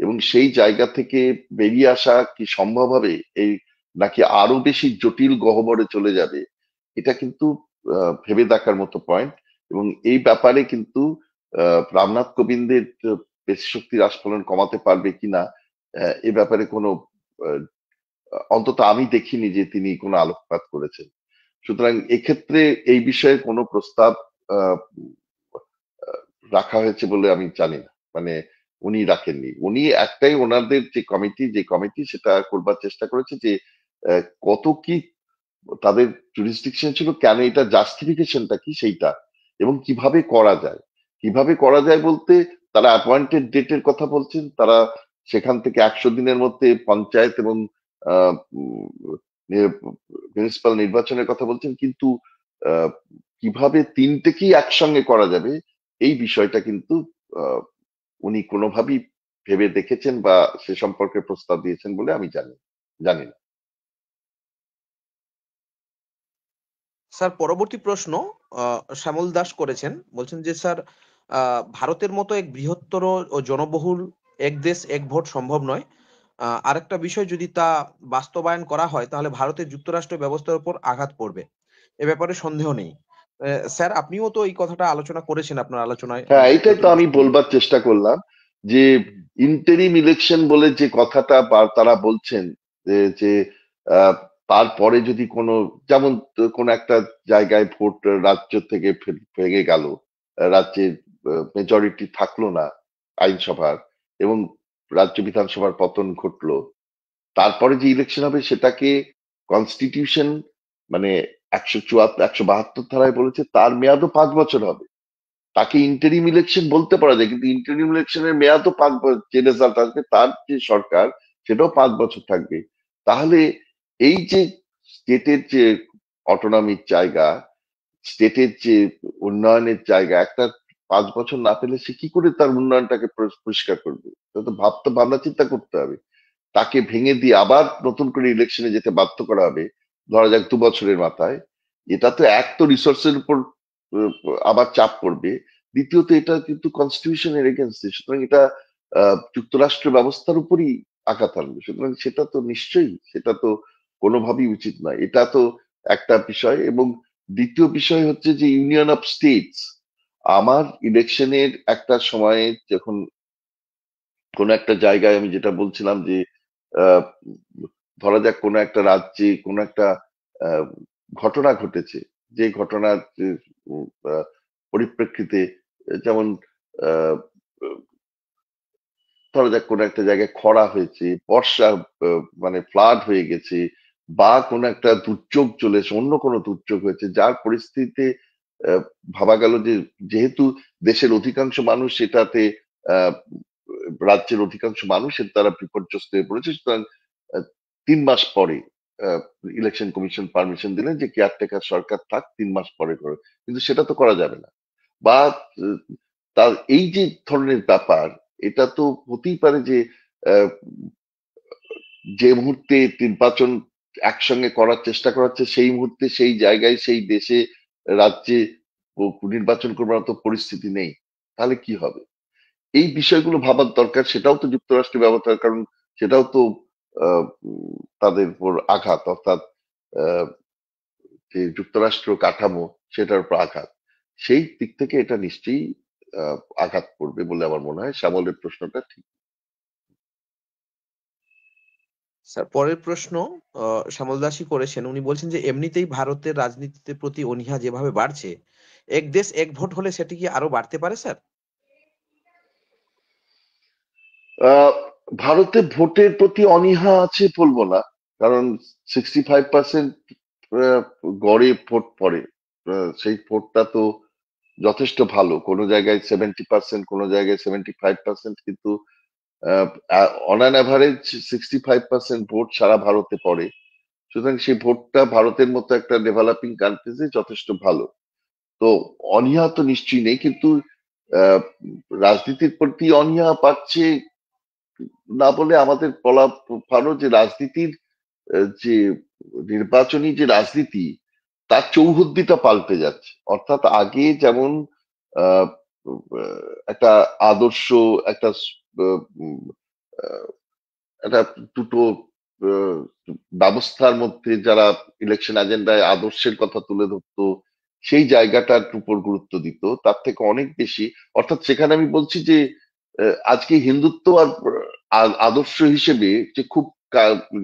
এবং সেই জায়গা থেকে বেরিয়ে আসা কি সম্ভব হবে এই, নাকি আরো বেশি জটিল গহ্বরে চলে যাবে, এটা কিন্তু ভেবে দেখার মতো পয়েন্ট। এবং এই ব্যাপারে কিন্তু রামনাথ কোবিন্দের পেশি শক্তির আস্ফালন কমাতে পারবে কিনা এ ব্যাপারে কোনো আহ, অন্তত আমি দেখিনি যে তিনি কোনো আলোকপাত করেছেন। সুতরাং এক্ষেত্রে এই বিষয়ে কোনো প্রস্তাব আহ, রাখা হয়েছে বলে আমি জানি না, মানে উনি রাখেননি। উনি একটাই ওনাদের যে কমিটি সেটা করবার চেষ্টা করেছে যে কত কি তাদের জুরিসডিকশন ছিল, কেন এটা জাস্টিফিকেশনটা কি সেইটা, এবং কিভাবে করা যায় বলতে তারা অ্যাপয়েন্টেড ডেটের কথা বলছেন, তারা সেখান থেকে 100 দিনের মধ্যে পঞ্চায়েত এবং মিউনিসিপাল নির্বাচনের কথা বলছেন, কিন্তু আহ, কিভাবে 3টেকেই একসঙ্গে করা যাবে এই বিষয়টা কিন্তু আহ, উনি কোনোভাবেই ভেবে দেখেছেন বা সে সম্পর্কে প্রস্তাব দিয়েছেন বলে আমি জানি না। স্যার পরবর্তী প্রশ্ন শ্যামল দাস করেছেন, বলছেন যে স্যার ভারতের মতো এক বৃহত্তর ও জনবহুল এক দেশ এক ভোট সম্ভব নয়। আরেকটা বিষয়, যদি তা বাস্তবায়ন করা হয় তাহলে ভারতের যুক্তরাষ্ট্র ব্যবস্থার উপর আঘাত পড়বে, এ ব্যাপারে সন্দেহ নেই। স্যার আপনিও তো এই কথাটা আলোচনা করেছেন আপনার আলোচনায়। হ্যাঁ, এটাই তো আমি বলবার চেষ্টা করলাম যে ইন্টারিম ইলেকশন বলে যে কথাটা তারা বলছেন, যে আহ, তারপরে যদি কোনো, যেমন কোন একটা জায়গায় ভোট রাজ্য থেকে ভেঙে গেল, রাজ্যের মেজরিটি থাকলো না আইনসভার, এবং রাজ্য বিধানসভার পতন ঘটলো, তারপরে যে ইলেকশন হবে সেটাকে কনস্টিটিউশন মানে 172 ধারায় বলেছে তার মেয়াদও 5 বছর হবে। তাকে ইন্টারিম ইলেকশন বলতে পারা যায়, কিন্তু ইন্টারিম ইলেকশনের মেয়াদও 5 বছর, যে রেজাল্ট আসবে তার যে সরকার সেটাও 5 বছর থাকবে। তাহলে এই যে স্টেটের যে অটোনমির জায়গা, স্টেটের যে উন্নয়নের জায়গা, একটা 5 বছর না পেলে সে কি করে তার উন্নয়নটাকে পরিষ্কার করবে? এটা তো ভাবনা চিন্তা করতে হবে। তাকে ভেঙে দিয়ে আবার নতুন করে ইলেকশনে যেতে বাধ্য করা হবে, ধরা যাক 2 বছরের মাথায়। এটা তো এক তো রিসোর্সের উপর আহ, আবার চাপ পড়বে, দ্বিতীয়ত এটা কিন্তু কনস্টিটিউশনের এগেনস্টে, সুতরাং এটা যুক্তরাষ্ট্র ব্যবস্থার উপরই আঘাত আনবে। সুতরাং সেটা তো কোনোভাবেই উচিত নয়। এটা তো একটা বিষয়, এবং দ্বিতীয় বিষয় হচ্ছে যে ইউনিয়ন অফ স্টেটস। আমার ইলেকশনের একটা সময়ে যখন কোন একটা জায়গায়, আমি যেটা বলছিলাম যে আহ, ধরা যাক কোনো একটা রাজ্যে কোনো একটা আহ, ঘটনা ঘটেছে, যে ঘটনার পরিপ্রেক্ষিতে, যেমন আহ, ধরা যাক কোনো একটা জায়গায় খরা হয়েছে, বর্ষা মানে ফ্লাড হয়ে গেছে, বা কোনো একটা দুর্যোগ চলেছে, অন্য কোনো দুর্যোগ হয়েছে, যার পরিস্থিতিতে ভাবা গেল যে যেহেতু দেশের অধিকাংশ মানুষ সেটাতে আহ, রাজ্যের অধিকাংশ মানুষের দ্বারা বিপর্যস্ত হয়ে পড়েছে। সুতরাং 3 মাস পরে ইলেকশন কমিশন পারমিশন দিলেন যে কেয়ারটেকার সরকার থাক, 3 মাস পরে করে, কিন্তু সেটা তো করা যাবে না। বা তার এই যে ধরনের ব্যাপার, এটা তো হতেই পারে যে আহ, যে মুহূর্তে নির্বাচন একসঙ্গে করার চেষ্টা করা হচ্ছে, সেই মুহূর্তে সেই জায়গায় সেই দেশে রাজ্যে নির্বাচন করবার মতো পরিস্থিতি নেই, তাহলে কি হবে? এই বিষয়গুলো ভাবার দরকার। সেটাও তো যুক্তরাষ্ট্রের ব্যবহার, কারণ সেটাও তো তাদের উপর আঘাত, অর্থাৎ আহ, যে যুক্তরাষ্ট্র কাঠামো সেটার উপর আঘাত। সেই দিক থেকে এটা নিশ্চয়ই আঘাত পড়বে বলে আমার মনে হয়। শ্যামলের প্রশ্নটা ঠিক। স্যার, পরের প্রশ্ন শ্যামল দাসই করেছেন। উনি বলছেন যে এমনিতেই ভারতের রাজনীতিতে প্রতি অনীহা যেভাবে বাড়ছে, এক দেশ এক ভোট হলে সেটি কি আরো বাড়তে পারে স্যার? ভারতে ভোটের প্রতি অনীহা আছে বলবো না, কারণ 65% গড়ে ভোট পড়ে। সেই ভোটটা তো যথেষ্ট ভালো। কোনো জায়গায় 70%, কোনো জায়গায় 75%, কিন্তু অন অ্যান অ্যাভারেজ 65% ভোট সারা ভারতে পড়ে। সুতরাং সেই ভোটটা ভারতের মতো একটা ডেভেলপিং কান্ট্রিজে যথেষ্ট ভালো। তো অনীহা তো নিশ্চয়ই নেই, কিন্তু আহ, রাজনীতির প্রতি অনীহা পাচ্ছে না বলে আমাদের বলা ভালো যে রাজনীতির যে নির্বাচনী যে রাজনীতি, তার চৌহদ্দিটা পাল্টে যাচ্ছে। অর্থাৎ আগে যেমন আহ, একটা আদর্শ, একটা উম, আহ, একটা দুটো আহ, ব্যবস্থার মধ্যে যারা ইলেকশন এজেন্ডায় আদর্শের কথা তুলে ধরতো, সেই জায়গাটার উপর গুরুত্ব দিত, তার থেকে অনেক বেশি। অর্থাৎ সেখানে আমি বলছি যে আজকে হিন্দুত্ব আর আদর্শ হিসেবে যে খুব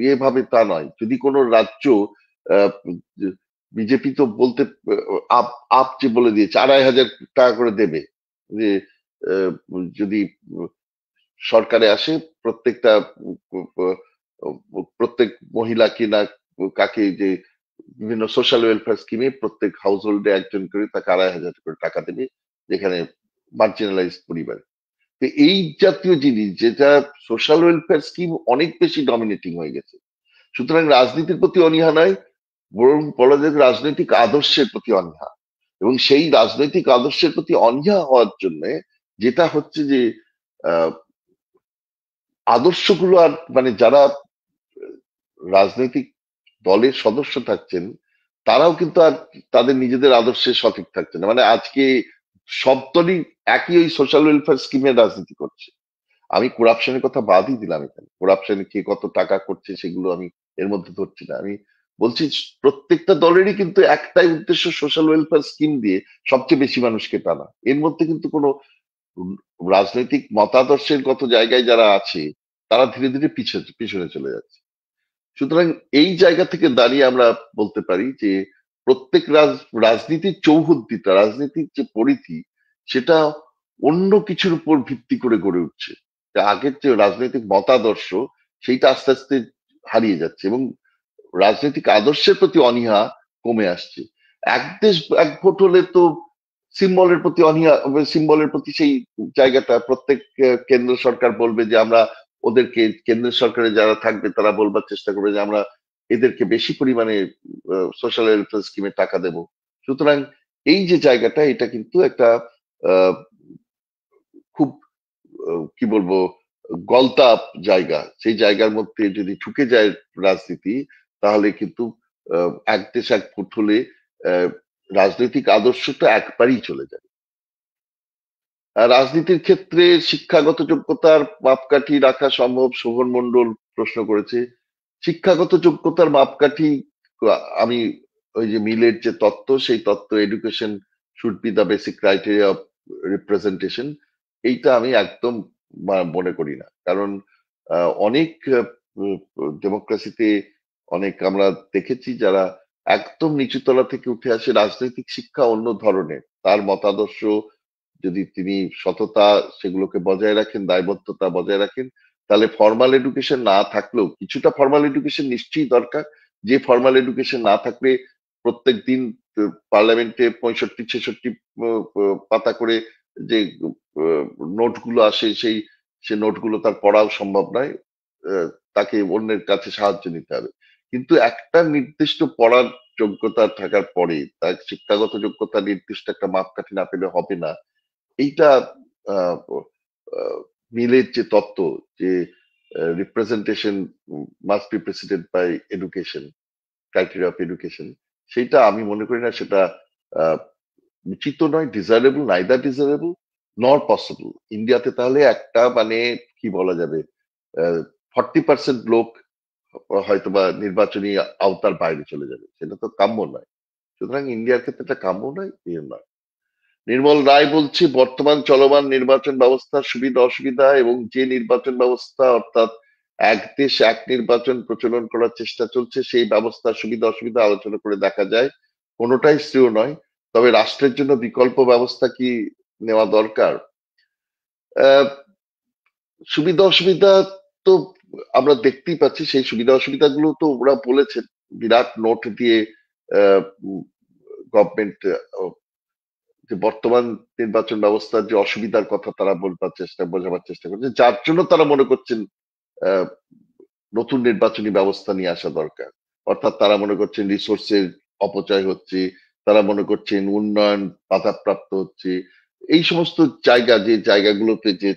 ইয়ে ভাবে তা নয়। যদি কোনো রাজ্য বিজেপি তো বলতে আপ আপ যে বলে দিয়েছে 2,500 টাকা করে দেবে, যে আহ, যদি সরকারে আসে, প্রত্যেকটা প্রত্যেক মহিলা কিনা কাকে, যে বিভিন্ন সোশ্যাল ওয়েলফেয়ার স্কিমে প্রত্যেক হাউস হোল্ডে একজন করে তাকে 2,500 করে টাকা দেবে, যেখানে মার্জিনালাইজ পরিবার। তো এই জাতীয় জিনিস, যেটা সোশ্যাল ওয়েলফেয়ার স্কিম অনেক বেশি ডমিনেটিং হয়ে গেছে। সুতরাং রাজনীতির প্রতি অনীহা নয়, বরং বলা যায় রাজনৈতিক আদর্শের প্রতি অনীহা। এবং সেই রাজনৈতিক আদর্শের প্রতি অনীহা হওয়ার জন্য যেটা হচ্ছে যে আহ, আদর্শগুলো আর মানে যারা রাজনৈতিক দলের সদস্য থাকছেন, তারাও কিন্তু আর তাদের নিজেদের আদর্শে সঠিক থাকছে না। মানে আজকে সব দলই একই ওই সোশ্যাল ওয়েলফেয়ার স্কিমের রাজনীতি করছে। আমি করাপশনের কথা বাদই দিলাম, এখানে করাপশনে কে কত টাকা করছে সেগুলো আমি এর মধ্যে ধরছি না। আমি বলছি প্রত্যেকটা দলেরই কিন্তু একটাই উদ্দেশ্য, সোশ্যাল ওয়েলফেয়ার স্কিম দিয়ে সবচেয়ে বেশি মানুষকে টানা। এর মধ্যে কিন্তু কোনো রাজনৈতিক মতাদর্শের গত জায়গায় যারা আছে, তারা ধীরে ধীরে পিছনে চলে যাচ্ছে। সুতরাং এই জায়গা থেকে দাঁড়িয়ে আমরা বলতে পারি যে প্রত্যেক রাজনীতির চৌহদ্দিটা, রাজনীতির যে পরিধি, সেটা অন্য কিছুর উপর ভিত্তি করে গড়ে উঠছে। যে আগের যে রাজনৈতিক মতাদর্শ, সেইটা আস্তে আস্তে হারিয়ে যাচ্ছে এবং রাজনৈতিক আদর্শের প্রতি অনীহা কমে আসছে। এক দেশ এক ভোট হলে তো সিম্বলের প্রতি অনীহা, সিম্বলের প্রতি সেই জায়গাটা প্রত্যেক কেন্দ্র সরকার বলবে যে আমরা ওদেরকে, কেন্দ্রের সরকারে যারা থাকবে তারা বলবার চেষ্টা করবে যে আমরা এদেরকে বেশি পরিমাণে সোশ্যাল ওয়েলফেয়ার স্কিমে টাকা দেব। সুতরাং এই যে জায়গাটা, এটা কিন্তু একটা আহ, খুব কি বলবো, গলতা জায়গা। সেই জায়গার মধ্যে যদি ঢুকে যায় রাজনীতি, তাহলে কিন্তু এক দেশ এক ভোট হলে আহ, রাজনৈতিক আদর্শটা একবারই চলে যায়। রাজনীতির ক্ষেত্রে শিক্ষাগত যোগ্যতার মাপকাঠি রাখা সম্ভব? শোভন মন্ডল প্রশ্ন করেছে। শিক্ষাগত যোগ্যতার মাপকাঠি, আমি ওই যে মিলের যে তত্ত্ব, সেই তত্ত্ব education should be the basic criteria of representation, এইটা আমি একদম মনে করি না। কারণ অনেক ডেমোক্রেসিতে অনেক আমরা দেখেছি যারা একদম নিচুতলা থেকে উঠে আসে, রাজনৈতিক শিক্ষা অন্য ধরনের, তার মতাদর্শ যদি তিনি সততা সেগুলোকে বজায় রাখেন, দায়বদ্ধতা বজায় রাখেন, তাহলে ফর্মাল এডুকেশন না থাকলেও কিছুটা ফর্মাল এডুকেশন নিশ্চয়ই দরকার। যে ফর্মাল এডুকেশন না থাকলে প্রত্যেক দিন পার্লামেন্টে 65-66 পাতা করে যে নোটগুলো আসে, সেই সে নোটগুলো তার পড়াও সম্ভব নয়, তাকে অন্যের কাছে সাহায্য নিতে হবে। কিন্তু একটা নির্দিষ্ট পড়ার যোগ্যতা থাকার পরে তার শিক্ষাগত যোগ্যতা নির্দিষ্ট একটা মাপকাঠি না পেলে হবে না। এইটা আহ, আহ, মিলের যে তত্ত্ব যে representation must be president by education, criteria of education, সেইটা আমি মনে করি না সেটা আহ, উচিত নয়, desirable, neither desirable nor possible. ইন্ডিয়াতে তাহলে একটা মানে কি বলা যাবে 40% লোক হয়তোবা নির্বাচনী আওতার বাইরে চলে যাবে, সেটা তো কাম্য নয়। সুতরাং ইন্ডিয়ার ক্ষেত্রে এটা কাম্য নয়, ইয়ে নয়। নির্মল রায় বলছে বর্তমান চলমান নির্বাচন ব্যবস্থার সুবিধা অসুবিধা এবং যে নির্বাচন ব্যবস্থা অর্থাৎ এক দেশ এক নির্বাচন প্রচলন করার চেষ্টা চলছে সেই ব্যবস্থার সুবিধা অসুবিধা আলোচনা করে দেখা যায় কোনোটাই শ্রেয় নয়। তবে রাষ্ট্রের জন্য বিকল্প ব্যবস্থা কি নেওয়া দরকার? আহ, সুবিধা অসুবিধা তো আমরা দেখতেই পাচ্ছি, সেই সুবিধা অসুবিধাগুলো তো ওরা বলেছেন বিরাট নোট দিয়ে। গভর্নমেন্ট যে বর্তমান নির্বাচন ব্যবস্থার যে অসুবিধার কথা তারা বোঝাবার চেষ্টা করছে, যার জন্য তারা মনে করছেন আহ, নতুন নির্বাচনী ব্যবস্থা নিয়ে আসা দরকার। অর্থাৎ তারা মনে করছেন রিসোর্সের অপচয় হচ্ছে, তারা মনে করছেন উন্নয়ন বাধাপ্রাপ্ত হচ্ছে। এই সমস্ত জায়গা, যে জায়গাগুলোতে যে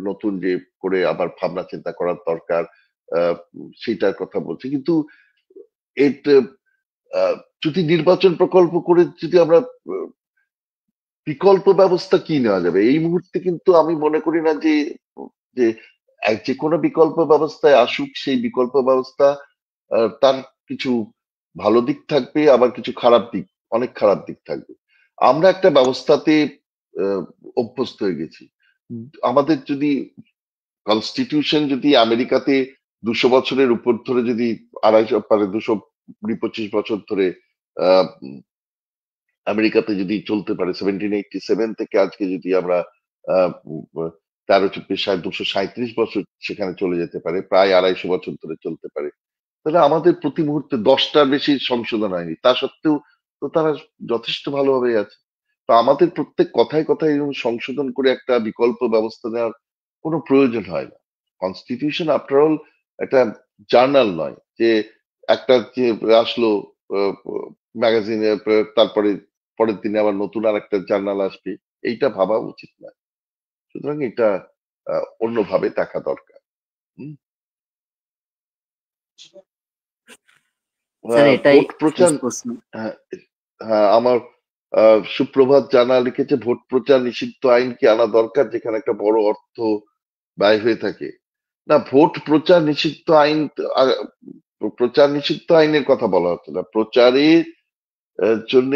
নতুন যে করে আবার ভাবনা চিন্তা করার দরকার, আহ, সেইটার কথা বলছে। কিন্তু এটা যদি নির্বাচন প্রকল্প করে যদি আমরা বিকল্প ব্যবস্থা কি নেওয়া যাবে এই মুহূর্তে, কিন্তু আমি মনে করি না যে যে যে কোনো বিকল্প ব্যবস্থায় আসুক সেই বিকল্প ব্যবস্থা তার কিছু ভালো দিক থাকবে, আবার কিছু খারাপ দিক, অনেক খারাপ দিক থাকবে। আমরা একটা ব্যবস্থাতে আহ, অভ্যস্ত হয়ে গেছি। আমাদের যদি কনস্টিটিউশন যদি আমেরিকাতে 200 বছরের উপর ধরে যদি 225 বছর ধরে আহ আমেরিকাতে যদি চলতে পারে 1787 থেকে আজকে যদি আমরা 13 24 237 বছর সেখানে চলে যেতে পারে, প্রায় 250 বছর ধরে চলতে পারে, তাহলে আমাদের প্রতি মুহূর্তে 10টার বেশি সংশোধন হয়নি। তা সত্ত্বেও তো তারা যথেষ্ট ভালোভাবে আছে। তো আমাদের প্রত্যেক কথায় কথায় এরকম সংশোধন করে একটা বিকল্প ব্যবস্থা নেওয়ার কোনো প্রয়োজন হয় না। কনস্টিটিউশন আফটার অল একটা জার্নাল নয় যে একটা যে আসলো ম্যাগাজিনে, তারপরে পরের দিনে আবার নতুন আর একটা জার্নাল আসবে। এইটা ভাবা উচিত না। সুতরাং এটা অন্যভাবে দেখা দরকার। হুম। স্যার এটাই ভোট প্রচার, শেষ প্রশ্ন। হ্যাঁ, হ্যাঁ, আমার সুপ্রভাত জানা লিখেছে ভোট প্রচার নিষিদ্ধ আইন কি আনা দরকার যেখানে একটা বড় অর্থ ব্যয় হয়ে থাকে? না, ভোট প্রচার নিষিদ্ধ আইন প্রচার নিষিদ্ধ আইনের কথা বলা হচ্ছে না। প্রচারের জন্য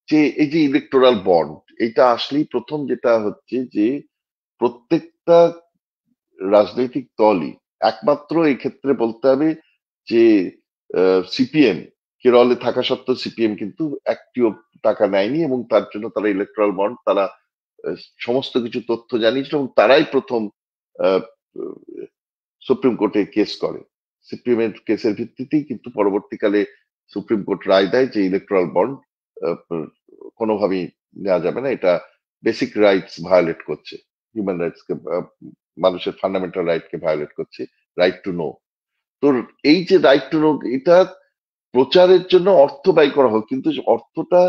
যে এই যে ইলেকটোরাল বন্ড, এটা আসলেই প্রথম যেটা হচ্ছে যে প্রত্যেকটা রাজনৈতিক দলই, একমাত্র এই ক্ষেত্রে বলতে হবে যে সিপিএম কেরলে থাকা সত্ত্বেও সিপিএম কিন্তু একটিও টাকা নেয়নি এবং তার জন্য তারা ইলেকট্রাল বন্ড, তারা সমস্ত কিছু তথ্য জানিয়েছিল এবং তারাই প্রথম সুপ্রিম কোর্টে কেস করে। সিপিএম এর কেসের ভিত্তিতেই কিন্তু পরবর্তীকালে সুপ্রিম কোর্ট রায় দেয় যে ইলেকট্রাল বন্ড কোনোভাবেই নেওয়া যাবে না, এটা বেসিক রাইটস ভায়োলেট করছে, হিউম্যান রাইটস কে, মানুষের ফান্ডামেন্টাল রাইট কে ভায়োলেট করছে, রাইট টু নো। তো এই যে রাইট টু নো, এটা প্রচারের জন্য অর্থ ব্যয় করা হোক, কিন্তু অর্থটা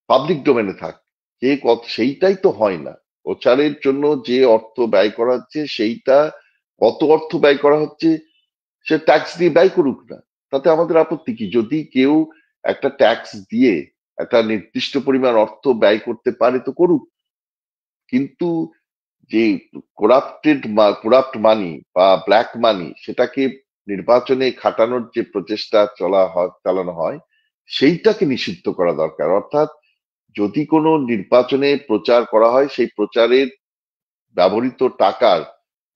পাবলিক ডোমেনে থাক, যে সেইটাই তো হয় না। প্রচারের জন্য যে অর্থ ব্যয় করা হচ্ছে সেইটা কত অর্থ ব্যয় করা হচ্ছে সে ট্যাক্স দিয়ে ব্যয় করুক না, তাতে আমাদের আপত্তি কি? যদি কেউ একটা ট্যাক্স দিয়ে একটা নির্দিষ্ট পরিমাণ অর্থ ব্যয় করতে পারে তো করুক, কিন্তু যে করাপ্ট মানি বা ব্ল্যাক মানি সেটাকে নির্বাচনে খাটানোর যে প্রচেষ্টা চালানো হয় সেইটাকে নিষিদ্ধ করা দরকার। অর্থাৎ যদি কোনো নির্বাচনে প্রচার করা হয় সেই প্রচারের ব্যবহৃত টাকার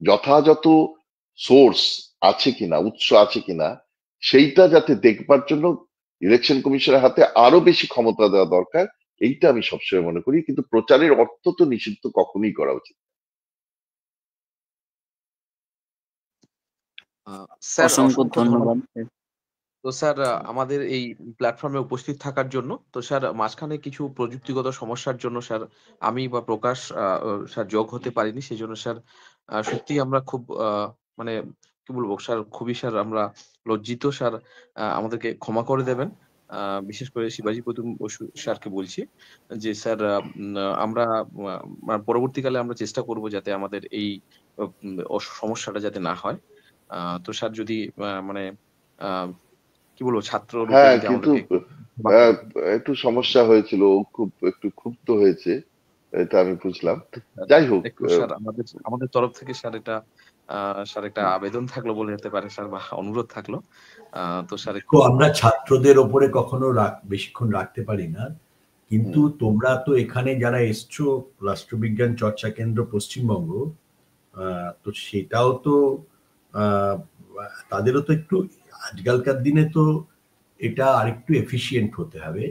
যথাযথ সোর্স আছে কিনা, উৎস আছে কিনা, সেইটা যাতে দেখবার জন্য ইলেকশন কমিশনের হাতে আরো বেশি ক্ষমতা দেওয়া দরকার। এইটা আমি সবসময় মনে করি, কিন্তু প্রচারের অর্থ তো নিষিদ্ধ কখনোই করা উচিত। স্যার অসংখ্য অসংখ্য ধন্যবাদ। তো স্যার আমাদের এই প্ল্যাটফর্মে উপস্থিত থাকার জন্য। তো স্যার মাঝখানে কিছু প্রযুক্তিগত সমস্যার জন্য স্যার আমি বা প্রকাশ স্যার যোগ হতে পারিনি, সেই জন্য স্যার সত্যি আমরা খুব মানে কি বলবো স্যার, খুবই স্যার আমরা লজ্জিত স্যার, আমাদেরকে ক্ষমা করে দেবেন। বিশেষ করে শিবাজী প্রতিম বসু স্যারকে বলছি যে স্যার, আমরা পরবর্তীকালে আমরা চেষ্টা করব যাতে আমাদের এই সমস্যাটা যাতে না হয়। তো স্যার যদি মানে কি বলবো, ছাত্র রূপে হ্যাঁ, যদি কিন্তু আমাদেরকে ক্ষমা করে দেন। একটু সমস্যা হয়েছিল, ও খুব একটু ক্ষুব্ধ হয়েছে, এটা আমি বুঝলাম। যাই হোক, একটু স্যার আমাদের আমাদের তরফ থেকে স্যার এটা স্যার একটা আবেদন থাকলো বলে যেতে পারে স্যার, বা অনুরোধ থাকলো। তো স্যার তো একটু আমরা ছাত্রদের ওপরে কখনো বেশিক্ষণ রাখতে পারি না, কিন্তু তোমরা তো এখানে যারা এসছো রাষ্ট্রবিজ্ঞান চর্চা কেন্দ্র পশ্চিমবঙ্গ, তো সেটাও তো আহ, তাদেরও তো একটু আজকালকার দিনে তো এটা আরেকটু এফিশিয়েন্ট হতে হবে।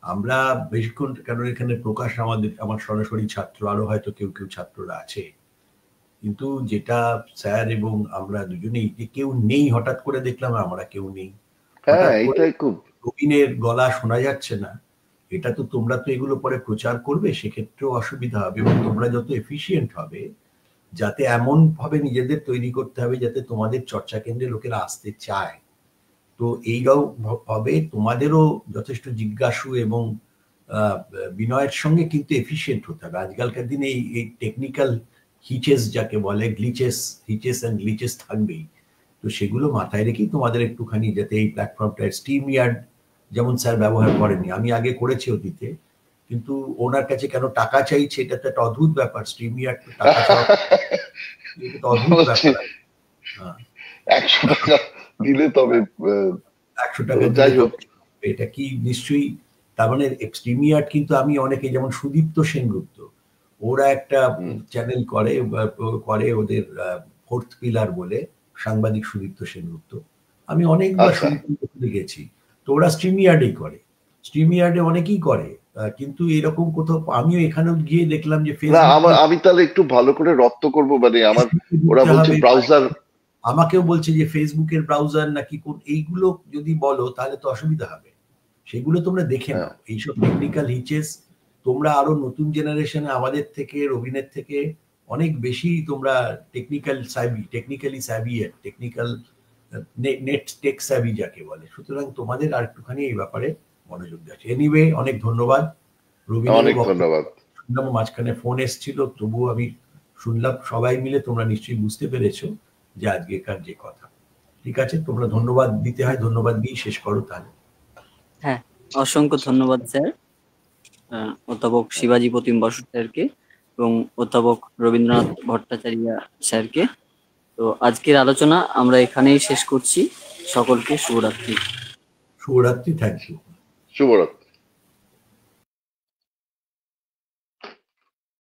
আমরা বেশিক্ষণ, কারণ এখানে প্রকাশ আমার সরাসরি ছাত্র, আরো হয়তো কেউ কেউ ছাত্ররা আছে, কিন্তু যেটা স্যার এবং আমরা দুজনেই যে কেউ নেই, হঠাৎ করে দেখলাম আমরা কেউ নেই, হ্যাঁ, হঠাৎ করে এটাই খুব রবিনের গলা শোনা যাচ্ছে না। এটা তো তোমরা তো এগুলো পরে প্রচার করবে, সেক্ষেত্রেও অসুবিধা হবে, এবং তোমরা যত এফিশিয়েন্ট হবে, যাতে এমন ভাবে নিজেদের তৈরি করতে হবে যাতে তোমাদের চর্চা কেন্দ্রে লোকেরা আসতে চায়। তো এইটাও হবে, তোমাদেরও যথেষ্ট জিজ্ঞাসু এবং বিনয়ের সঙ্গে কিন্তু এফিশিয়েন্ট হতে হবে। আজকালকার দিনে এই টেকনিক্যাল হিচেস যাকে বলে, হিচেস অ্যান্ড গ্লিচেস থাকবেই। তো সেগুলো মাথায় রেখেই তোমাদের একটুখানি, যাতে এই প্ল্যাটফর্মটা স্ট্রিম ইয়ার্ড যেমন স্যার ব্যবহার করেননি, আমি আগে করেছি অতীতে, কিন্তু ওনার কাছে কেন টাকা চাইছে, এটা তো একটা অদ্ভুত ব্যাপার। স্ট্রিম ইয়ার্ড তো টাকা চাওয়া, এটা তো অদ্ভুত বলছি ব্যাপার। হ্যাঁ, 100 টাকা দিলে তবে 100 টাকা দিলে যাই তো হোক। এটা কি নিশ্চয়ই, তার মানে স্ট্রিমি আর্ট কিন্তু আমি অনেকে, যেমন সুদীপ্ত সেনগুপ্ত, ওরা একটা হুম, চ্যানেল করে, করে ওদের ফোর্থ পিলার বলে, সাংবাদিক সুদীপ্ত সেনগুপ্ত, আমি অনেকবার আচ্ছা, সুদীপ্ত দেখেছি। তো ওরা স্ট্রিমি আর্টই করে, স্ট্রিমি আর্টে অনেকেই করে, কিন্তু এরকম কোথাও আমিও এখানেও গিয়ে দেখলাম যে না ফেসবুকে আমি তাহলে একটু ভালো করে রপ্ত করবো, মানে আমার ওরা ঢুকতে বলছে হবে, ব্রাউজার। আমাকেও বলছে যে ফেসবুকের ব্রাউজার নাকি কোন, এইগুলো যদি বলো তাহলে তো অসুবিধা হবে। সেগুলো তোমরা দেখে হ্যাঁ, নাও, এইসব টেকনিক্যাল হিচেস তোমরা আরো নতুন জেনারেশনে আমাদের থেকে, রবিনের থেকে অনেক বেশি তোমরা টেকনিক্যালি স্যাভি, টেকনিক্যাল নেট টেক স্যাভি যাকে বলে, সুতরাং তোমাদের আর একটুখানি এই ব্যাপারে মনোযোগ দেওয়া। এনিওয়ে, অনেক ধন্যবাদ। রবিনেরও অনেক বক্তব্য ধন্যবাদ। শুনলাম, মাঝখানে ফোন এসেছিল, তবুও আমি শুনলাম। সবাই মিলে তোমরা নিশ্চয়ই বুঝতে পেরেছো যে আজকেকার যে কথা। ঠিক আছে, তোমরা ধন্যবাদ দিতে হয়, ধন্যবাদ দিয়ে শেষ করো তাহলে। হ্যাঁ, অসংখ্য ধন্যবাদ স্যার, অধ্যাপক শিবাজী প্রতিম বসু স্যারকে এবং অধ্যাপক রবীন্দ্রনাথ ভট্টাচার্য স্যারকে। তো আজকের আলোচনা আমরা এখানেই শেষ করছি। সকলকে শুভরাত্রি। শুভরাত্রি, থ্যাংক ইউ। শুভরাত্রি।